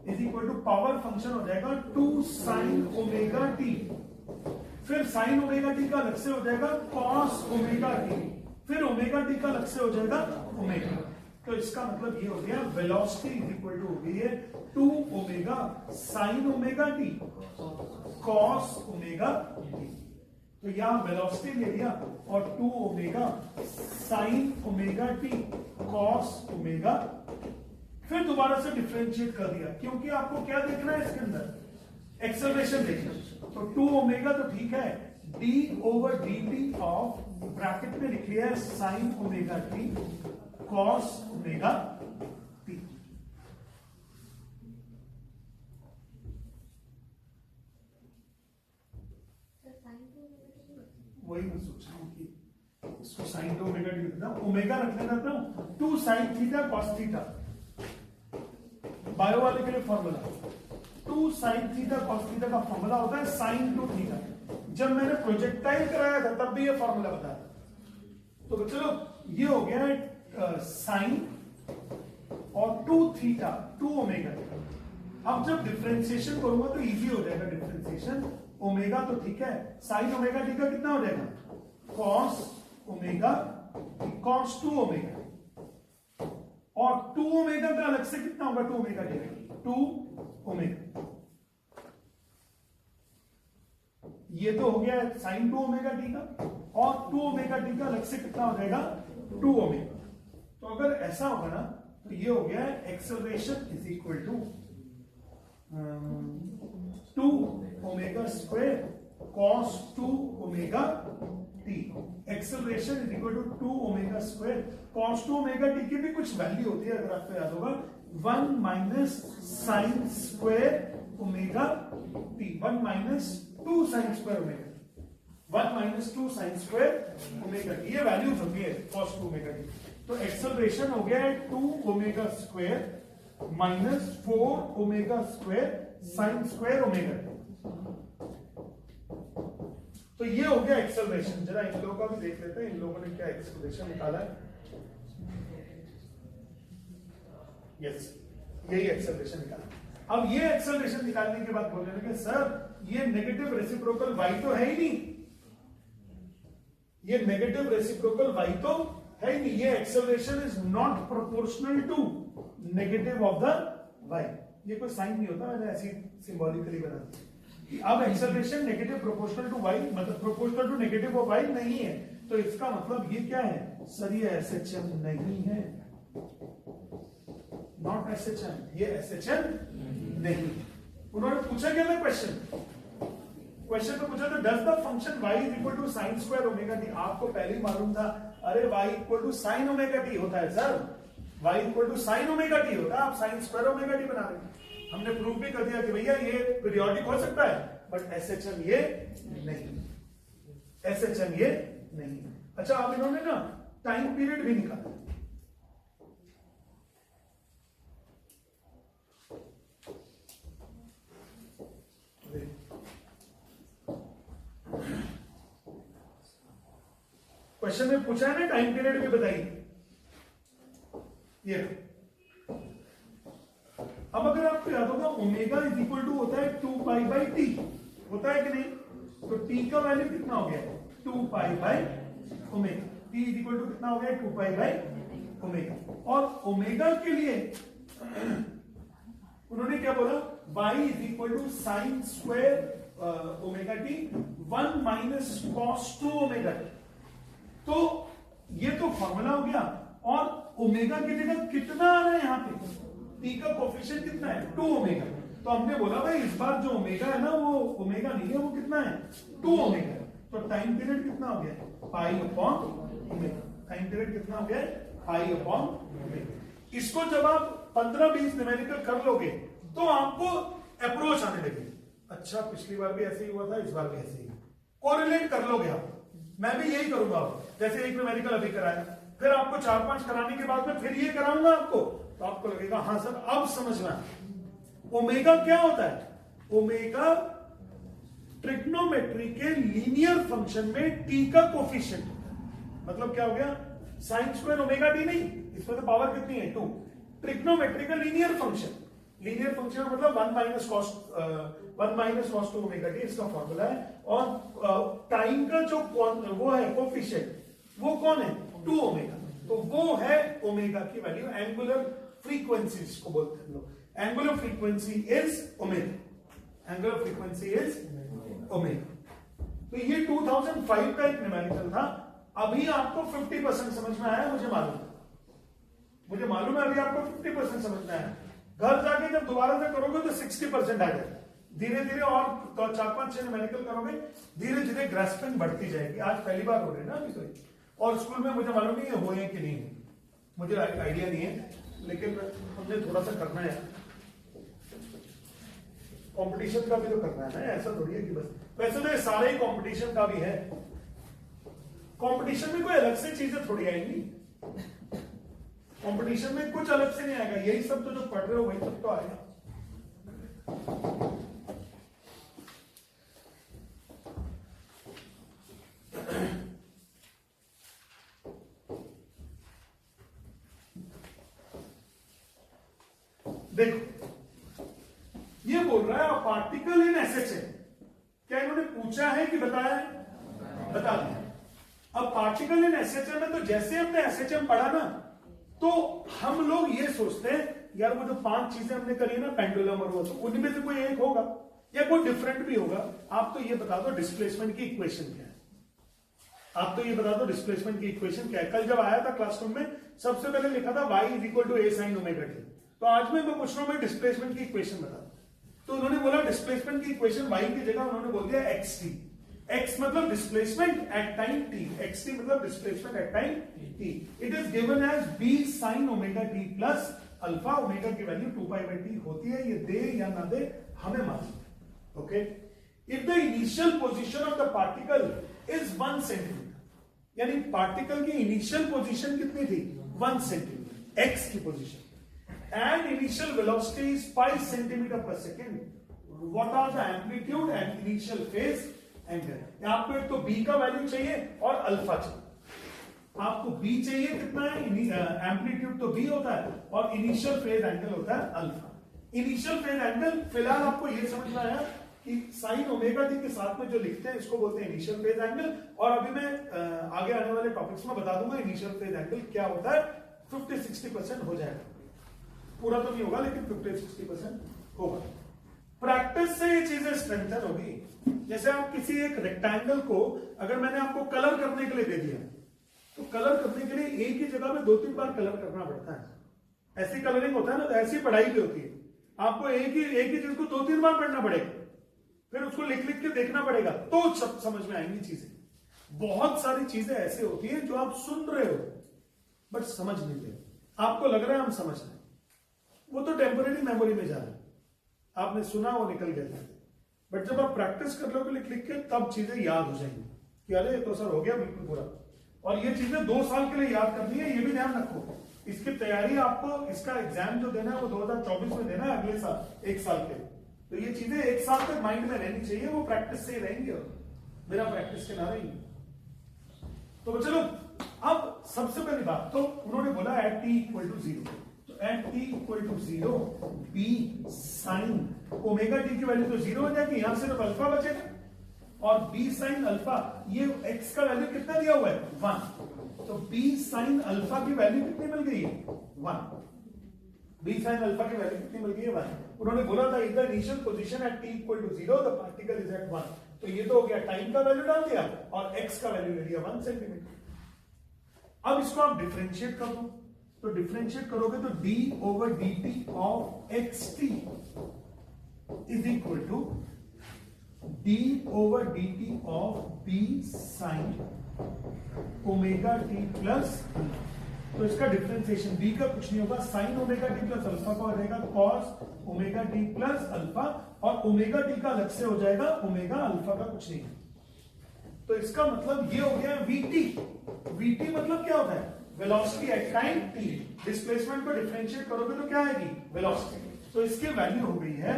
is equal to power function हो जाएगा 2 sin ओमेगा t। फिर sin ओमेगा t का अलग से हो जाएगा cos ओमेगा t, फिर ओमेगा t का अलग से हो जाएगा ओमेगा। तो इसका मतलब ये हो गया वेलोसिटी इज इक्वल टू हो गई है 2 omega sin omega t cos omega t। तो यहां वेलोसिटी ले लिया और 2 omega sin omega t cos omega, फिर दोबारा से डिफरेंशिएट कर दिया, क्योंकि आपको क्या देखना है इसके अंदर, एक्सेलरेशन देखना। तो 2 ओमेगा तो ठीक है, d/dt ऑफ ब्रैकेट में लिख लिया है sin omega t cos omega t। वही मैं सोच रहा हूं कि इसको sin ओमेगा टी लिखता हूं, ओमेगा रख लेना था 2 sin theta cos theta, bio वाले के लिए formula 2 sin theta cos theta का फॉर्मूला होता है sin 2 थीटा। जब मैंने प्रोजेक्टाइल कराया था तब भी ये फॉर्मूला बताया। तो चलो ये हो गया sin और 2 थीटा 2 ओमेगा। अब जब डिफरेंशिएशन करूंगा तो इजी हो जाएगा डिफरेंशिएशन। ओमेगा तो ठीक है, sin ओमेगा टी का कितना हो जाएगा cos ओमेगा cos 2 ओमेगा। और 2 ओमेगा का अलग से कितना होगा 2 ओमेगा टी 2 ओमेगा। ये तो हो गया साइन 2 ओमेगा टी का, और 2 ओमेगा टी का अलग से कितना हो जाएगा 2 ओमेगा। तो अगर ऐसा होगा ना तो ये हो गया acceleration is equal to 2 omega square cos 2 omega T. Acceleration is equal to 2 omega square cos 2 omega T की भी कुछ वैल्यू होती है, अगर आपको याद होगा 1 minus sign square omega T, 1 minus 2 sign square omega, 1 minus 2 sign square omega T, ये वैल्यूज होती है कॉस 2 ओमेगा टी। तो एक्सेलरेशन हो गया है 2 omega square minus 4 omega square sine square omega T. तो ये हो गया एक्सेलरेशन। जरा इन लोगों का भी देख लेते हैं, इन लोगों ने क्या एक्सेलरेशन निकाला है। यस, यही एक्सेलरेशन निकाला। अब ये एक्सेलरेशन निकालने के बाद बोलने लगे सर ये नेगेटिव रेसिप्रोकल y तो है ही नहीं, ये नेगेटिव रेसिप्रोकल y तो है ही नहीं, ये acceleration is not proportional to negative of the y। ये कोई साइन नहीं होता, मैंने ऐसी सिंबॉलिकली बना दिया। अब acceleration negative proportional to y, मतलब proportional to negative of y नहीं है, तो इसका मतलब ये क्या है सर, ये SHM नहीं है, नॉट SHM, ये SHM नहीं। उन्होंने पूछा क्या था क्वेश्चन तो पूछा था does the function y is equal to sine square omega T. आपको पहले ही मालूम था, अरे y equal to sine omega T होता है sir, y equal to sine omega T होता है, आप साइन स्क्वायर ओमेगा टी बना रहे। हमने प्रूव भी कर दिया कि भैया ये पीरियोडिक हो सकता है, बट SHM ये नहीं, SHM ये नहीं। अच्छा, अब इन्होंने ना टाइम पीरियड भी निकाला। क्वेश्चन में पूछा है ना टाइम पीरियड भी बताइए। ये अब अगर आपको याद होगा ओमेगा इज इक्वल टू होता है 2 पाई बाई टी, होता है कि नहीं? तो टी का वैल्यू कितना हो गया 2 pi by omega, T is equal to कितना हो गया 2 पाई बाई ओमेगा। और ओमेगा के लिए उन्होंने क्या बोला y is equal to sine square omega T 1 minus cos 2 omega T. तो ये तो फॉर्मूला हो गया, और ओमेगा की जगह कितना आ रहा है यहाँ पे, टी का कोफिशिएंट कितना है 2 ओमेगा। तो हमने बोला भाई इस बार जो ओमेगा है ना वो ओमेगा नहीं है, वो कितना है 2 ओमेगा। तो टाइम पीरियड कितना हो गया pi upon omega, time period कितना हो गया पाई अपॉन ओमेगा। इसको जब आप 15-20 न्यूमेरिकल कर लोगे तो आपको अप्रोच आने लगे, अच्छा पिछली बार भी ऐसे ही हुआ था, इस बार भी ऐसे ही, कोरिलेट कर लोगे आप। मैं भी यही करूंगा, जैसे एक न्यूमेरिकल अभी कराया, फिर आपको 4-5 कराने के बाद में फिर ये कराऊंगा आपको, तो आपको लगेगा हाँ सर अब समझना। ओमेगा क्या होता है, ओमेगा ट्रिग्नोमेट्री के लीनियर फंक्शन में टी का कोफिशिएंट, मतलब क्या हो गया साइन स्क्वायर ओमेगा टी नहीं, इसमें तो पावर कितनी है 2, ट्रिग्नोमेट्री का लीनियर फंक्शन, लीनियर फंक्शन मतलब 1 माइनस कॉस 2 ओमेगा टी इसका फॉर्मूला है। और टाइम का जो वो है कोफिशिएंट वो कौन है 2 ओमेगा, तो वो है ओमेगा की वैल्यू। एंगुलर फ्रीक्वेंसी इसको बोलते हैं लोग, angular frequency is omega, angular frequency is omega. तो ये 2005 का एक न्यूमेरिकल था। अभी आपको 50% समझ में आया, मुझे मालूम है अभी आपको 50% समझ में आया। घर जाके जब दोबारा से करोगे तो 60% आ जाएगा, धीरे धीरे और 4-5-6 न्यूमेरिकल करोगे, धीरे धीरे ग्रास्पिंग बढ़ती जाएगी। आज पहली बार हो रहे हैं ना अभी तो, और स्कूल में मुझे मालूम नहीं है हुए कि नहीं, मुझे आइडिया नहीं है, लेकिन हमने थोड़ा सा करना है, कंपटीशन का भी तो करना है ना, ऐसा थोड़ी है कि बस। वैसे तो ये सारे ही कंपटीशन का भी है, कंपटीशन में कोई अलग से चीजें थोड़ी आएंगी, कंपटीशन में कुछ अलग से नहीं आएगा, यही सब तो जो पढ़ रहे हो वही सब तो आएगा। देखो ये बोल रहा है पार्टिकल इन एसएचएम, क्या इन्होंने पूछा है कि बताया है, बता दिया। अब पार्टिकल इन एसएचएम में तो जैसे हमने एसएचएम पढ़ा ना, तो हम लोग ये सोचते हैं यार वो जो 5 चीजें हमने करी ना पेंडुलम और वो, तो उनमें से कोई एक होगा या कोई डिफरेंट भी होगा। आप तो ये बता दो डिस्प्लेसमेंट की इक्वेशन क्या है, आप तो ये बता दो डिस्प्लेसमेंट की इक्वेशन क्या है। कल जब आया था क्लासरूम में सबसे पहले लिखा था y equal to a sin omega t। तो आज मैं पूछ रहा हूं मैं डिस्प्लेसमेंट की इक्वेशन बता दो। तो उन्होंने बोला डिस्प्लेसमेंट की इक्वेशन y की जगह उन्होंने बोल दिया xt। x मतलब displacement at time t, xt मतलब displacement at time t। It is given as b sin omega t plus alpha. Omega की वैल्यू 2π/t होती है, ये दे या ना दे हमें मालूम। Okay, if the initial position of the particle is 1 centimetre, यानी पार्टिकल की इनिशियल पोजीशन कितनी थी 1 सेंटीमीटर x की position, and initial velocity is 5 centimeter per second. What are the amplitude and initial phase angle? आपको एक तो b का value चाहिए और अल्फा चाहिए। आपको b चाहिए कितना है, एम्पलीट्यूड तो b होता है और इनिशियल फेज एंगल होता है अल्फा। इनिशियल फेज एंगल फिलहाल आपको ये समझना है कि साइन ओमेगा टी के साथ में जो लिखते हैं इसको बोलते हैं इनिशियल फेज एंगल। और अभी मैं आगे आने वाले टॉपिक्स में बता दूंगा इनिशियल फेज एंगल क्या होता है। 50-60% हो जाएगा, पूरा तो नहीं होगा लेकिन 50-60% होगा। प्रैक्टिस से ये चीजें स्ट्रेंथन होगी। जैसे आप किसी एक रेक्टेंगल को अगर मैंने आपको कलर करने के लिए दे दिया तो कलर करने के लिए एक ही जगह में 2-3 बार कलर करना पड़ता है। ऐसी कलरिंग होता है ना, तो ऐसी पढ़ाई भी होती है। आपको एक ही चीज को 2-3 बार पढ़ना पड़ेगा, फिर उसको लिख लिख के देखना पड़ेगा तो सब समझ में आएंगी चीजें। बहुत सारी चीजें ऐसी होती है जो आप सुन रहे हो बट समझ नहीं रहे, आपको लग रहा है हम समझ रहे हैं, वो तो टेम्पररी मेमोरी में जा रहा है, आपने सुना वो निकल गया। बट जब आप प्रैक्टिस कर लोगे लिख लिख के तब चीजें याद हो जाएंगी कि अरे तो सर हो गया बिल्कुल पूरा। और ये चीजें 2 साल के लिए याद करनी है, ये भी ध्यान रखो। इसकी तैयारी आपको, इसका एग्जाम जो देना है वो 2024 में देना है, अगले साल 1 साल के। तो ये चीजें 1 साल तक माइंड में रहनी चाहिए, वो प्रैक्टिस से ही रहेंगे और बिना प्रैक्टिस के ना रहेंगे। तो चलो अब सबसे पहली बात तो उन्होंने बोला एट t इक्वल टू 0, तो at t equal to 0 b sine omega t की वैल्यू तो 0 हो जाएगी, यहां से तो अल्फा बचेगा और b साइन अल्फा, ये x का वैल्यू कितना दिया हुआ है 1, तो b साइन अल्फा की वैल्यू कितनी मिल गई है 1। b साइन अल्फा की वैल्यू कितनी मिल गई है 1। उन्होंने बोला था इधर initial position at t equal to 0 the particle is at 1, तो ये तो हो गया टाइम का वैल्यू डाल दिया और x का वैल्यू ले लिया 1 सेंटीमीटर। अब इसको आप डिफरेंशिएट कर दो, तो डिफरेंशिएट करोगे तो d over dt of xt is equal to d over dt of b sine omega t plus, तो इसका डिफरेंशिएशन b का कुछ नहीं होगा, sine omega t plus alpha का हो जाएगा cos omega t plus alpha, और ओमेगा t का अलग से हो जाएगा ओमेगा अल्फा का कुछ नहीं है। तो इसका मतलब ये हो गया vt। vt मतलब क्या होता है velocity at time t। Displacement को डिफरेंशिएट करोगे तो क्या आएगी वेलोसिटी। तो इसकी वैल्यू हो गई है,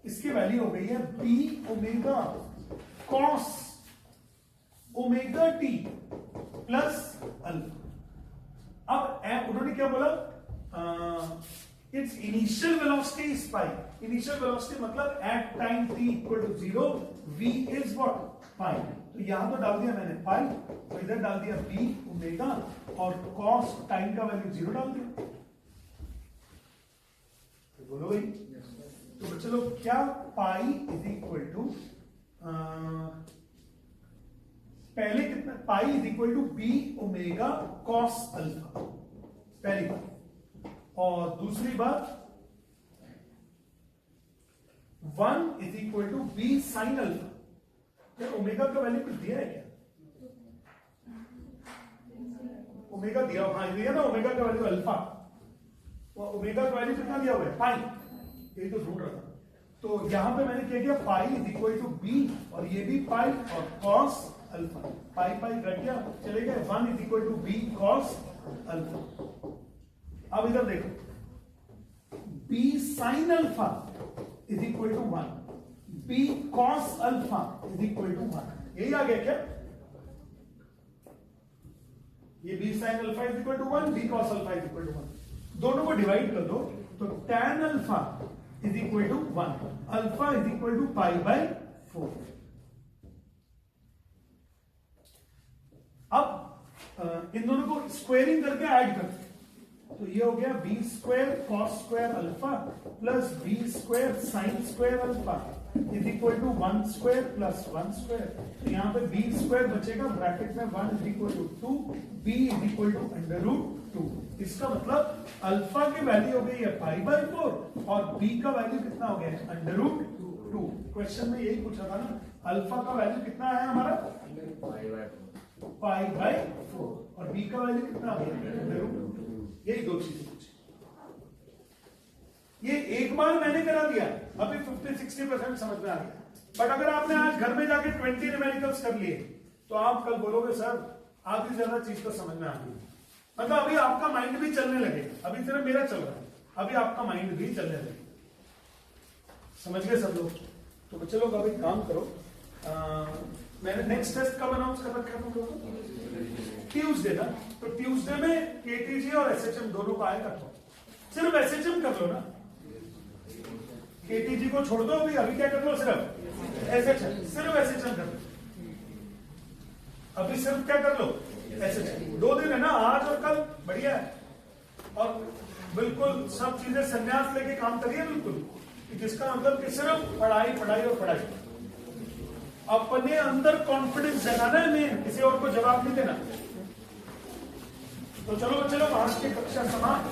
इसकी वैल्यू हो गई है b omega cos omega t plus alpha. अब उन्होंने क्या बोला, it's initial velocity is pi. Initial velocity मतलब at time t equal to 0 v is what pi. तो यहां तो डाल दिया मैंने पाई, तो इधर डाल दिया b ओमेगा और कॉस टाइम का वैल्यू 0 डाल दिया। तो बोलो भाई, तो चलो क्या पाई इज इक्वल टू, पहले कितना pi is equal to B omega cos alpha, पहली बात। और दूसरी बात 1 is equal to B sine alpha. क्या ओमेगा का वैल्यू कुछ दिया है क्या, ओमेगा दिया, हाँ दिया ना, ओमेगा का वैल्यू अल्फा, ओमेगा का वैल्यू कितना दिया हुआ है पाई, ये तो ढूंढ रहा था। तो यहां पे मैंने क्या किया pi is equal to B और ये भी पाई और कॉस अल्फा, पाई पाई घट गया चले गए, 1 is equal to B cos alpha. अब इधर देखो B sine alpha is equal to 1, B cos alpha is equal to 1, यही आ गया क्या, ये B sine alpha is equal to 1, B cos alpha is equal to 1। दोनों को डिवाइड कर दो तो tan alpha is equal to 1, alpha is equal to pi by 4। अब इन दोनों को स्क्वेयरिंग करके ऐड करते हैं, तो ये हो गया B square cos square alpha plus B square sine square alpha is equal to 1 square plus 1 square. तो यहाँ पे बी स्क्वायर बचेगा, ब्रैकेट में 1 is equal to 2, B is equal to √2। इसका मतलब अल्फा की वैल्यू हो गई है π/4 और बी का वैल्यू कितना हो गया है √2। क्वेश्चन में यही पूछा था ना, अल्फा का वैल्यू कितना है हमारा π/4 और बी का वैल्यू कितना आ गया √2। यही दो चीजें पूछी। ये एक बार मैंने करा दिया, अभी 50-60% समझ में आ गया। बट अगर आपने आज घर में जाके 20 न्यूमेरिकल्स कर लिए तो आप कल बोलोगे सर आधी ज्यादा चीज तो समझ में आ गई। मतलब अभी आपका माइंड भी चलने लगेगा, अभी सिर्फ मेरा चल रहा है, अभी आपका माइंड भी चलने लगेगा। समझ गए सब लोग? तो चलो अभी काम करो। मैंने नेक्स्ट टेस्ट कब अनाउंस कर रखा है तुम लोगों को? ट्यूसडे ना, तो ट्यूसडे में केटीजी और एसएचएम दोनों का आएगा। तो सिर्फ एसएचएम कर लो ना, केटीजी को छोड़ दो। अभी क्या कर लो, सिर्फ एसएचएम, सिर्फ एसएचएम कर लो। अभी सिर्फ क्या कर लो, एसएचएम। 2 दिन है ना, आज और कल, बढ़िया है। और बिल्कुल सब चीजें संन्यास लेके काम करिए बिल्कुल, जिसका मतलब कि सिर्फ पढ़ाई पढ़ाई और पढ़ाई। अपने अंदर कॉन्फिडेंस जगाना है, मैं किसी और को जवाब नहीं देना। तो चलो आज की कक्षा समाप्त।